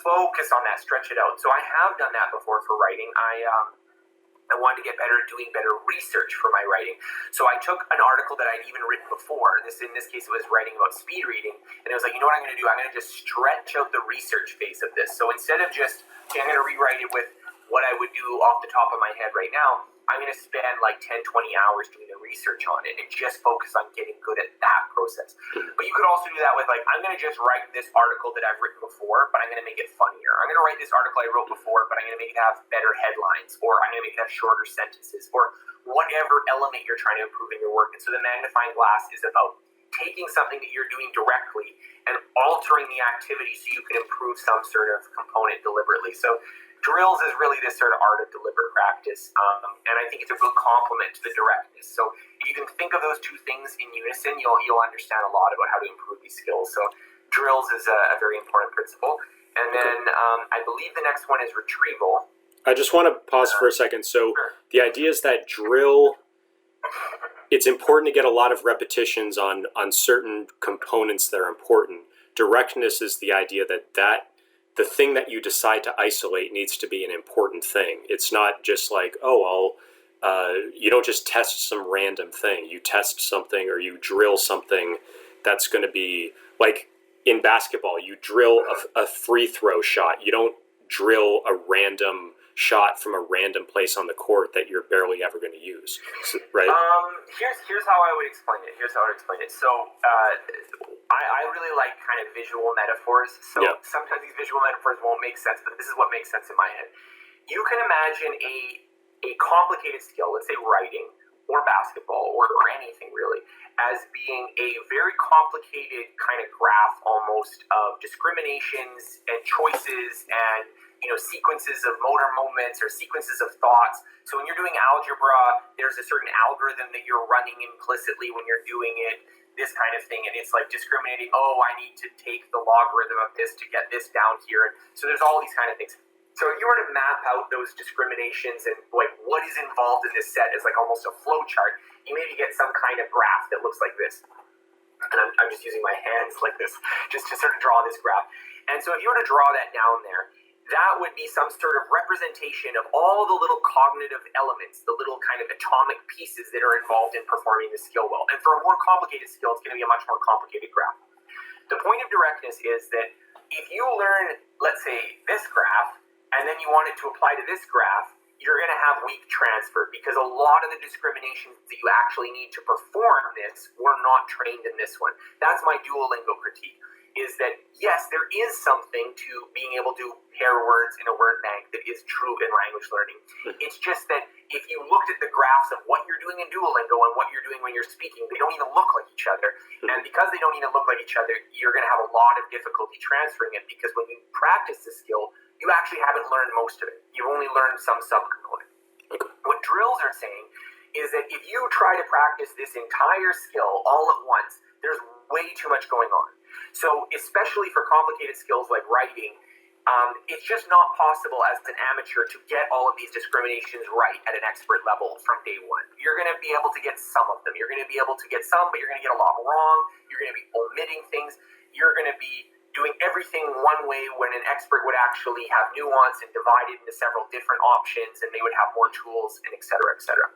focus on that, stretch it out. So I have done that before for writing. I wanted to get better at doing better research for my writing. So I took an article that I'd even written before. In this case, it was writing about speed reading. And it was like, you know what I'm going to do? I'm going to just stretch out the research phase of this. So instead of just, okay, I'm going to rewrite it with what I would do off the top of my head right now, I'm going to spend like 10, 20 hours doing the research on it and just focus on getting good at that process. But you could also do that with like, I'm going to just write this article that I've written before, but I'm going to make it funnier. I'm going to write this article I wrote before, but I'm going to make it have better headlines, or I'm going to make it have shorter sentences, or whatever element you're trying to improve in your work. And so the magnifying glass is about taking something that you're doing directly and altering the activity so you can improve some sort of component deliberately. So drills is really this sort of art of deliberate practice, and I think it's a good complement to the directness. So if you can think of those two things in unison, you'll understand a lot about how to improve these skills. So drills is a very important principle. And then I believe the next one is retrieval. I just want to pause for a second. So the idea is that drill, it's important to get a lot of repetitions on certain components that are important. Directness is the idea that the thing that you decide to isolate needs to be an important thing. It's not just like, you don't just test some random thing. You test something, or you drill something that's going to be like in basketball. You drill a free throw shot. You don't drill a random shot from a random place on the court that you're barely ever going to use, right? Here's how I would explain it. So I really like kind of visual metaphors. So sometimes these visual metaphors won't make sense, but this is what makes sense in my head. You can imagine a complicated skill, let's say writing or basketball or anything really, as being a very complicated kind of graph almost of discriminations and choices and sequences of motor movements or sequences of thoughts. So when you're doing algebra, there's a certain algorithm that you're running implicitly when you're doing it, this kind of thing. And it's like discriminating, I need to take the logarithm of this to get this down here. So there's all these kind of things. So if you were to map out those discriminations and like what is involved in this set as like almost a flow chart, you maybe get some kind of graph that looks like this. And I'm just using my hands like this just to sort of draw this graph. And so if you were to draw that down there, that would be some sort of representation of all the little cognitive elements, the little kind of atomic pieces that are involved in performing the skill well. And for a more complicated skill, it's going to be a much more complicated graph. The point of directness is that if you learn, let's say, this graph, and then you want it to apply to this graph, you're going to have weak transfer because a lot of the discriminations that you actually need to perform this were not trained in this one. That's my Duolingo critique, is that, yes, there is something to being able to pair words in a word bank that is true in language learning. It's just that if you looked at the graphs of what you're doing in Duolingo and what you're doing when you're speaking, they don't even look like each other. And because they don't even look like each other, you're going to have a lot of difficulty transferring it, because when you practice the skill, you actually haven't learned most of it. You've only learned some subcomponent. What drills are saying is that if you try to practice this entire skill all at once, there's way too much going on. So especially for complicated skills like writing, it's just not possible as an amateur to get all of these discriminations right at an expert level from day one. You're going to be able to get some of them. You're going to be able to get some, but you're going to get a lot wrong. You're going to be omitting things. You're going to be doing everything one way when an expert would actually have nuance and divide it into several different options, and they would have more tools, and et cetera, et cetera.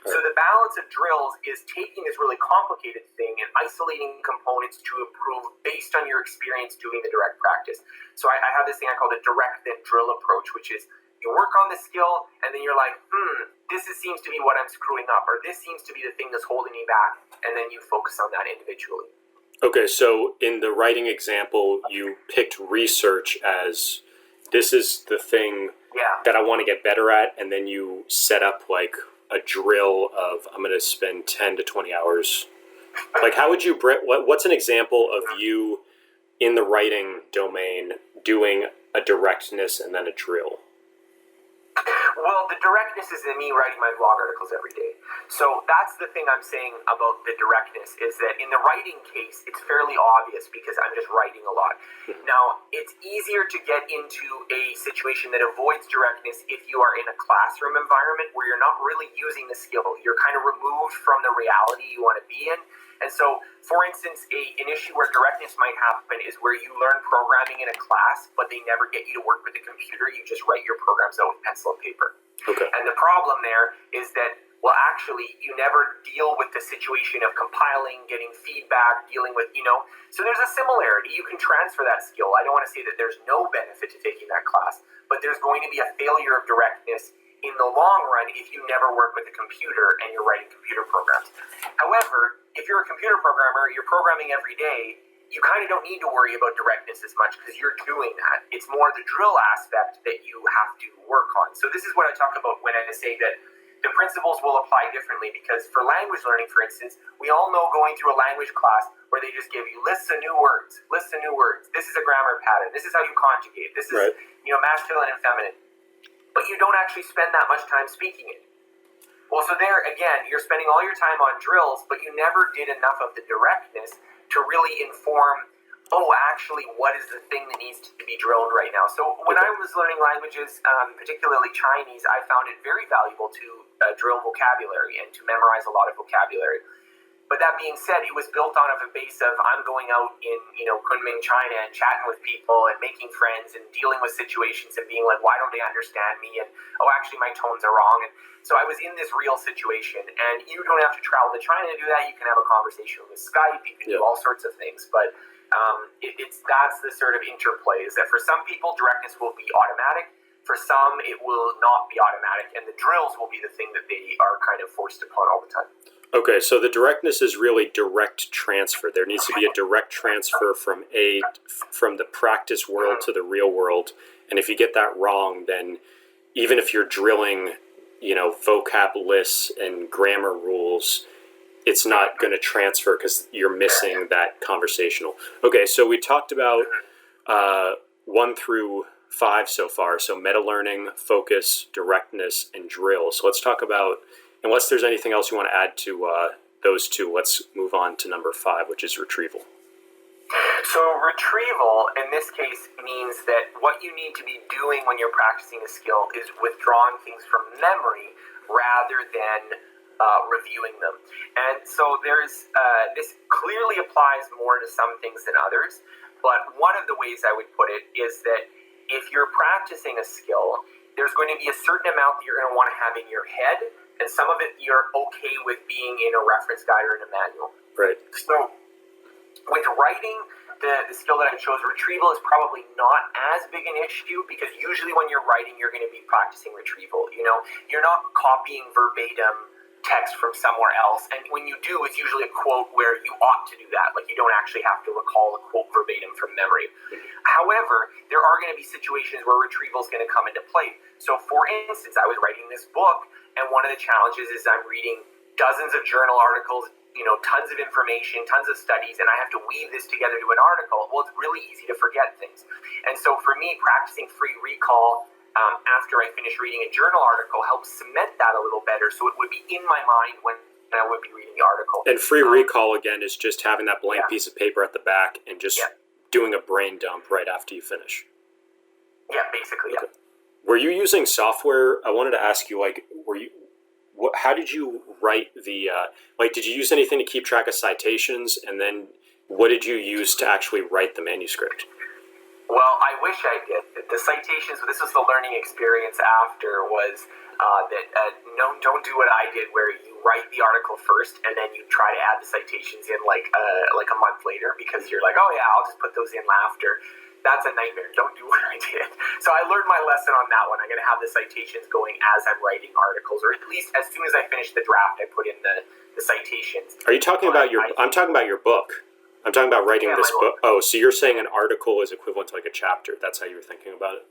So the balance of drills is taking this really complicated thing and isolating components to improve based on your experience doing the direct practice. So I have this thing I call the direct then drill approach, which is You work on the skill, and then you're like, seems to be what I'm screwing up, or this seems to be the thing that's holding me back, and then you focus on that individually. Okay, so in the writing example, you picked research as this is the thing that I want to get better at, and then you set up like a drill of I'm going to spend 10 to 20 hours. Like, how would you, what's an example of you in the writing domain doing a directness and then a drill? Well, the directness is in me writing my blog articles every day. So that's the thing I'm saying about the directness, is that in the writing case, it's fairly obvious because I'm just writing a lot. Now, it's easier to get into a situation that avoids directness if you are in a classroom environment where you're not really using the skill. You're kind of removed from the reality you want to be in. And so, for instance, an issue where directness might happen is where you learn programming in a class, but they never get you to work with the computer. You just write your programs out with pencil and paper. Okay. And the problem there is that, well, actually, you never deal with the situation of compiling, getting feedback, dealing with, So there's a similarity. You can transfer that skill. I don't want to say that there's no benefit to taking that class, but there's going to be a failure of directness in the long run if you never work with a computer and you're writing computer programs. However, if you're a computer programmer, you're programming every day, you kind of don't need to worry about directness as much because you're doing that. It's more the drill aspect that you have to work on. So this is what I talk about when I say that the principles will apply differently, because for language learning, for instance, we all know going through a language class where they just give you lists of new words. This is a grammar pattern. This is how you conjugate. This is, right. Masculine and feminine. But you don't actually spend that much time speaking it. Well, so there, again, you're spending all your time on drills, but you never did enough of the directness to really inform, actually, what is the thing that needs to be drilled right now? So when I was learning languages, particularly Chinese, I found it very valuable to drill vocabulary and to memorize a lot of vocabulary. But that being said, it was built on a base of I'm going out in, Kunming, China, and chatting with people and making friends and dealing with situations and being like, why don't they understand me? And, actually, my tones are wrong. And so I was in this real situation. And you don't have to travel to China to do that. You can have a conversation with Skype. You can do all sorts of things. But that's the sort of interplay, is that for some people, directness will be automatic. For some, it will not be automatic. And the drills will be the thing that they are kind of forced upon all the time. Okay, so the directness is really direct transfer. There needs to be a direct transfer from the practice world to the real world. And if you get that wrong, then even if you're drilling, vocab lists and grammar rules, it's not going to transfer because you're missing that conversational. Okay, so we talked about 1 through 5 so far. So meta learning, focus, directness, and drill. So let's talk about, unless there's anything else you want to add to those two, let's move on to number 5, which is retrieval. So retrieval, in this case, means that what you need to be doing when you're practicing a skill is withdrawing things from memory rather than reviewing them. And so there's this clearly applies more to some things than others, but one of the ways I would put it is that if you're practicing a skill, there's going to be a certain amount that you're going to want to have in your head, and some of it you're okay with being in a reference guide or in a manual. Right. So with writing, the skill that I chose, retrieval, is probably not as big an issue, because usually when you're writing, you're going to be practicing retrieval. You're not copying verbatim text from somewhere else, and when you do, it's usually a quote where you ought to do that. Like, you don't actually have to recall a quote verbatim from memory. However, there are going to be situations where retrieval is going to come into play. So for instance, I was writing this book, and one of the challenges is I'm reading dozens of journal articles, tons of information, tons of studies, and I have to weave this together to an article. Well, it's really easy to forget things. And so for me, practicing free recall after I finish reading a journal article helps cement that a little better, so it would be in my mind when I would be reading the article. And free recall, again, is just having that blank piece of paper at the back and just doing a brain dump right after you finish. Yeah, basically, okay. Were you using software? I wanted to ask you, how did you write the, did you use anything to keep track of citations? And then what did you use to actually write the manuscript? Well, I wish I did. The citations, this was the learning experience after, was don't do what I did, where you write the article first and then you try to add the citations in like a month later, because you're like, oh yeah, I'll just put those in after. that's a nightmare. Don't do what I did. So I learned my lesson on that one. I'm going to have the citations going as I'm writing articles, or at least as soon as I finish the draft, I put in the citations. Are you talking about I'm talking about your book. I'm talking about writing this book. Oh, so you're saying an article is equivalent to like a chapter. That's how you were thinking about it?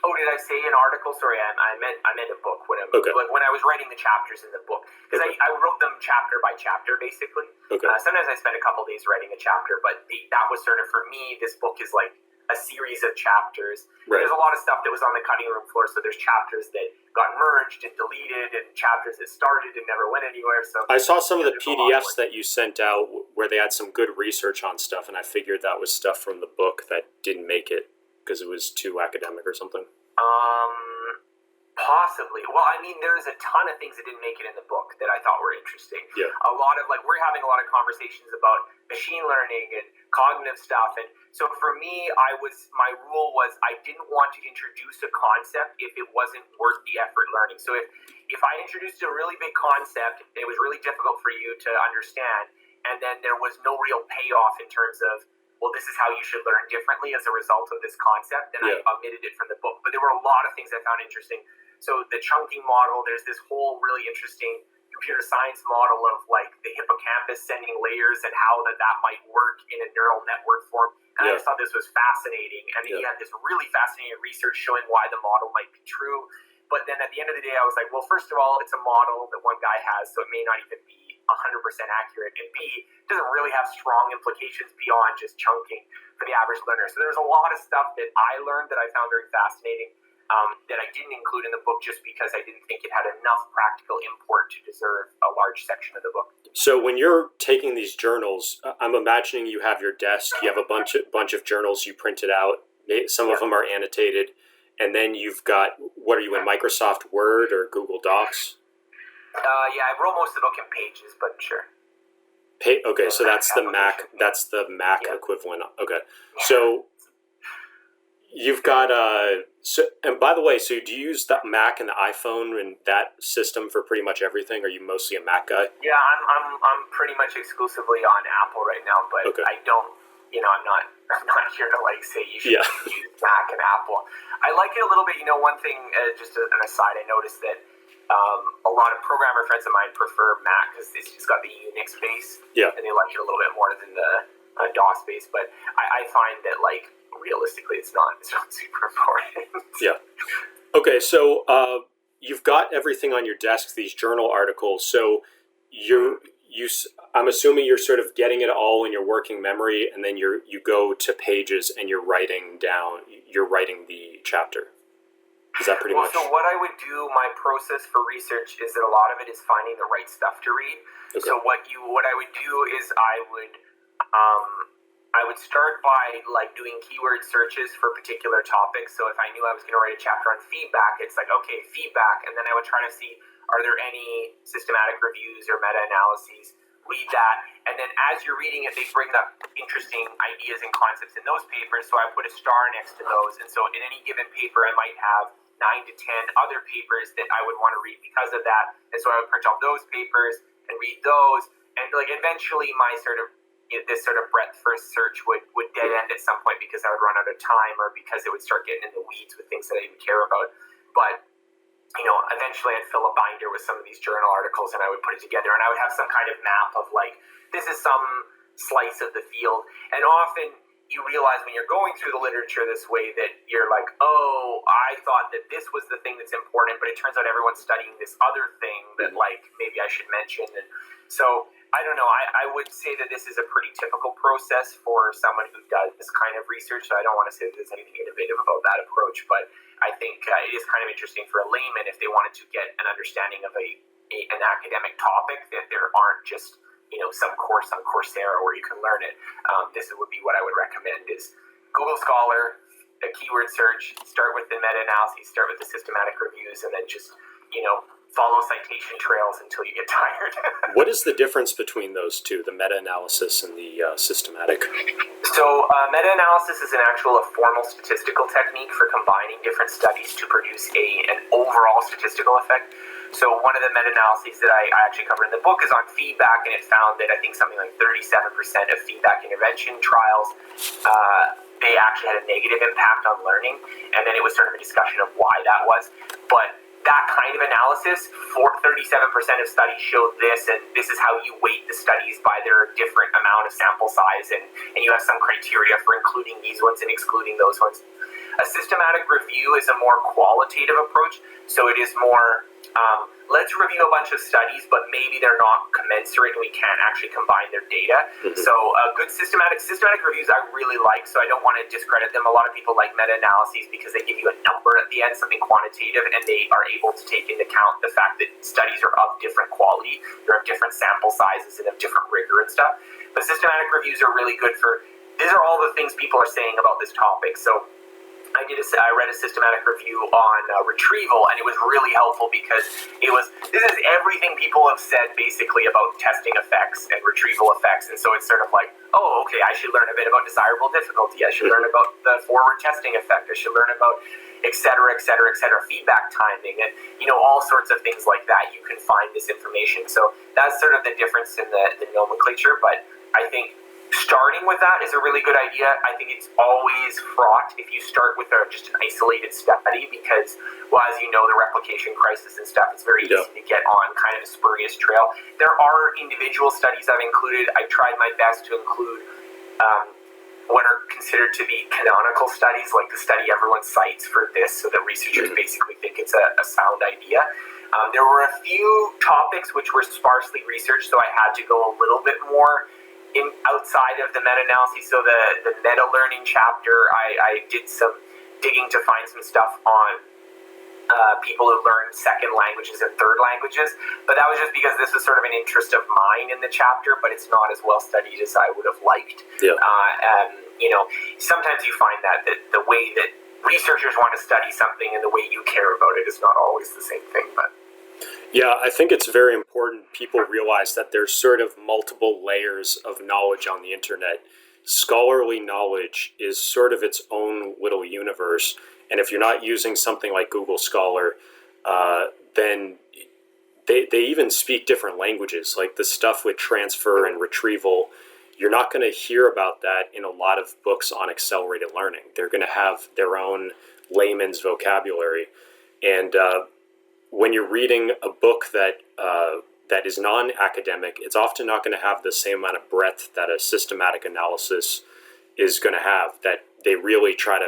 Oh, did I say an article? Sorry, I meant a book. When I was writing the chapters in the book, because I wrote them chapter by chapter, basically. Okay. Sometimes I spend a couple days writing a chapter, but that was sort of, for me, this book is like a series of chapters. Right. There's a lot of stuff that was on the cutting room floor, so there's chapters that got merged and deleted, and chapters that started and never went anywhere. So I saw some of the PDFs that you sent out where they had some good research on stuff, and I figured that was stuff from the book that didn't make it because it was too academic or something. Possibly. Well, I mean, there's a ton of things that didn't make it in the book that I thought were interesting. Yeah. A lot of, we're having a lot of conversations about machine learning and cognitive stuff. And so for me, my rule was I didn't want to introduce a concept if it wasn't worth the effort learning. So if I introduced a really big concept, it was really difficult for you to understand, and then there was no real payoff in terms of, well, this is how you should learn differently as a result of this concept, then I omitted it from the book. But there were a lot of things I found interesting. So the chunking model, there's this whole really interesting computer science model of the hippocampus sending layers and how that might work in a neural network form. And I just thought this was fascinating. And he had this really fascinating research showing why the model might be true. But then at the end of the day, I was like, well, first of all, it's a model that one guy has, so it may not even be 100% accurate. And B, it doesn't really have strong implications beyond just chunking for the average learner. So there's a lot of stuff that I learned that I found very fascinating that I didn't include in the book just because I didn't think it had enough practical import to deserve a large section of the book. So when you're taking these journals, I'm imagining you have your desk, you have a bunch of journals you printed out. Some of them are annotated. And then you've got, what are you in, Microsoft Word or Google Docs? I wrote most of the book in Pages, but sure. Okay, so that's the Mac. That's the Mac equivalent. Okay, so you've got and by the way, so do you use the Mac and the iPhone and that system for pretty much everything? Are you mostly a Mac guy? Yeah, I'm pretty much exclusively on Apple right now, but I don't. I'm not here to say you should use Mac and Apple. I like it a little bit. One thing, just an aside, I noticed that a lot of programmer friends of mine prefer Mac because it's just got the Unix base, and they like it a little bit more than the DOS base. But I find that realistically, it's not super important. Yeah. Okay, so you've got everything on your desk, these journal articles. So I'm assuming you're sort of getting it all in your working memory, and then you go to Pages and you're writing the chapter. Is that pretty much? So what I would do, my process for research is that a lot of it is finding the right stuff to read. Okay. So what I would do is I would start by doing keyword searches for particular topics. So if I knew I was going to write a chapter on feedback, it's okay, feedback, and then I would try to see, are there any systematic reviews or meta-analyses? Read that, and then as you're reading it, they bring up interesting ideas and concepts in those papers, so I put a star next to those. And so in any given paper, I might have 9 to 10 other papers that I would want to read because of that, and so I would print out those papers and read those, and eventually my this sort of breadth first search would dead end at some point because I would run out of time or because it would start getting in the weeds with things that I didn't care about. But eventually I'd fill a binder with some of these journal articles and I would put it together, and I would have some kind of map of this is some slice of the field. And often you realize when you're going through the literature this way that you're oh, I thought that this was the thing that's important, but it turns out everyone's studying this other thing that maybe I should mention. And so I don't know, I would say that this is a pretty typical process for someone who does this kind of research, so I don't want to say that there's anything innovative about that approach, but I think it is kind of interesting for a layman if they wanted to get an understanding of an academic topic, that there aren't just some course on Coursera where you can learn it. This would be what I would recommend is Google Scholar, a keyword search, start with the meta-analyses, start with the systematic reviews, and then just follow citation trails until you get tired. What is the difference between those two, the meta-analysis and the systematic? So meta-analysis is a formal statistical technique for combining different studies to produce an overall statistical effect. So one of the meta-analyses that I actually covered in the book is on feedback, and it found that I think something like 37% of feedback intervention trials they actually had a negative impact on learning, and then it was sort of a discussion of why that was. But that kind of analysis, 37% of studies showed this, and this is how you weight the studies by their different amount of sample size, and you have some criteria for including these ones and excluding those ones. A systematic review is a more qualitative approach, so it is more, let's review a bunch of studies, but maybe they're not commensurate and we can't actually combine their data. Mm-hmm. So good systematic reviews I really like, so I don't want to discredit them. A lot of people like meta-analyses because they give you a number at the end, something quantitative, and they are able to take into account the fact that studies are of different quality, they're of different sample sizes and of different rigor and stuff. But systematic reviews are really good for, these are all the things people are saying about this topic. So I read a systematic review on retrieval, and it was really helpful because this is everything people have said basically about testing effects and retrieval effects, and so it's sort of like, oh, okay, I should learn a bit about desirable difficulty, I should learn about the forward testing effect, I should learn about et cetera, feedback timing, and all sorts of things like that. You can find this information. So that's sort of the difference in the nomenclature, but I think starting with that is a really good idea. I think it's always fraught if you start with just an isolated study because, well, as you know, the replication crisis and stuff, it's very easy to get on kind of a spurious trail. There are individual studies I've included. I tried my best to include what are considered to be canonical studies, like the study everyone cites for this, so that researchers basically think it's a sound idea. There were a few topics which were sparsely researched, so I had to go a little bit more outside of the meta-analysis. So the meta-learning chapter, I did some digging to find some stuff on people who learn second languages and third languages, but that was just because this was sort of an interest of mine in the chapter, but it's not as well studied as I would have liked. Sometimes you find that the way that researchers want to study something and the way you care about it is not always the same thing. But yeah, I think it's very important people realize that there's sort of multiple layers of knowledge on the internet. Scholarly knowledge is sort of its own little universe. And if you're not using something like Google Scholar, then they even speak different languages. Like the stuff with transfer and retrieval, you're not going to hear about that in a lot of books on accelerated learning. They're going to have their own layman's vocabulary. And when you're reading a book that is non-academic, it's often not going to have the same amount of breadth that a systematic analysis is going to have, that they really try to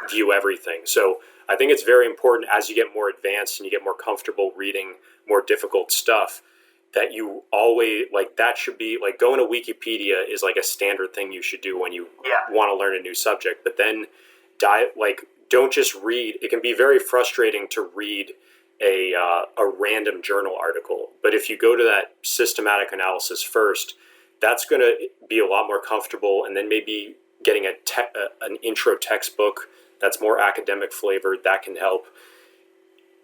view everything. So I think it's very important as you get more advanced and you get more comfortable reading more difficult stuff, that you always, like, that should be, like, going to Wikipedia is like a standard thing you should do when you want to learn a new subject. But then, don't just read. It can be very frustrating to read a random journal article. But if you go to that systematic analysis first, that's going to be a lot more comfortable. And then maybe getting an intro textbook that's more academic flavored, that can help.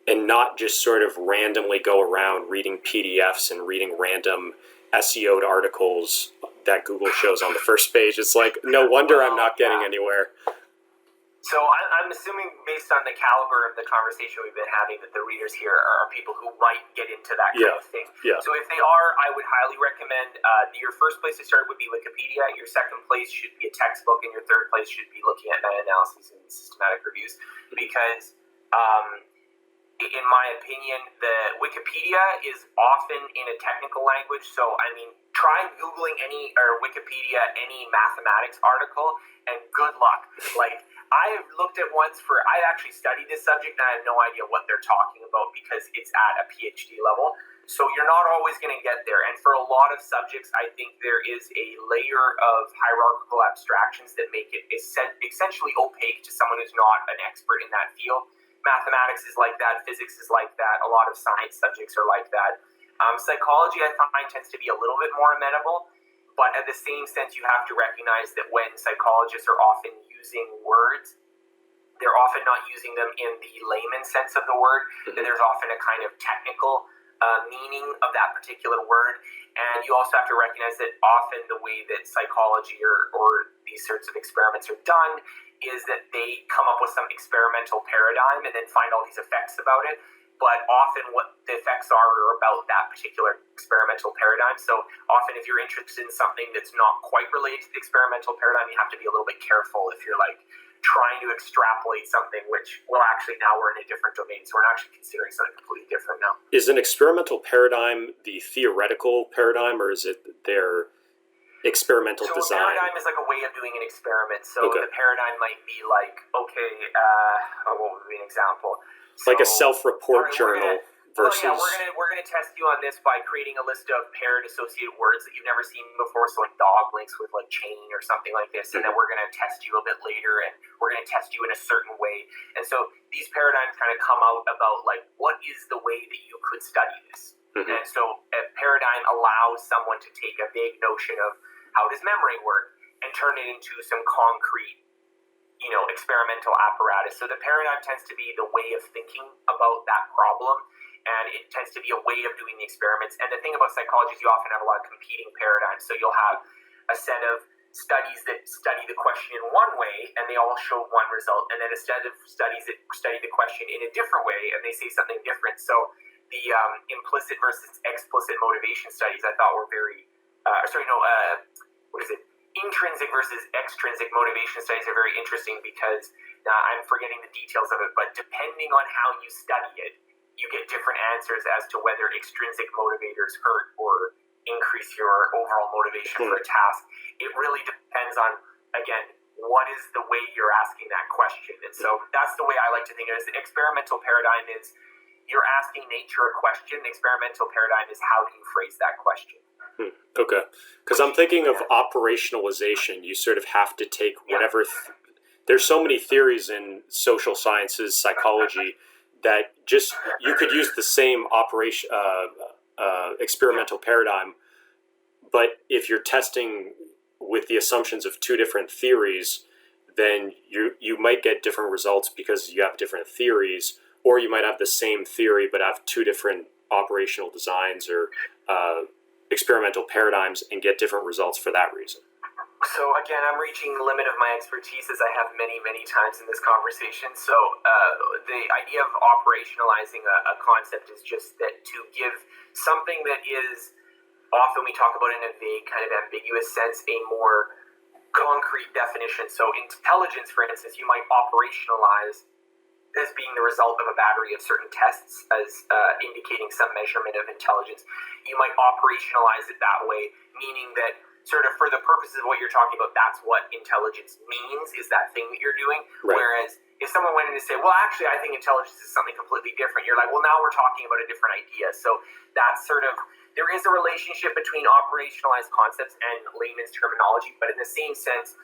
And not just sort of randomly go around reading PDFs and reading random SEO'd articles that Google shows on the first page. It's like, no wonder I'm not getting anywhere. So I'm assuming, based on the caliber of the conversation we've been having, that the readers here are people who might get into that kind of thing. Yeah. So if they are, I would highly recommend your first place to start would be Wikipedia, your second place should be a textbook, and your third place should be looking at meta-analyses and systematic reviews. Because in my opinion, the Wikipedia is often in a technical language. So, I mean, try Googling Wikipedia any mathematics article, and good luck. Like, I looked at ones I actually studied this subject, and I have no idea what they're talking about because it's at a PhD level. So you're not always going to get there. And for a lot of subjects, I think there is a layer of hierarchical abstractions that make it essentially opaque to someone who's not an expert in that field. Mathematics is like that. Physics is like that. A lot of science subjects are like that. Psychology, I find, tends to be a little bit more amenable. But at the same sense, you have to recognize that when psychologists are often using words, they're often not using them in the layman sense of the word. That there's often a kind of technical meaning of that particular word. And you also have to recognize that often the way that psychology or these sorts of experiments are done is that they come up with some experimental paradigm and then find all these effects about it. but often what the effects are about that particular experimental paradigm. So often if you're interested in something that's not quite related to the experimental paradigm, you have to be a little bit careful if you're like trying to extrapolate something, which, well, actually now we're in a different domain, so we're actually considering something completely different now. Is an experimental paradigm the theoretical paradigm, or is it their experimental design? A paradigm is like a way of doing an experiment. So the paradigm might be like, okay, what would be an example? So, like a self-report journal versus... Well, yeah, we're gonna test you on this by creating a list of paired associated words that you've never seen before. So like dog links with like chain or something like this, and then we're gonna test you a bit later, and we're gonna test you in a certain way. And so these paradigms kind of come out about like, what is the way that you could study this? And so a paradigm allows someone to take a vague notion of how does memory work and turn it into some concrete, experimental apparatus. So the paradigm tends to be the way of thinking about that problem, and it tends to be a way of doing the experiments. And the thing about psychology is you often have a lot of competing paradigms. So you'll have a set of studies that study the question in one way, and they all show one result, and then a set of studies that study the question in a different way, and they say something different. So the implicit versus explicit motivation studies I thought were very, intrinsic versus extrinsic motivation studies are very interesting because I'm forgetting the details of it, but depending on how you study it, you get different answers as to whether extrinsic motivators hurt or increase your overall motivation for a task. It really depends on, again, what is the way you're asking that question. And so that's the way I like to think of it. The experimental paradigm is you're asking nature a question. The experimental paradigm is how do you phrase that question. Okay. Because I'm thinking of operationalization. You sort of have to take whatever... There's so many theories in social sciences, psychology, that just you could use the same experimental paradigm, but if you're testing with the assumptions of two different theories, then you might get different results because you have different theories, or you might have the same theory but have two different operational designs or experimental paradigms and get different results for that reason. So again, I'm reaching the limit of my expertise as I have many, many times in this conversation. So the idea of operationalizing a concept is just that to give something that is often we talk about in a vague kind of ambiguous sense, a more concrete definition. So intelligence, for instance, you might operationalize as being the result of a battery of certain tests as indicating some measurement of intelligence. You might operationalize it that way, meaning that sort of for the purposes of what you're talking about, that's what intelligence means, is that thing that you're doing. Right. Whereas if someone went in to say, well, actually, I think intelligence is something completely different, you're like, well, now we're talking about a different idea. So that's sort of, there is a relationship between operationalized concepts and layman's terminology, but in the same sense,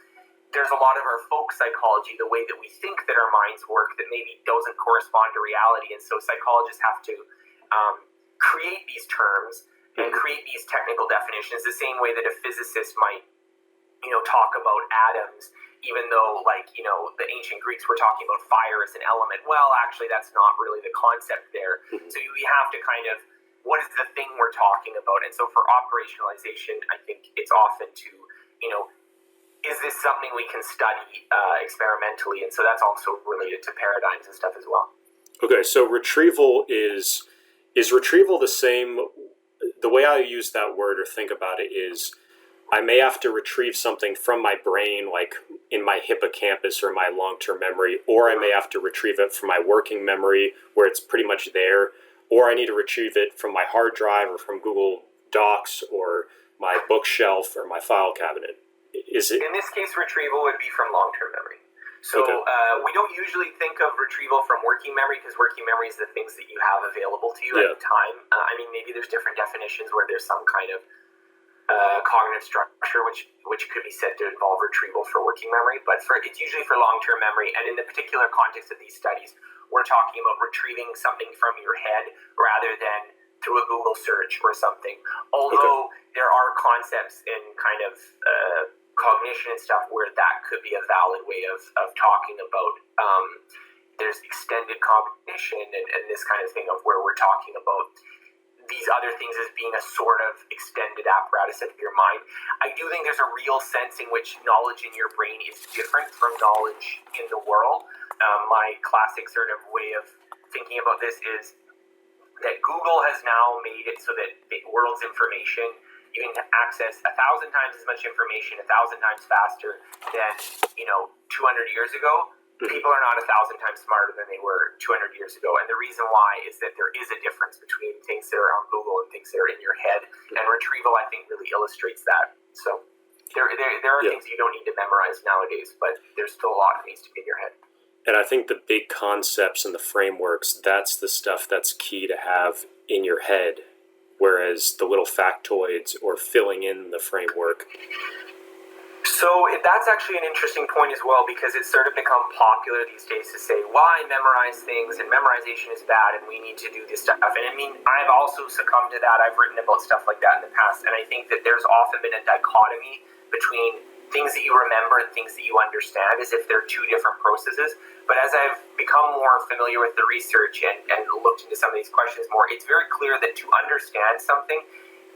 there's a lot of our folk psychology, the way that we think that our minds work, that maybe doesn't correspond to reality. And so psychologists have to create these terms and create these technical definitions the same way that a physicist might, talk about atoms, even though, the ancient Greeks were talking about fire as an element. Well, actually, that's not really the concept there. So we have to kind of, what is the thing we're talking about? And so for operationalization, I think it's often to, is this something we can study experimentally? And so that's also related to paradigms and stuff as well. Okay, so retrieval is retrieval the same? The way I use that word or think about it is I may have to retrieve something from my brain, like in my hippocampus or my long-term memory, or I may have to retrieve it from my working memory where it's pretty much there, or I need to retrieve it from my hard drive or from Google Docs or my bookshelf or my file cabinet. Is it? In this case, retrieval would be from long-term memory. So we don't usually think of retrieval from working memory because working memory is the things that you have available to you at the time. Maybe there's different definitions where there's some kind of cognitive structure which could be said to involve retrieval for working memory, but it's usually for long-term memory. And in the particular context of these studies, we're talking about retrieving something from your head rather than through a Google search or something. Although there are concepts in kind of cognition and stuff where that could be a valid way of talking about. There's extended cognition and this kind of thing of where we're talking about these other things as being a sort of extended apparatus of your mind. I do think there's a real sense in which knowledge in your brain is different from knowledge in the world. My classic sort of way of thinking about this is that Google has now made it so that the world's information, you can access 1,000 times as much information 1,000 times faster than 200 years ago. People are not 1,000 times smarter than they were 200 years ago, and the reason why is that there is a difference between things that are on Google and things that are in your head. And retrieval, I think, really illustrates that. So there are things you don't need to memorize nowadays, but there's still a lot that needs to be in your head. And I think the big concepts and the frameworks, that's the stuff that's key to have in your head, whereas the little factoids or filling in the framework. So that's actually an interesting point as well, because it's sort of become popular these days to say, why memorize things, and memorization is bad and we need to do this stuff. And I mean, I've also succumbed to that. I've written about stuff like that in the past, and I think that there's often been a dichotomy between things that you remember and things that you understand, as if they're two different processes. But as I've become more familiar with the research and looked into some of these questions more, it's very clear that to understand something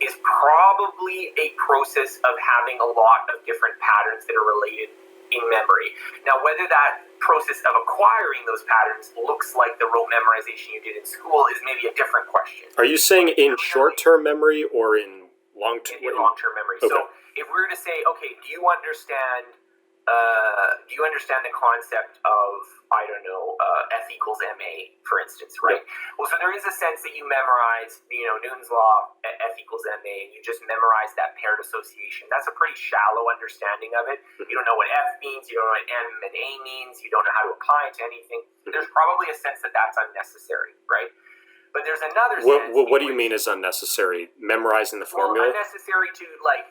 is probably a process of having a lot of different patterns that are related in memory. Now, whether that process of acquiring those patterns looks like the rote memorization you did in school is maybe a different question. Are you saying in short-term memory or in long-term? In long-term memory. Okay. So if we were to say, okay, do you understand the concept of, F equals ma, for instance, right? Yeah. Well, so there is a sense that you memorize, Newton's law, F equals ma, and you just memorize that paired association. That's a pretty shallow understanding of it. You don't know what F means, you don't know what M and A means, you don't know how to apply it to anything. There's probably a sense that that's unnecessary, right? But there's another sense. What do you mean is unnecessary? Memorizing the formula? Well, unnecessary to,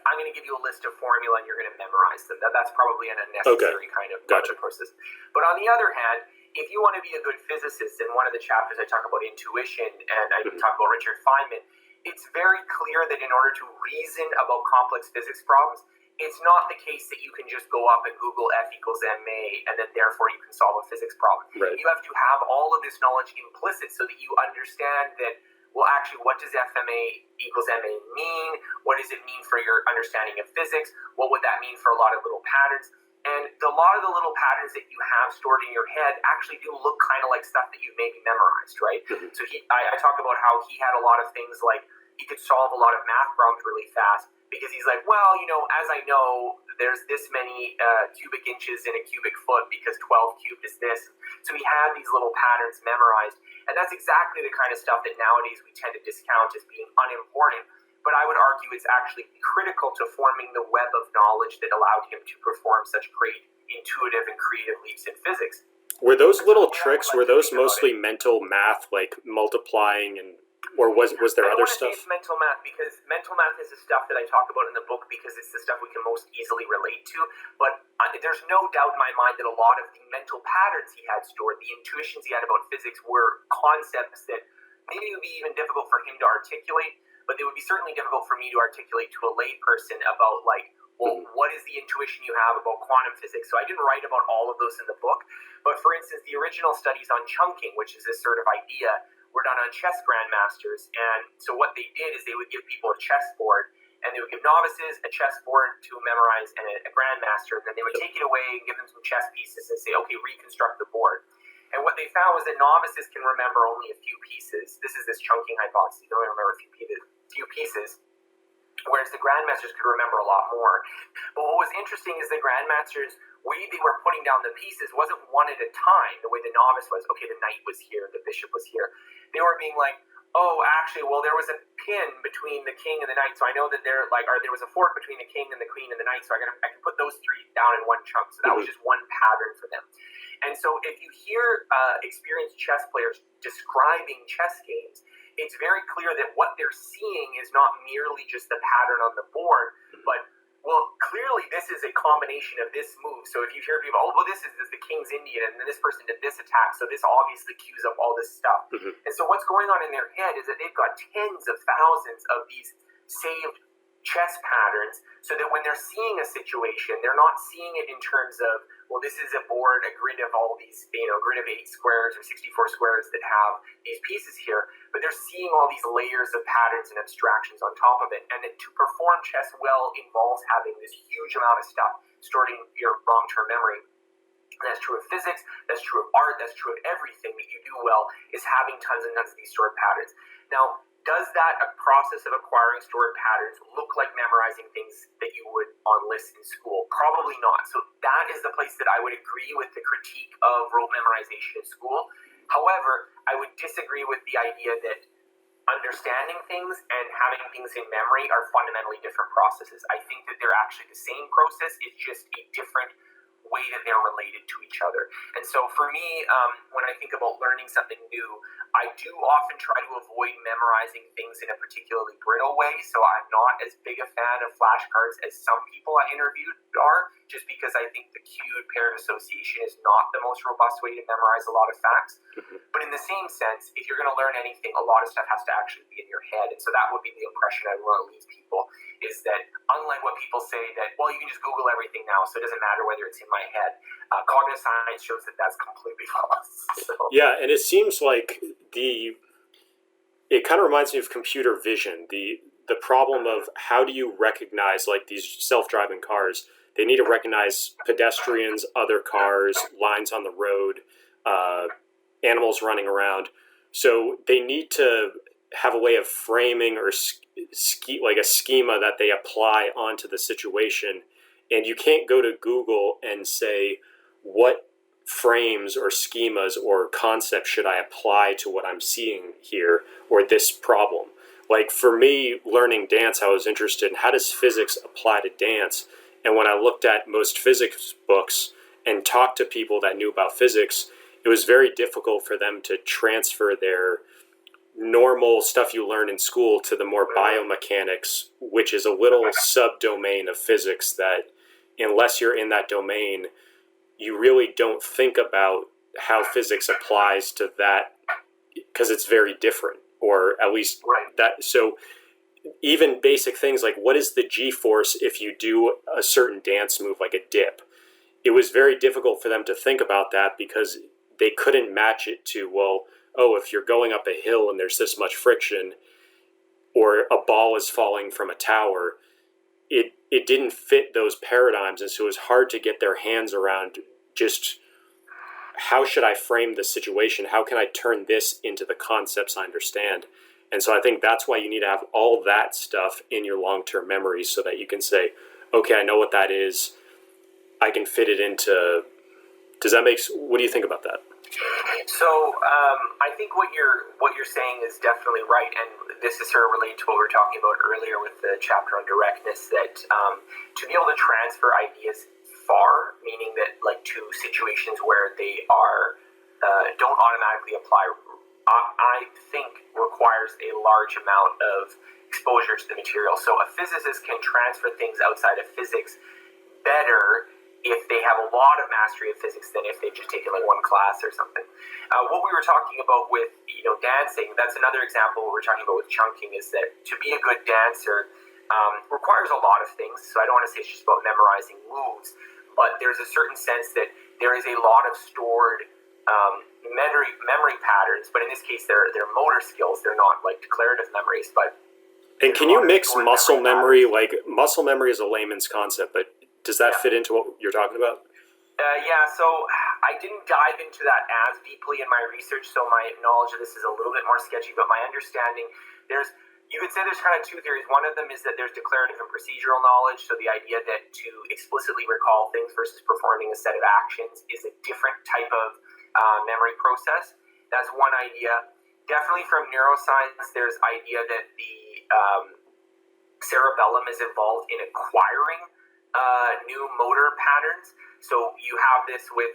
I'm going to give you a list of formula and you're going to memorize them. That's probably an unnecessary kind of process. But on the other hand, if you want to be a good physicist, in one of the chapters I talk about intuition, and I talk about Richard Feynman, it's very clear that in order to reason about complex physics problems, it's not the case that you can just go up and Google F equals ma and then therefore you can solve a physics problem. Right. You have to have all of this knowledge implicit so that you understand that, well, actually, what does FMA equals ma mean? What does it mean for your understanding of physics? What would that mean for a lot of little patterns? And a lot of the little patterns that you have stored in your head actually do look kind of like stuff that you've maybe memorized, right? So I talk about how he had a lot of things like he could solve a lot of math problems really fast, because he's like, well, as I know, there's this many cubic inches in a cubic foot because 12 cubed is this. So he had these little patterns memorized. And that's exactly the kind of stuff that nowadays we tend to discount as being unimportant. But I would argue it's actually critical to forming the web of knowledge that allowed him to perform such great intuitive and creative leaps in physics. Were those little tricks, were those mostly mental math, like multiplying and... Or was there other stuff? I don't want to say it's mental math, because mental math is the stuff that I talk about in the book because it's the stuff we can most easily relate to. But there's no doubt in my mind that a lot of the mental patterns he had stored, the intuitions he had about physics, were concepts that maybe would be even difficult for him to articulate, but they would be certainly difficult for me to articulate to a lay person about, what is the intuition you have about quantum physics? So I didn't write about all of those in the book. But for instance, the original studies on chunking, which is this sort of idea, were done on chess grandmasters. And so what they did is they would give people a chessboard, and they would give novices a chessboard to memorize and a grandmaster, and then they would take it away and give them some chess pieces and say, okay, reconstruct the board. And what they found was that novices can remember only a few pieces. This is this chunking hypothesis. You can only remember a few pieces, whereas the grandmasters could remember a lot more. But what was interesting is the grandmasters, way they were putting down the pieces wasn't one at a time, the way the novice was. Okay, the knight was here, the bishop was here. They were being like, oh, actually, well, there was a pin between the king and the knight, so I know that there was a fork between the king and the queen and the knight, so I can put those three down in one chunk. So that was just one pattern for them. And so if you hear experienced chess players describing chess games, it's very clear that what they're seeing is not merely just the pattern on the board, but, well, clearly this is a combination of this move. So if you hear people, this is the king's Indian, and then this person did this attack, so this obviously cues up all this stuff. And so what's going on in their head is that they've got tens of thousands of these saved chess patterns, so that when they're seeing a situation, they're not seeing it in terms of, well, this is a board, a grid of all these, grid of 8 squares or 64 squares that have these pieces here, but they're seeing all these layers of patterns and abstractions on top of it. And then to perform chess well involves having this huge amount of stuff stored in your long-term memory. And that's true of physics, that's true of art, that's true of everything that you do well, is having tons and tons of these stored patterns. Now, does that process of acquiring stored patterns look like memorizing things that you would on lists in school? Probably not. So that is the place that I would agree with the critique of rote memorization in school. However, I would disagree with the idea that understanding things and having things in memory are fundamentally different processes. I think that they're actually the same process. It's just a different way that they're related to each other. And so for me, when I think about learning something new, I do often try to avoid memorizing things in a particularly brittle way. So I'm not as big a fan of flashcards as some people I interviewed are, just because I think the cued paired association is not the most robust way to memorize a lot of facts. But in the same sense, if you're going to learn anything, a lot of stuff has to actually be in your head. And so that would be the impression I want to leave people, is that unlike what people say that, well, you can just Google everything now, so it doesn't matter whether it's in my head, cognitive science shows that that's completely false. So. Yeah, and it seems like it kind of reminds me of computer vision. The problem of how do you recognize, like, these self-driving cars? They need to recognize pedestrians, other cars, lines on the road, animals running around. So they need to have a way of framing or like a schema that they apply onto the situation. And you can't go to Google and say, what frames or schemas or concepts should I apply to what I'm seeing here or this problem? Like for me, learning dance, I was interested in how does physics apply to dance? And when I looked at most physics books and talked to people that knew about physics, it was very difficult for them to transfer their normal stuff you learn in school to the more biomechanics, which is a little subdomain of physics that unless you're in that domain, you really don't think about how physics applies to that because it's very different, or at least that. So even basic things like what is the G-force if you do a certain dance move like a dip, it was very difficult for them to think about that because they couldn't match it to, well, oh, if you're going up a hill and there's this much friction, or a ball is falling from a tower, it didn't fit those paradigms. And so it was hard to get their hands around just how should I frame this situation? How can I turn this into the concepts I understand? And so I think that's why you need to have all that stuff in your long-term memory so that you can say, okay, I know what that is. I can fit it into... what do you think about that? So I think what you're saying is definitely right, and this is sort of related to what we were talking about earlier with the chapter on directness, that to be able to transfer ideas far, meaning that like to situations where they are don't automatically apply, I think requires a large amount of exposure to the material. So a physicist can transfer things outside of physics better if they have a lot of mastery of physics than if they've just taken like one class or something. What we were talking about with dancing, that's another example. What we're talking about with chunking is that to be a good dancer requires a lot of things. So I don't want to say it's just about memorizing moves, but there's a certain sense that there is a lot of stored memory patterns. But in this case, they're motor skills. They're not like declarative memories. And can you mix muscle memory? Like muscle memory is a layman's concept, but does that fit into what you're talking about? Yeah, so I didn't dive into that as deeply in my research, so my knowledge of this is a little bit more sketchy, but my understanding, you could say there's kind of two theories. One of them is that there's declarative and procedural knowledge, so the idea that to explicitly recall things versus performing a set of actions is a different type of memory process. That's one idea. Definitely from neuroscience, there's idea that the cerebellum is involved in acquiring new motor patterns. So you have this with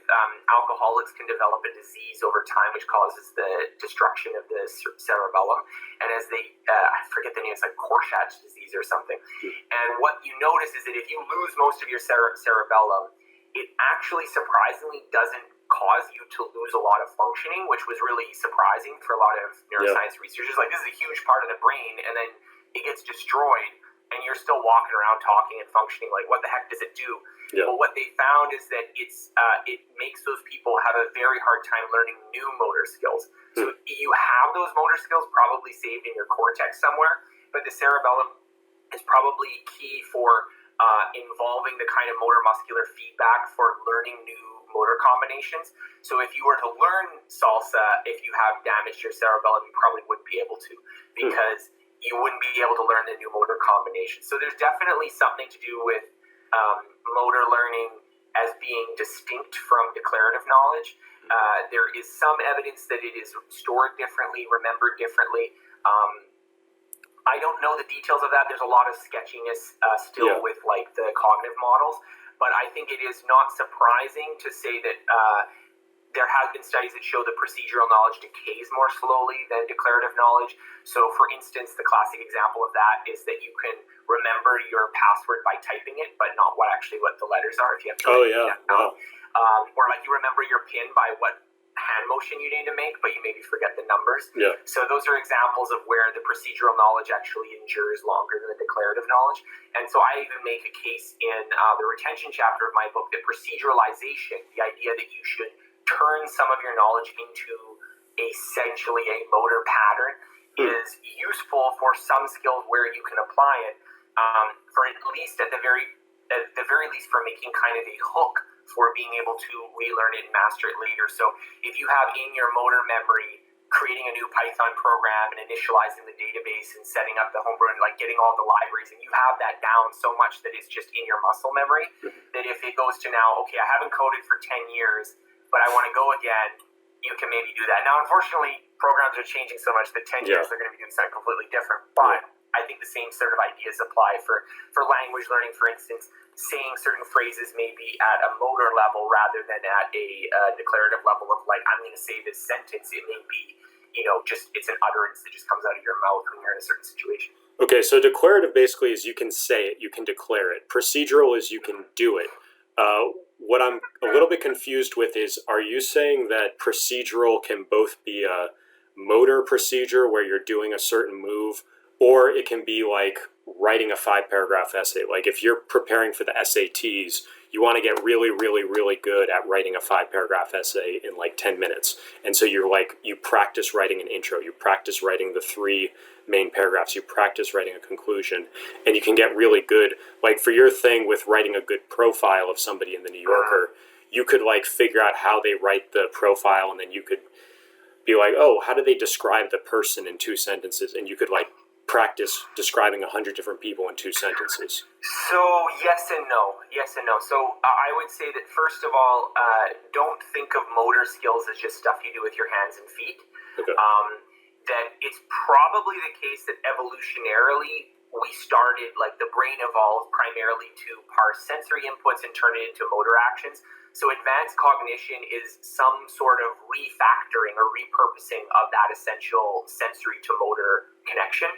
alcoholics can develop a disease over time which causes the destruction of the cerebellum, and as they I forget the name, it's like Korsch's disease or something. And what you notice is that if you lose most of your cerebellum, it actually surprisingly doesn't cause you to lose a lot of functioning, which was really surprising for a lot of neuroscience researchers. Like, this is a huge part of the brain, and then it gets destroyed and you're still walking around talking and functioning. Like, what the heck does it do? Well, what they found is that it makes those people have a very hard time learning new motor skills. So you have those motor skills probably saved in your cortex somewhere, but the cerebellum is probably key for involving the kind of motor muscular feedback for learning new motor combinations. So if you were to learn salsa, if you have damage to your cerebellum, you probably wouldn't be able to, because you wouldn't be able to learn the new motor combinations. So there's definitely something to do with motor learning as being distinct from declarative knowledge. There is some evidence that it is stored differently, remembered differently. I don't know the details of that. There's a lot of sketchiness still with like the cognitive models, but I think it is not surprising to say that there have been studies that show that procedural knowledge decays more slowly than declarative knowledge. So for instance, the classic example of that is that you can remember your password by typing it, but not what the letters are if you have to write it down. Or like you remember your PIN by what hand motion you need to make, but you maybe forget the numbers. So those are examples of where the procedural knowledge actually endures longer than the declarative knowledge. And so I even make a case in the retention chapter of my book that proceduralization, the idea that you should turn some of your knowledge into essentially a motor pattern, is useful for some skills where you can apply it, for at the very least for making kind of a hook for being able to relearn it and master it later. So if you have in your motor memory creating a new Python program and initializing the database and setting up the homebrew and like getting all the libraries, and you have that down so much that it's just in your muscle memory, that if it goes to now, okay, I haven't coded for 10 years, but I want to go again, you can maybe do that. Now, unfortunately, programs are changing so much that 10 years they're going to be doing something completely different. But I think the same sort of ideas apply for language learning, for instance. Saying certain phrases maybe at a motor level rather than at a declarative level of like, I'm going to say this sentence. It may be, just it's an utterance that just comes out of your mouth when you're in a certain situation. Okay, so declarative basically is you can say it, you can declare it. Procedural is you can do it. What I'm a little bit confused with is, are you saying that procedural can both be a motor procedure where you're doing a certain move, or it can be like writing a 5-paragraph essay? Like if you're preparing for the SATs, you want to get really, really, really good at writing a 5-paragraph essay in like 10 minutes. And so you practice writing an intro, you practice writing the 3 main paragraphs, you practice writing a conclusion, and you can get really good. Like for your thing with writing a good profile of somebody in the New Yorker, you could like figure out how they write the profile, and then you could be like, oh, how do they describe the person in 2 sentences? And you could like practice describing 100 different people in 2 sentences. So yes and no. So I would say that first of all, don't think of motor skills as just stuff you do with your hands and feet. Okay. That it's probably the case that evolutionarily we started, like the brain evolved primarily to parse sensory inputs and turn it into motor actions. So advanced cognition is some sort of refactoring or repurposing of that essential sensory to motor connection.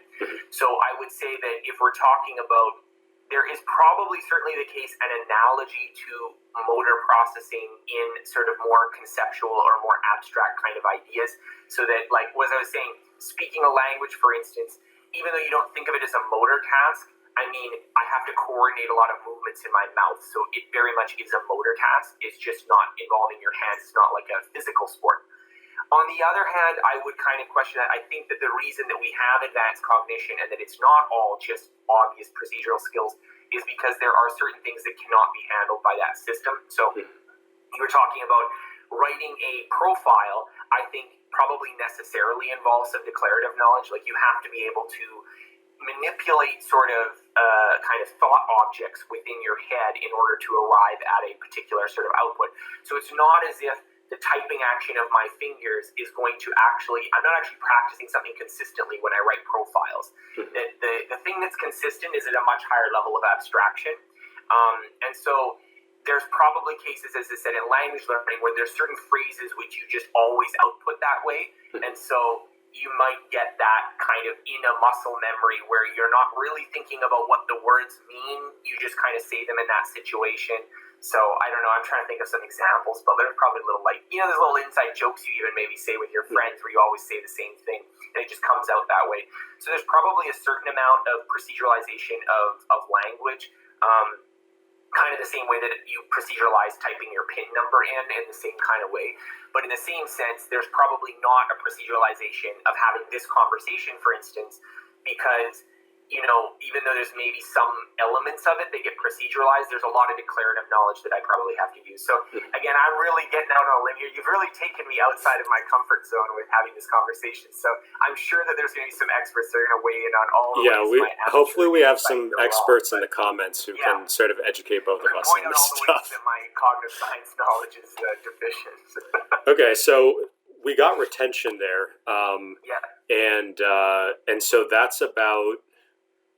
So I would say that if we're talking about, there is probably certainly the case, an analogy to motor processing in sort of more conceptual or more abstract kind of ideas. So that, like, as I was saying, speaking a language, for instance, even though you don't think of it as a motor task, I mean, I have to coordinate a lot of movements in my mouth, so it very much is a motor task. It's just not involving your hands. It's not like a physical sport. On the other hand, I would kind of question that. I think that the reason that we have advanced cognition and that it's not all just obvious procedural skills is because there are certain things that cannot be handled by that system. So you were talking about writing a profile, I think probably necessarily involves some declarative knowledge. Like you have to be able to manipulate sort of kind of thought objects within your head in order to arrive at a particular sort of output. So it's not as if the typing action of my fingers is going to I'm not actually practicing something consistently when I write profiles. The thing that's consistent is at a much higher level of abstraction. And so there's probably cases, as I said, in language learning where there's certain phrases which you just always output that way. And so you might get that kind of in a muscle memory where you're not really thinking about what the words mean. You just kind of say them in that situation. So I don't know, I'm trying to think of some examples, but there's probably little there's little inside jokes you even maybe say with your friends where you always say the same thing and it just comes out that way. So there's probably a certain amount of proceduralization of language, kind of the same way that you proceduralize typing your PIN number in the same kind of way. But in the same sense, there's probably not a proceduralization of having this conversation, for instance, because even though there's maybe some elements of it that get proceduralized, there's a lot of declarative knowledge that I probably have to use. So again, I'm really getting out on a limb here. You've really taken me outside of my comfort zone with having this conversation. So I'm sure that there's going to be some experts that are going to weigh in on all the ways. Hopefully we have some experts in the comments who can sort of educate both of us on this stuff. That my cognitive science knowledge is deficient. Okay, so we got retention there, and so that's about.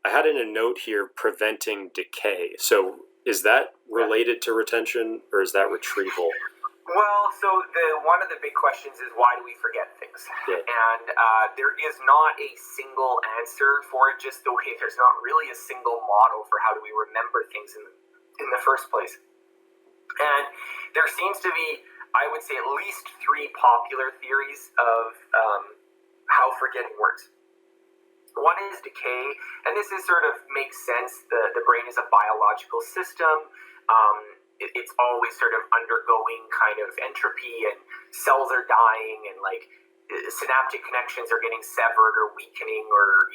I had in a note here preventing decay. So is that related to retention or is that retrieval? Well, so one of the big questions is why do we forget things? Yeah. And there is not a single answer for it, just the way there's not really a single model for how do we remember things in the first place. And there seems to be, I would say, at least 3 popular theories of how forgetting works. One is decay, and this is sort of makes sense. The brain is a biological system. It's always sort of undergoing kind of entropy, and cells are dying, and synaptic connections are getting severed or weakening, or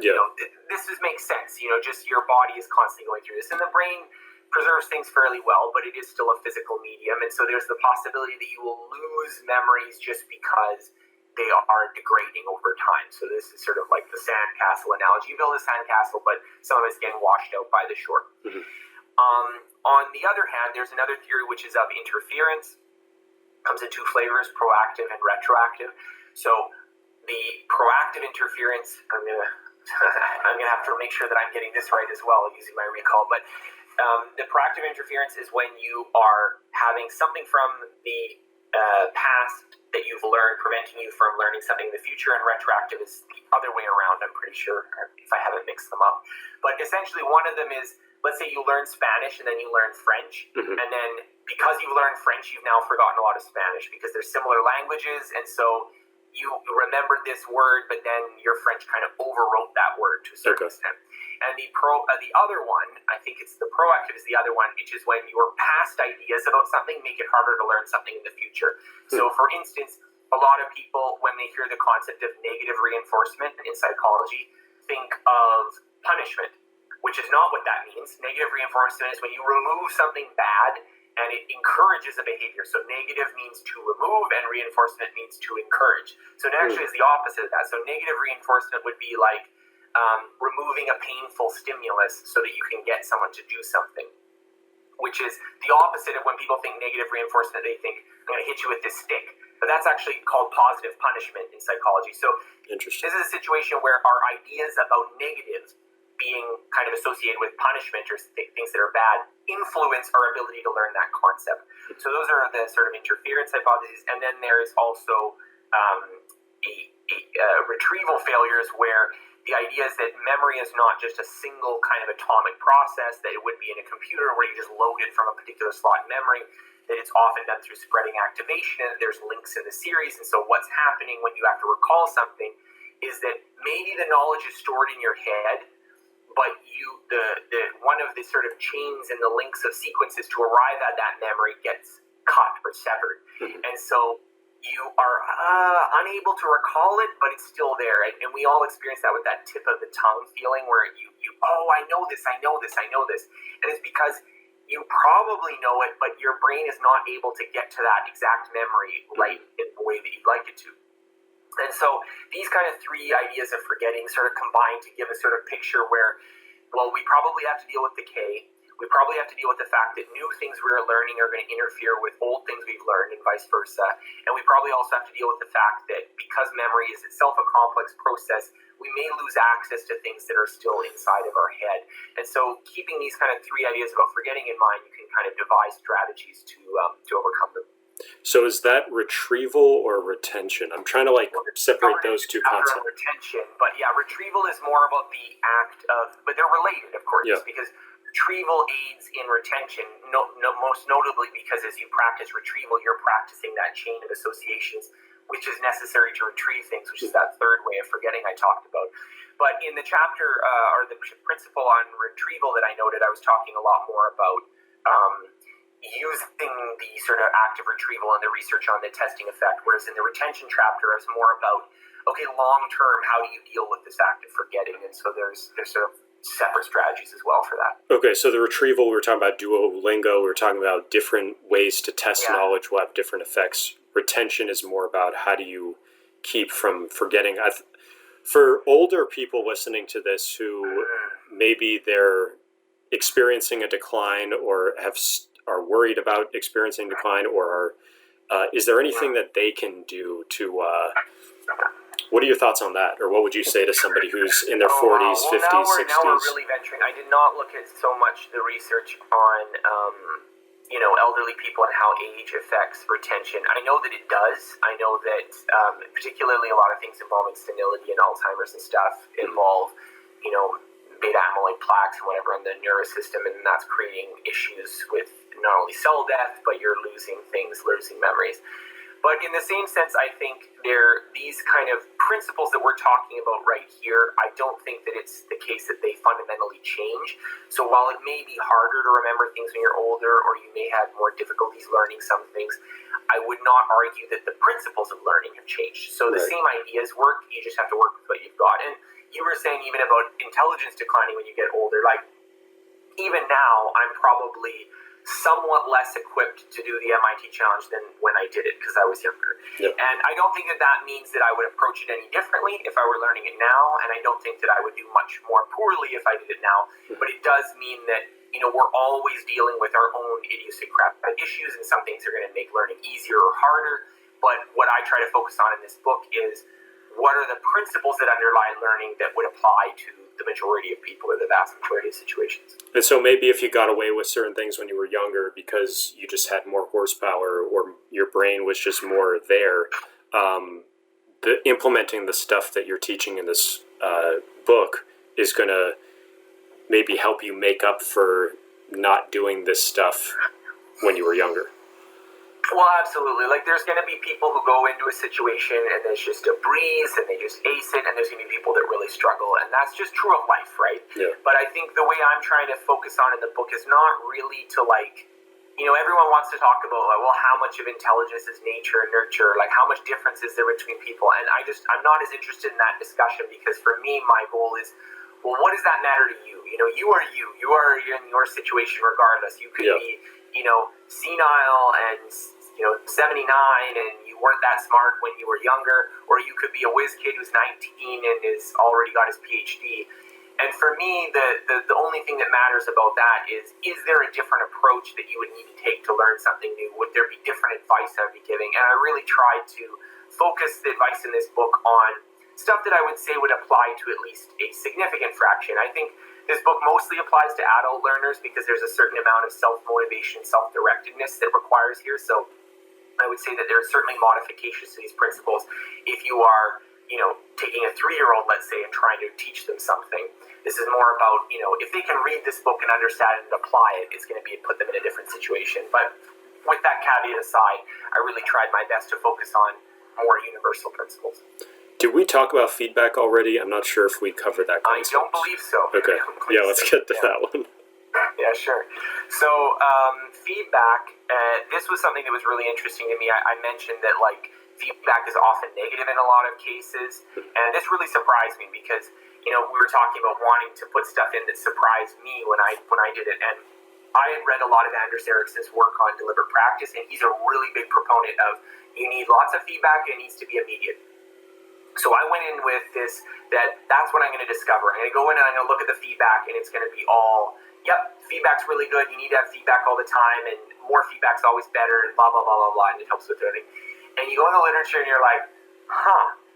this makes sense. Just your body is constantly going through this, and the brain preserves things fairly well, but it is still a physical medium, and so there's the possibility that you will lose memories just because they are degrading over time. So this is sort of like the sandcastle analogy. You build a sandcastle, but some of it's getting washed out by the shore. Mm-hmm. On the other hand, there's another theory which is of interference. Comes in 2 flavors, proactive and retroactive. So the proactive interference, I'm gonna have to make sure that I'm getting this right as well using my recall. But the proactive interference is when you are having something from the past that you've learned preventing you from learning something in the future, and retroactive is the other way around, I'm pretty sure, if I haven't mixed them up. But essentially one of them is, let's say you learn Spanish and then you learn French, and then because you've learned French, you've now forgotten a lot of Spanish because they're similar languages, and so you remembered this word, but then your French kind of overwrote that word to a certain extent. And the other one, I think it's the proactive is the other one, which is when your past ideas about something make it harder to learn something in the future. So for instance, a lot of people, when they hear the concept of negative reinforcement in psychology, think of punishment, which is not what that means. Negative reinforcement is when you remove something bad and it encourages a behavior. So negative means to remove and reinforcement means to encourage. So it actually is the opposite of that. So negative reinforcement would be like removing a painful stimulus so that you can get someone to do something, which is the opposite of when people think negative reinforcement, they think, I'm going to hit you with this stick. But that's actually called positive punishment in psychology. So this is a situation where our ideas about negatives being kind of associated with punishment or things that are bad influence our ability to learn that concept. So those are the sort of interference hypotheses. And then there is also retrieval failures, where the idea is that memory is not just a single kind of atomic process that it would be in a computer where you just load it from a particular slot in memory, that it's often done through spreading activation, and there's links in the series. And so what's happening when you have to recall something is that maybe the knowledge is stored in your head, but the one of the sort of chains and the links of sequences to arrive at that memory gets cut or severed. And so you are unable to recall it, but it's still there. And we all experience that with that tip of the tongue feeling where you I know this. And it's because you probably know it, but your brain is not able to get to that exact memory right in the way that you'd like it to. And so these kind of 3 ideas of forgetting sort of combine to give a sort of picture where, well, we probably have to deal with decay. We probably have to deal with the fact that new things we're learning are going to interfere with old things we've learned and vice versa. And we probably also have to deal with the fact that because memory is itself a complex process, we may lose access to things that are still inside of our head. And so keeping these kind of 3 ideas about forgetting in mind, you can kind of devise strategies to overcome them. So is that retrieval or retention? I'm trying to separate those 2 concepts. Retention, but yeah, retrieval is more about the act of, but they're related, of course, because retrieval aids in retention, most notably because as you practice retrieval, you're practicing that chain of associations, which is necessary to retrieve things, which is that 3rd way of forgetting I talked about. But in the chapter, or the principle on retrieval that I noted, I was talking a lot more about using the sort of active retrieval and the research on the testing effect, whereas in the retention chapter, it's more about okay, long term, how do you deal with this act of forgetting? And so there's sort of separate strategies as well for that. Okay, so the retrieval, we were talking about Duolingo, we were talking about different ways to test knowledge will have different effects. Retention is more about how do you keep from forgetting. For older people listening to this who maybe they're experiencing a decline or are worried about experiencing decline, or is there anything that they can do to what are your thoughts on that, or what would you say to somebody who's in their 40s, 50s, 60s? Now we're really venturing. I did not look at so much the research on, elderly people and how age affects retention. I know that it does. I know that particularly a lot of things involving senility and Alzheimer's and stuff involve, beta amyloid plaques and whatever in the nervous system, and that's creating issues with not only cell death, but you're losing memories. But in the same sense, I think these kind of principles that we're talking about right here, I don't think that it's the case that they fundamentally change. So while it may be harder to remember things when you're older, or you may have more difficulties learning some things, I would not argue that the principles of learning have changed. So the same ideas work, you just have to work with what you've got. And you were saying even about intelligence declining when you get older, like even now, I'm probably somewhat less equipped to do the MIT challenge than when I did it because I was younger. Yep. And I don't think that means that I would approach it any differently if I were learning it now, and I don't think that I would do much more poorly if I did it now. But it does mean that, we're always dealing with our own idiosyncratic issues, and some things are going to make learning easier or harder. But what I try to focus on in this book is what are the principles that underlie learning that would apply to the majority of people or the vast majority of situations. And so maybe if you got away with certain things when you were younger because you just had more horsepower or your brain was just more there, implementing the stuff that you're teaching in this book is going to maybe help you make up for not doing this stuff when you were younger. Well, absolutely. Like, there's going to be people who go into a situation and it's just a breeze and they just ace it, and there's going to be people that really struggle, and that's just true of life, right? Yeah. But I think the way I'm trying to focus on in the book is not really to, everyone wants to talk about, how much of intelligence is nature and nurture, how much difference is there between people, and I'm not as interested in that discussion, because for me, my goal is, what does that matter to you? You are you. You are in your situation regardless. You could be, senile and 79 and you weren't that smart when you were younger, or you could be a whiz kid who's 19 and has already got his PhD. And for me, the only thing that matters about that is there a different approach that you would need to take to learn something new? Would there be different advice I would be giving? And I really tried to focus the advice in this book on stuff that I would say would apply to at least a significant fraction. I think this book mostly applies to adult learners because there's a certain amount of self-motivation, self-directedness that requires here. So I would say that there are certainly modifications to these principles if you are, taking a 3-year-old, let's say, and trying to teach them something. This is more about, if they can read this book and understand and apply it, it's going to put them in a different situation. But with that caveat aside, I really tried my best to focus on more universal principles. Did we talk about feedback already? I'm not sure if we covered that concept. I don't believe so. Okay. Yeah, let's get to that one. Yeah, sure. So feedback, this was something that was really interesting to me. I mentioned that feedback is often negative in a lot of cases, and this really surprised me because we were talking about wanting to put stuff in that surprised me when I did it, and I had read a lot of Anders Ericsson's work on deliberate practice, and he's a really big proponent of you need lots of feedback, and it needs to be immediate. So I went in with that's what I'm going to discover. I'm going to go in and I'm going to look at the feedback, and it's going to be all, feedback's really good. You need to have feedback all the time, and more feedback's always better, and blah, blah, blah, blah, blah, and it helps with learning. And you go in the literature, and you're like,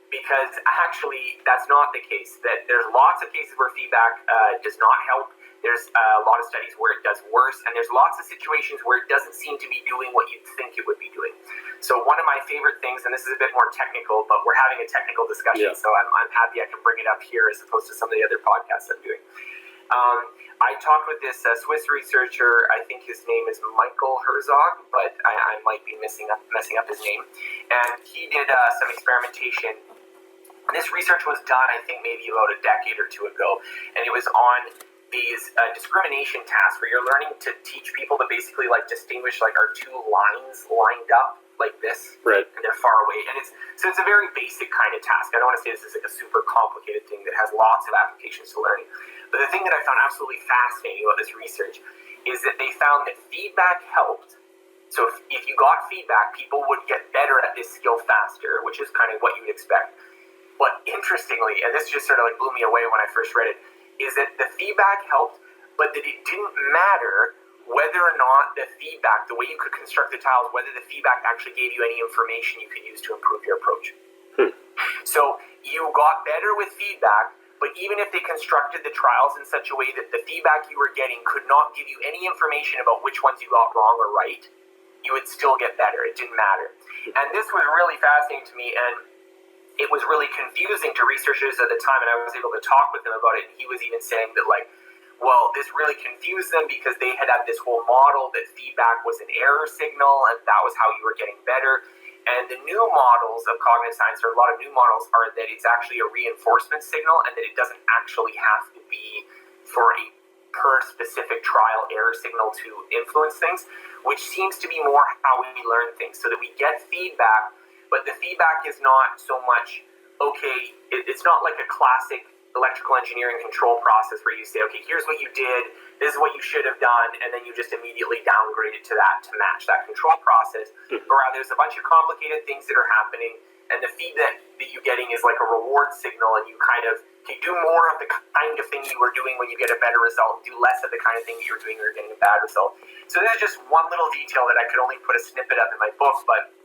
because actually that's not the case. That there's lots of cases where feedback does not help. There's a lot of studies where it does worse, and there's lots of situations where it doesn't seem to be doing what you'd think it would be doing. So one of my favorite things, and this is a bit more technical, but we're having a technical discussion, so I'm happy I can bring it up here as opposed to some of the other podcasts I'm doing. I talked with this Swiss researcher. I think his name is Michael Herzog, but I might be messing up his name. And he did some experimentation. This research was done, I think, maybe about a decade or two ago, and it was on these discrimination tasks where you're learning to teach people to basically distinguish are two lines lined up like this, Right. and they're far away. And it's a very basic kind of task. I don't want to say this is like a super complicated thing that has lots of applications to learning. But the thing that I found absolutely fascinating about this research is that they found that feedback helped. So if you got feedback, people would get better at this skill faster, which is kind of what you would expect. But interestingly, and this just sort of like blew me away when I first read it, is that the feedback helped, but that it didn't matter whether or not the feedback, the way you could construct the tiles, whether the feedback actually gave you any information you could use to improve your approach. So you got better with feedback, but even if they constructed the trials in such a way that the feedback you were getting could not give you any information about which ones you got wrong or right, you would still get better. It didn't matter. And this was really fascinating to me, and it was really confusing to researchers at the time, and I was able to talk with him about it, and he was even saying that, like, well, this really confused them because they had this whole model that feedback was an error signal, and that was how you were getting better. And the new models of cognitive science, or a lot of new models, are that it's actually a reinforcement signal, and that it doesn't actually have to be for a per specific trial error signal to influence things, which seems to be more how we learn things, so that we get feedback, but the feedback is not so much, okay, it's not like a classic electrical engineering control process where you say, okay, here's what you did, this is what you should have done, and then you just immediately downgrade it to that to match that control process. But rather, there's a bunch of complicated things that are happening, and the feedback that you're getting is like a reward signal, and you kind of do more of the kind of thing you were doing when you get a better result, do less of the kind of thing that you were doing when you're getting a bad result. So this is just one little detail that I could only put a snippet of in my book, but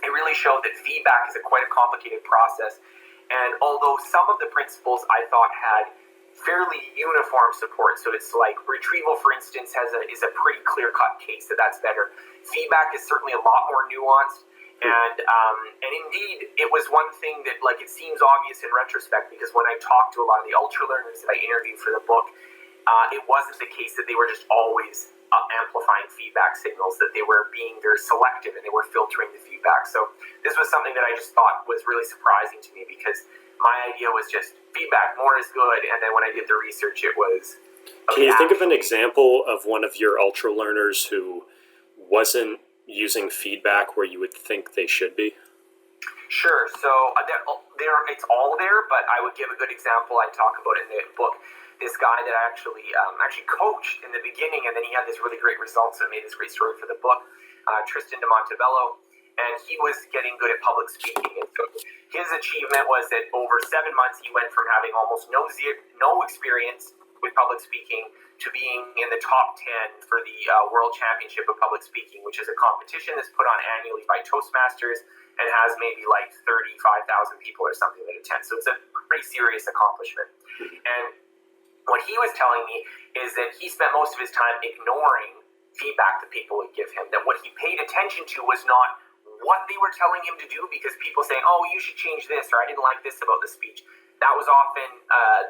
it really showed that feedback is quite a complicated process. And although some of the principles I thought had fairly uniform support, so it's like retrieval, for instance, is a pretty clear-cut case that's better. Feedback is certainly a lot more nuanced, and indeed, it was one thing that, like, it seems obvious in retrospect, because when I talked to a lot of the ultra-learners that I interviewed for the book, it wasn't the case that they were just always amplifying feedback signals, that they were being very selective and they were filtering the feedback. So this was something that I just thought was really surprising to me, because my idea was just feedback, more is good, and then when I did the research, it was... Can you think of an example of one of your ultra learners who wasn't using feedback where you would think they should be? Sure. So it's all there, but I would give a good example. I talk about it in the book. This guy that I actually coached in the beginning, and then he had this really great results and made this great story for the book, Tristan de Montebello, and he was getting good at public speaking. And so his achievement was that over 7 months, he went from having almost no experience with public speaking to being in the top 10 for the World Championship of Public Speaking, which is a competition that's put on annually by Toastmasters and has maybe like 35,000 people or something that attend. So it's a pretty serious accomplishment. And what he was telling me is that he spent most of his time ignoring feedback that people would give him, that what he paid attention to was not what they were telling him to do, because people saying, oh, you should change this, or I didn't like this about the speech. That was often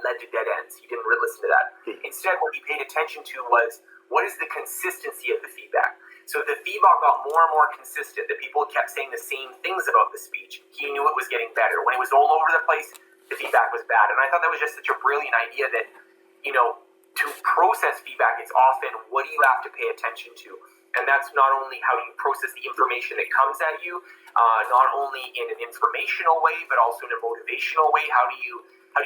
led to dead ends. He didn't really listen to that. Instead, what he paid attention to was, what is the consistency of the feedback? So if the feedback got more and more consistent, that people kept saying the same things about the speech, he knew it was getting better. When it was all over the place, the feedback was bad. And I thought that was just such a brilliant idea that, you know, to process feedback, it's often what do you have to pay attention to? And that's not only how you process the information that comes at you, not only in an informational way, but also in a motivational way. How do you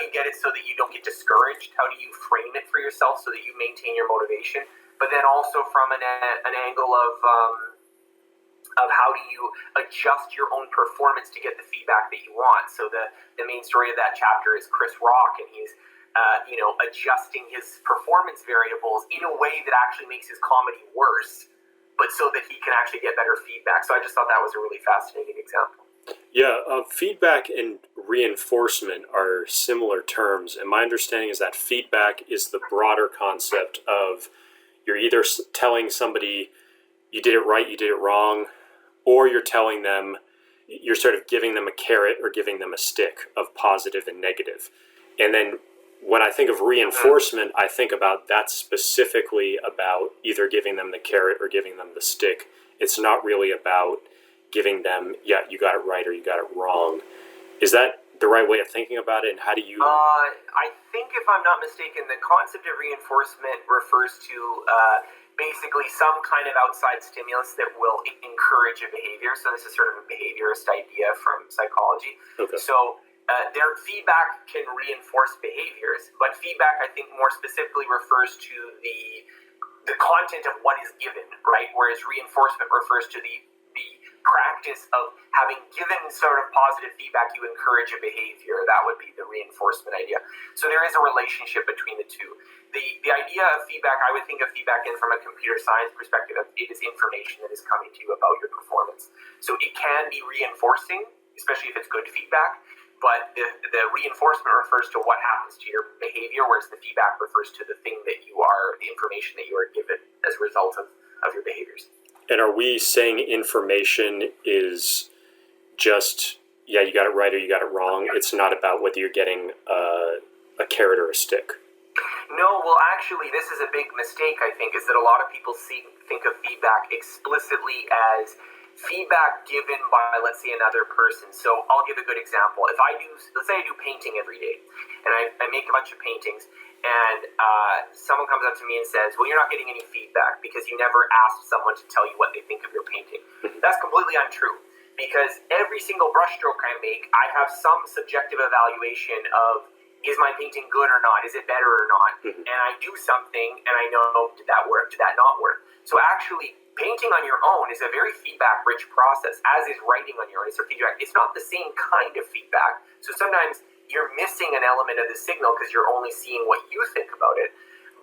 get it so that you don't get discouraged? How do you frame it for yourself so that you maintain your motivation? But then also from an angle of how do you adjust your own performance to get the feedback that you want. So the main story of that chapter is Chris Rock, and he's adjusting his performance variables in a way that actually makes his comedy worse, but so that he can actually get better feedback. So I just thought that was a really fascinating example. Yeah, feedback and reinforcement are similar terms, and my understanding is that feedback is the broader concept of you're either telling somebody you did it right, you did it wrong, or you're telling them, you're sort of giving them a carrot or giving them a stick of positive and negative. And then when I think of reinforcement, I think about that specifically about either giving them the carrot or giving them the stick. It's not really about giving them, yeah, you got it right or you got it wrong. Is that the right way of thinking about it? And how do you... I think, if I'm not mistaken, the concept of reinforcement refers to basically some kind of outside stimulus that will encourage a behavior. So this is sort of a behaviorist idea from psychology. Okay. So their feedback can reinforce behaviors, but feedback, I think, more specifically refers to the content of what is given, right? Whereas reinforcement refers to the practice of having given sort of positive feedback, you encourage a behavior. That would be the reinforcement idea. So there is a relationship between the two. The idea of feedback, I would think of feedback in from a computer science perspective. It is information that is coming to you about your performance. So it can be reinforcing, especially if it's good feedback, but the reinforcement refers to what happens to your behavior, whereas the feedback refers to the thing that you are, the information that you are given as a result of your behaviors. And are we saying information is just, yeah, you got it right or you got it wrong? It's not about whether you're getting a carrot or a stick. No, well, actually, this is a big mistake, I think, is that a lot of people think of feedback explicitly as feedback given by, let's say, another person. So I'll give a good example. Let's say I do painting every day, and I make a bunch of paintings, and someone comes up to me and says, well, you're not getting any feedback because you never asked someone to tell you what they think of your painting. That's completely untrue, because every single brushstroke I make, I have some subjective evaluation of, is my painting good or not? Is it better or not? And I do something, and I know, did that work? Did that not work? So actually, painting on your own is a very feedback-rich process, as is writing on your own. It's not the same kind of feedback. So sometimes you're missing an element of the signal because you're only seeing what you think about it.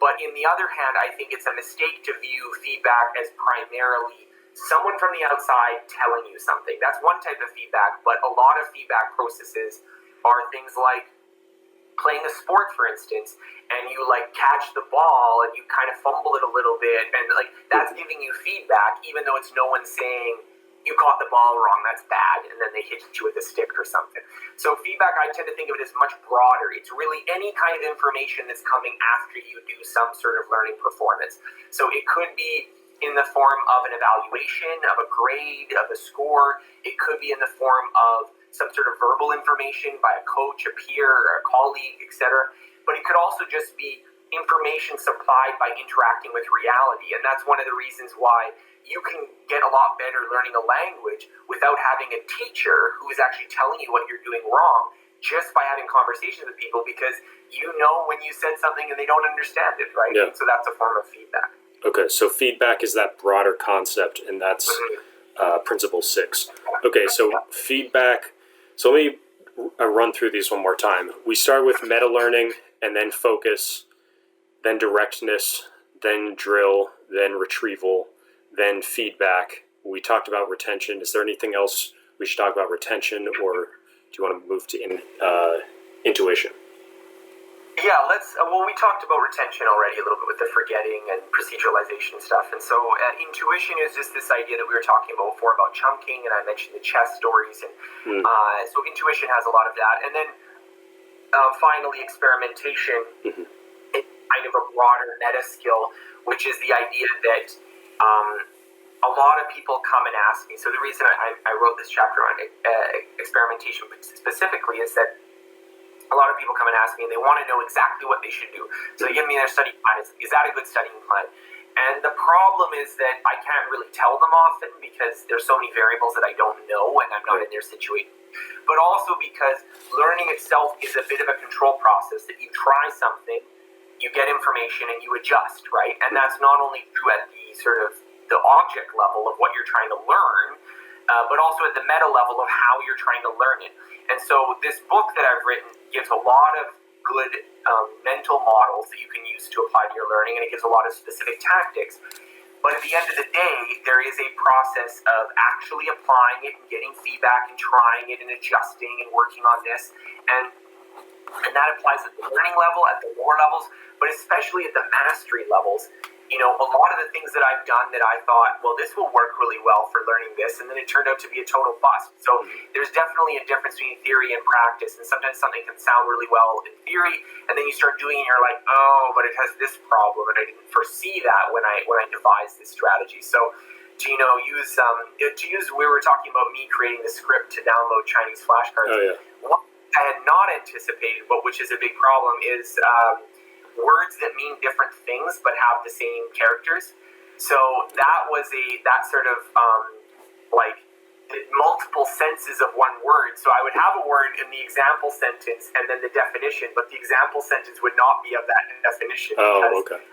But in the other hand, I think it's a mistake to view feedback as primarily someone from the outside telling you something. That's one type of feedback, but a lot of feedback processes are things like playing a sport, for instance, and you catch the ball and you kind of fumble it a little bit, and that's giving you feedback, even though it's no one saying you caught the ball wrong, that's bad, and then they hit you with a stick or something. So feedback, I tend to think of it as much broader. It's really any kind of information that's coming after you do some sort of learning performance. So it could be in the form of an evaluation, of a grade, of a score. It could be in the form of some sort of verbal information by a coach, a peer, or a colleague, etc. But it could also just be information supplied by interacting with reality. And that's one of the reasons why you can get a lot better learning a language without having a teacher who is actually telling you what you're doing wrong, just by having conversations with people, because you know when you said something and they don't understand it, right? Yeah. So that's a form of feedback. Okay, so feedback is that broader concept, and that's principle 6. Okay, so feedback. So let me run through these one more time. We start with meta-learning, and then focus, then directness, then drill, then retrieval, then feedback. We talked about retention. Is there anything else we should talk about retention, or do you want to move to intuition? Yeah, we talked about retention already a little bit with the forgetting and proceduralization stuff. And so intuition is just this idea that we were talking about before about chunking, and I mentioned the chess stories. And so intuition has a lot of that. And then finally, experimentation is kind of a broader meta skill, which is the idea that a lot of people come and ask me. So the reason I wrote this chapter on experimentation specifically is that a lot of people come and ask me, and they want to know exactly what they should do. So they give me their study plan. Is that a good studying plan? And the problem is that I can't really tell them often because there's so many variables that I don't know and I'm not in their situation. But also because learning itself is a bit of a control process, that you try something, you get information, and you adjust, right? And that's not only true at the sort of the object level of what you're trying to learn, but also at the meta level of how you're trying to learn it. And so this book that I've written gives a lot of good mental models that you can use to apply to your learning, and it gives a lot of specific tactics. But at the end of the day, there is a process of actually applying it and getting feedback and trying it and adjusting and working on this. And that applies at the learning level, at the lower levels, but especially at the mastery levels. You know, a lot of the things that I've done that I thought, well, this will work really well for learning this, and then it turned out to be a total bust. So there's definitely a difference between theory and practice, and sometimes something can sound really well in theory, and then you start doing it and you're like, oh, but it has this problem, and I didn't foresee that when I devised this strategy. So to use we were talking about me creating the script to download Chinese flashcards. Oh, yeah. What I had not anticipated, but which is a big problem, is words that mean different things but have the same characters. So that was that sort of like multiple senses of one word. So I would have a word in the example sentence and then the definition, but the example sentence would not be of that definition because I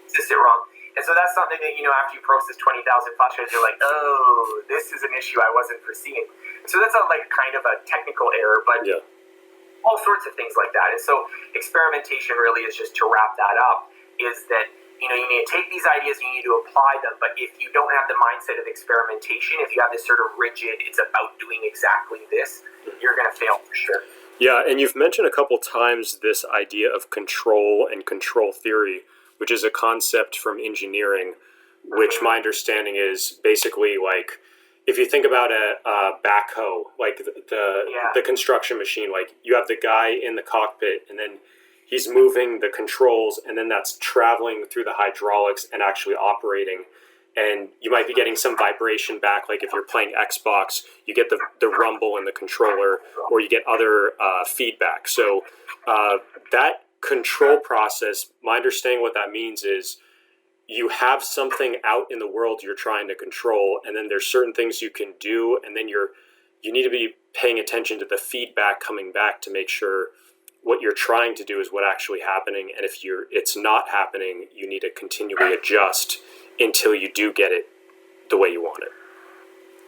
just it wrong. And so that's something that, after you process 20,000 flashcards, you're like, oh, this is an issue I wasn't foreseeing. So that's kind of a technical error, but all sorts of things like that. And so experimentation really is just to wrap that up, is that you need to take these ideas and you need to apply them. But if you don't have the mindset of experimentation, if you have this sort of rigid, it's about doing exactly this, you're going to fail for sure. Yeah, and you've mentioned a couple times this idea of control and control theory, which is a concept from engineering, which my understanding is basically like, if you think about a backhoe, like the construction machine, like you have the guy in the cockpit and then he's moving the controls, and then that's traveling through the hydraulics and actually operating. And you might be getting some vibration back, like if you're playing Xbox, you get the rumble in the controller, or you get other feedback. So that control process, my understanding what that means is you have something out in the world you're trying to control, and then there's certain things you can do, and then you need to be paying attention to the feedback coming back to make sure what you're trying to do is what actually happening, and if it's not happening, you need to continually adjust until you do get it the way you want it.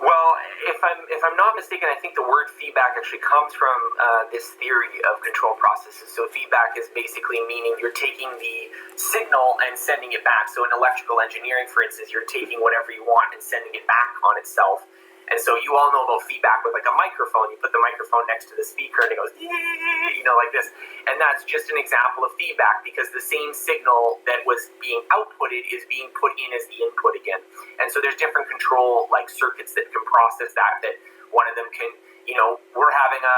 Well, if I'm not mistaken, I think the word feedback actually comes from this theory of control processes. So feedback is basically meaning you're taking the signal and sending it back. So in electrical engineering, for instance, you're taking whatever you want and sending it back on itself. And so you all know about feedback with like a microphone. You put the microphone next to the speaker and it goes, like this. And that's just an example of feedback, because the same signal that was being outputted is being put in as the input again. And so there's different control circuits that can process that one of them can, we're having a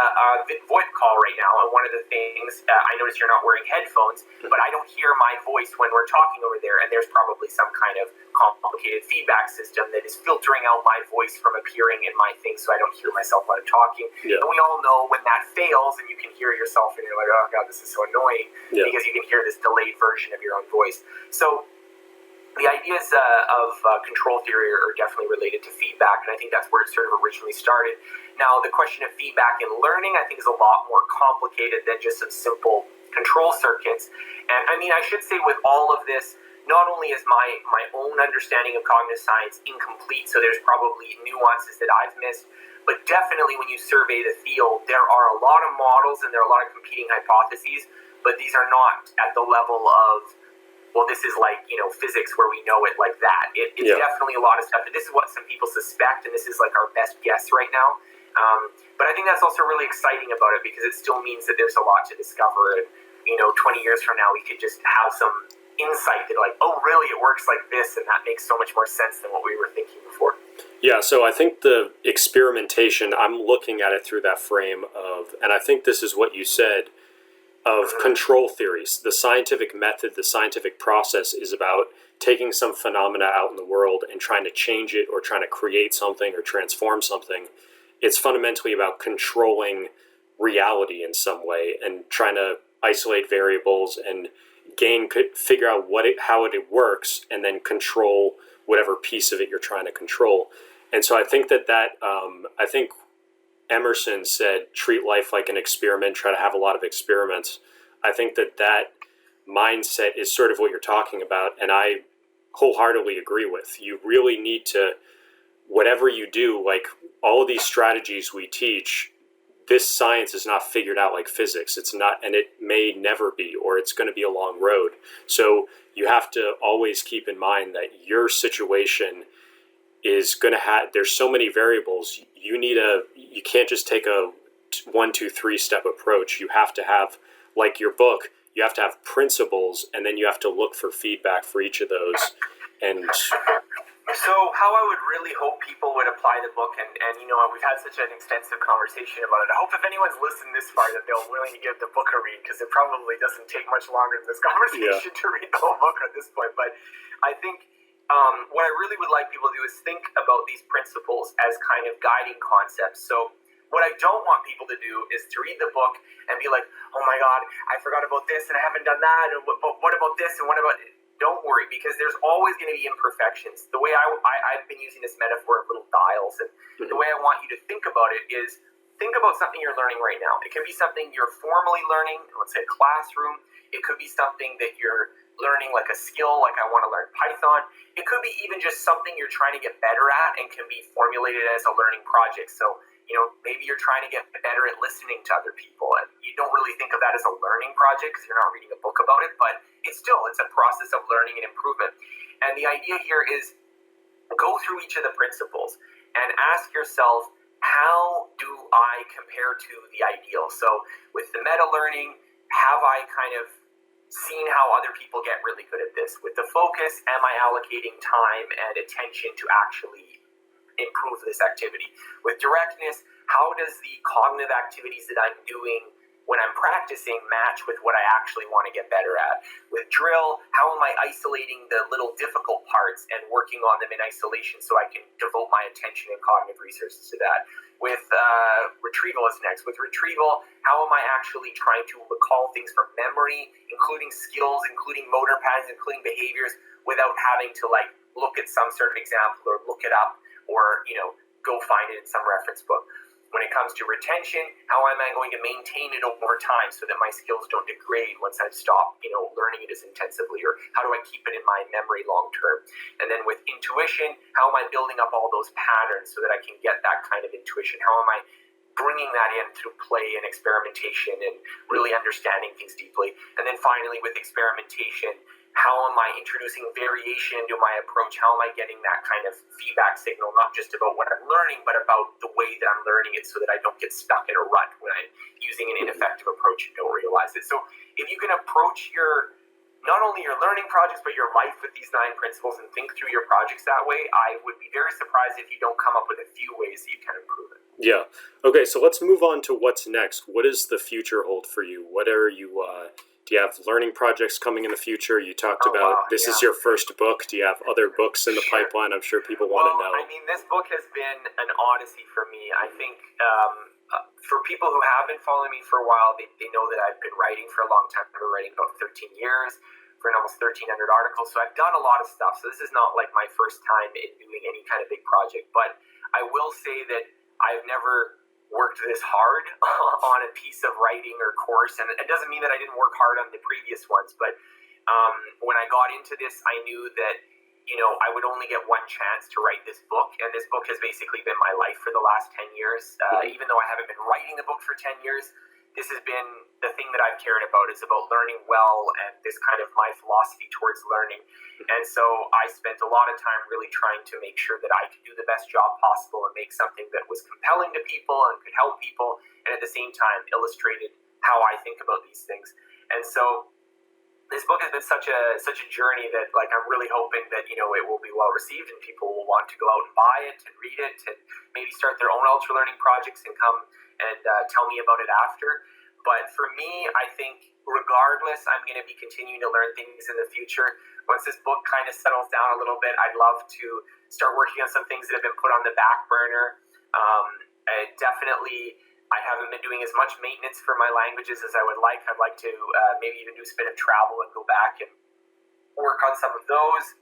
VoIP call right now. And one of the things, I notice you're not wearing headphones, but I don't hear my voice when we're talking over there. And there's probably some kind of complicated feedback system that is filtering out my voice from appearing in my thing, so I don't hear myself when I'm talking. And we all know when that fails and you can hear yourself and you're like, oh God, this is so annoying, because you can hear this delayed version of your own voice. So the ideas of control theory are definitely related to feedback, and I think that's where it sort of originally started. Now, the question of feedback in learning, I think, is a lot more complicated than just some simple control circuits. And I mean, I should say with all of this, not only is my own understanding of cognitive science incomplete, so there's probably nuances that I've missed, but definitely when you survey the field, there are a lot of models and there are a lot of competing hypotheses, but these are not at the level of, well, this is like, physics where we know it like that. It's definitely a lot of stuff. And this is what some people suspect, and this is like our best guess right now. But I think that's also really exciting about it, because it still means that there's a lot to discover. And, 20 years from now, we could just have some insight that like, oh, really, it works like this. And that makes so much more sense than what we were thinking before. Yeah, so I think the experimentation, I'm looking at it through that frame of, and I think this is what you said, of control theories. The scientific method, the scientific process is about taking some phenomena out in the world and trying to change it or trying to create something or transform something. It's fundamentally about controlling reality in some way and trying to isolate variables and figure out how it works, and then control whatever piece of it you're trying to control. And so I think I think Emerson said, treat life like an experiment, try to have a lot of experiments. I think that mindset is sort of what you're talking about, and I wholeheartedly agree with. You really need to, whatever you do, like all of these strategies we teach, this science is not figured out like physics. It's not, and it may never be, or it's going to be a long road. So you have to always keep in mind that your situation is going to have, there's so many variables. You can't just take a 1, 2, 3 step approach. You have to have, like your book, you have to have principles, and then you have to look for feedback for each of those. And so how I would really hope people would apply the book, and we've had such an extensive conversation about it. I hope if anyone's listened this far that they're willing to give the book a read, because it probably doesn't take much longer than this conversation to read the whole book at this point. But I think what I really would like people to do is think about these principles as kind of guiding concepts. So what I don't want people to do is to read the book and be like, oh my God, I forgot about this and I haven't done that, and what about this and what about it? don't worry, because there's always going to be imperfections. The way I've been using this metaphor of little dials, and the way I want you to think about it is, think about something you're learning right now. It can be something you're formally learning, let's say a classroom. It could be something that you're learning, like a skill, like I want to learn Python. It could be even just something you're trying to get better at and can be formulated as a learning project. So, maybe you're trying to get better at listening to other people, and you don't really think of that as a learning project because you're not reading a book about it, but it's a process of learning and improvement. And the idea here is, go through each of the principles and ask yourself, how do I compare to the ideal? So with the meta learning, have I kind of seen how other people get really good at this? With the focus, am I allocating time and attention to actually improve this activity? With directness, how does the cognitive activities that I'm doing when I'm practicing match with what I actually want to get better at? With drill, how am I isolating the little difficult parts and working on them in isolation so I can devote my attention and cognitive resources to that? With retrieval is next. With retrieval, how am I actually trying to recall things from memory, including skills, including motor patterns, including behaviors, without having to look at some sort of example or look it up or go find it in some reference book? When it comes to retention, how am I going to maintain it over time so that my skills don't degrade once I've stopped, learning it as intensively? Or how do I keep it in my memory long term? And then with intuition, how am I building up all those patterns so that I can get that kind of intuition? How am I bringing that in through play and experimentation and really understanding things deeply? And then finally, with experimentation, how am I introducing variation into my approach? How am I getting that kind of feedback signal, not just about what I'm learning, but about the way that I'm learning it so that I don't get stuck in a rut when I'm using an ineffective approach and don't realize it? So if you can approach not only your learning projects, but your life with these 9 principles and think through your projects that way, I would be very surprised if you don't come up with a few ways that you can improve it. Yeah. Okay, so let's move on to what's next. What does the future hold for you? What are you... do you have learning projects coming in the future? You talked about this is your first book. Do you have other books in the pipeline? I'm sure people want to know. I mean, this book has been an odyssey for me. I think for people who have been following me for a while, they know that I've been writing for a long time. I've been writing about 13 years for almost 1,300 articles. So I've done a lot of stuff. So this is not like my first time in doing any kind of big project. But I will say that I've never worked this hard on a piece of writing or course, and it doesn't mean that I didn't work hard on the previous ones, but when I got into this, I knew that I would only get one chance to write this book, and this book has basically been my life for the last 10 years. Even though I haven't been writing the book for 10 years, this has been the thing that I've cared about, is about learning well and this kind of my philosophy towards learning. And so I spent a lot of time really trying to make sure that I could do the best job possible and make something that was compelling to people and could help people, and at the same time illustrated how I think about these things. And so this book has been such a journey that I'm really hoping that it will be well received and people will want to go out and buy it and read it and maybe start their own ultra learning projects and come and tell me about it after. But for me, I think regardless, I'm going to be continuing to learn things in the future. Once this book kind of settles down a little bit, I'd love to start working on some things that have been put on the back burner. I haven't been doing as much maintenance for my languages as I would like. I'd like to maybe even do a bit of travel and go back and work on some of those.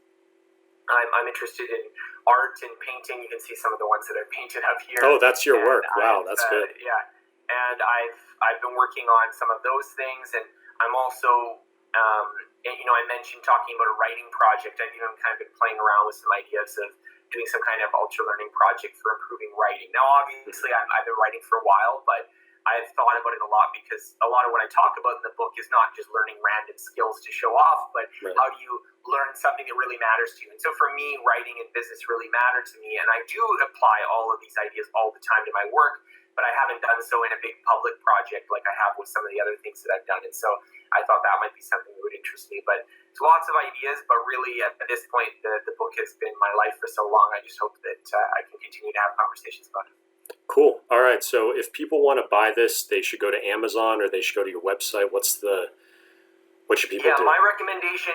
I'm interested in art and painting. You can see some of the ones that I've painted up here. Oh, that's your work. Wow, that's good. Yeah, and I've been working on some of those things, and I'm also, I mentioned talking about a writing project. I've kind of been playing around with some ideas of doing some kind of ultra learning project for improving writing. Now, obviously, I've been writing for a while, but I've thought about it a lot because a lot of what I talk about in the book is not just learning random skills to show off, but how do you learn something that really matters to you? And so for me, writing and business really matter to me, and I do apply all of these ideas all the time to my work, but I haven't done so in a big public project like I have with some of the other things that I've done. And so I thought that might be something that would interest me. But it's lots of ideas, but really at this point, the book has been my life for so long. I just hope that I can continue to have conversations about it. Cool. All right. So if people want to buy this, they should go to Amazon or they should go to your website. What should people do? My recommendation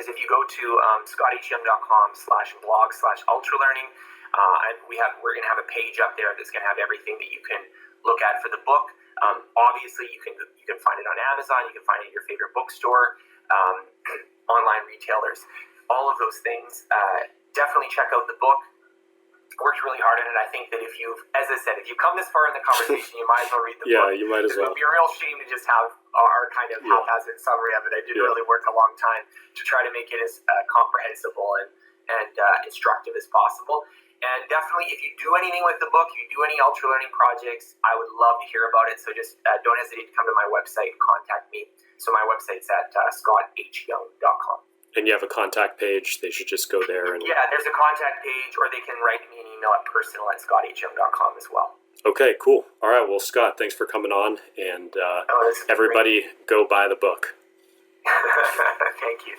is if you go to scotthyyoung.com/blog/ultralearning, we're going to have a page up there that's going to have everything that you can look at for the book. Obviously, you can find it on Amazon. You can find it at your favorite bookstore. online retailers, all of those things. Definitely check out the book. Worked really hard on it. I think that if you've, as I said, if you come this far in the conversation, you might as well read the book. Yeah, you might as well. It would be a real shame to just have our kind of haphazard summary of it. I did really work a long time to try to make it as comprehensible and instructive as possible. And definitely, if you do anything with the book, if you do any Ultralearning projects, I would love to hear about it. So just don't hesitate to come to my website and contact me. So my website's at scotthyoung.com. And you have a contact page. They should just go there. And yeah, there's a contact page, or they can write me an email at personal@scotthyoung.com as well. Okay, cool. All right, well, Scott, thanks for coming on. And everybody, go buy the book. Thank you.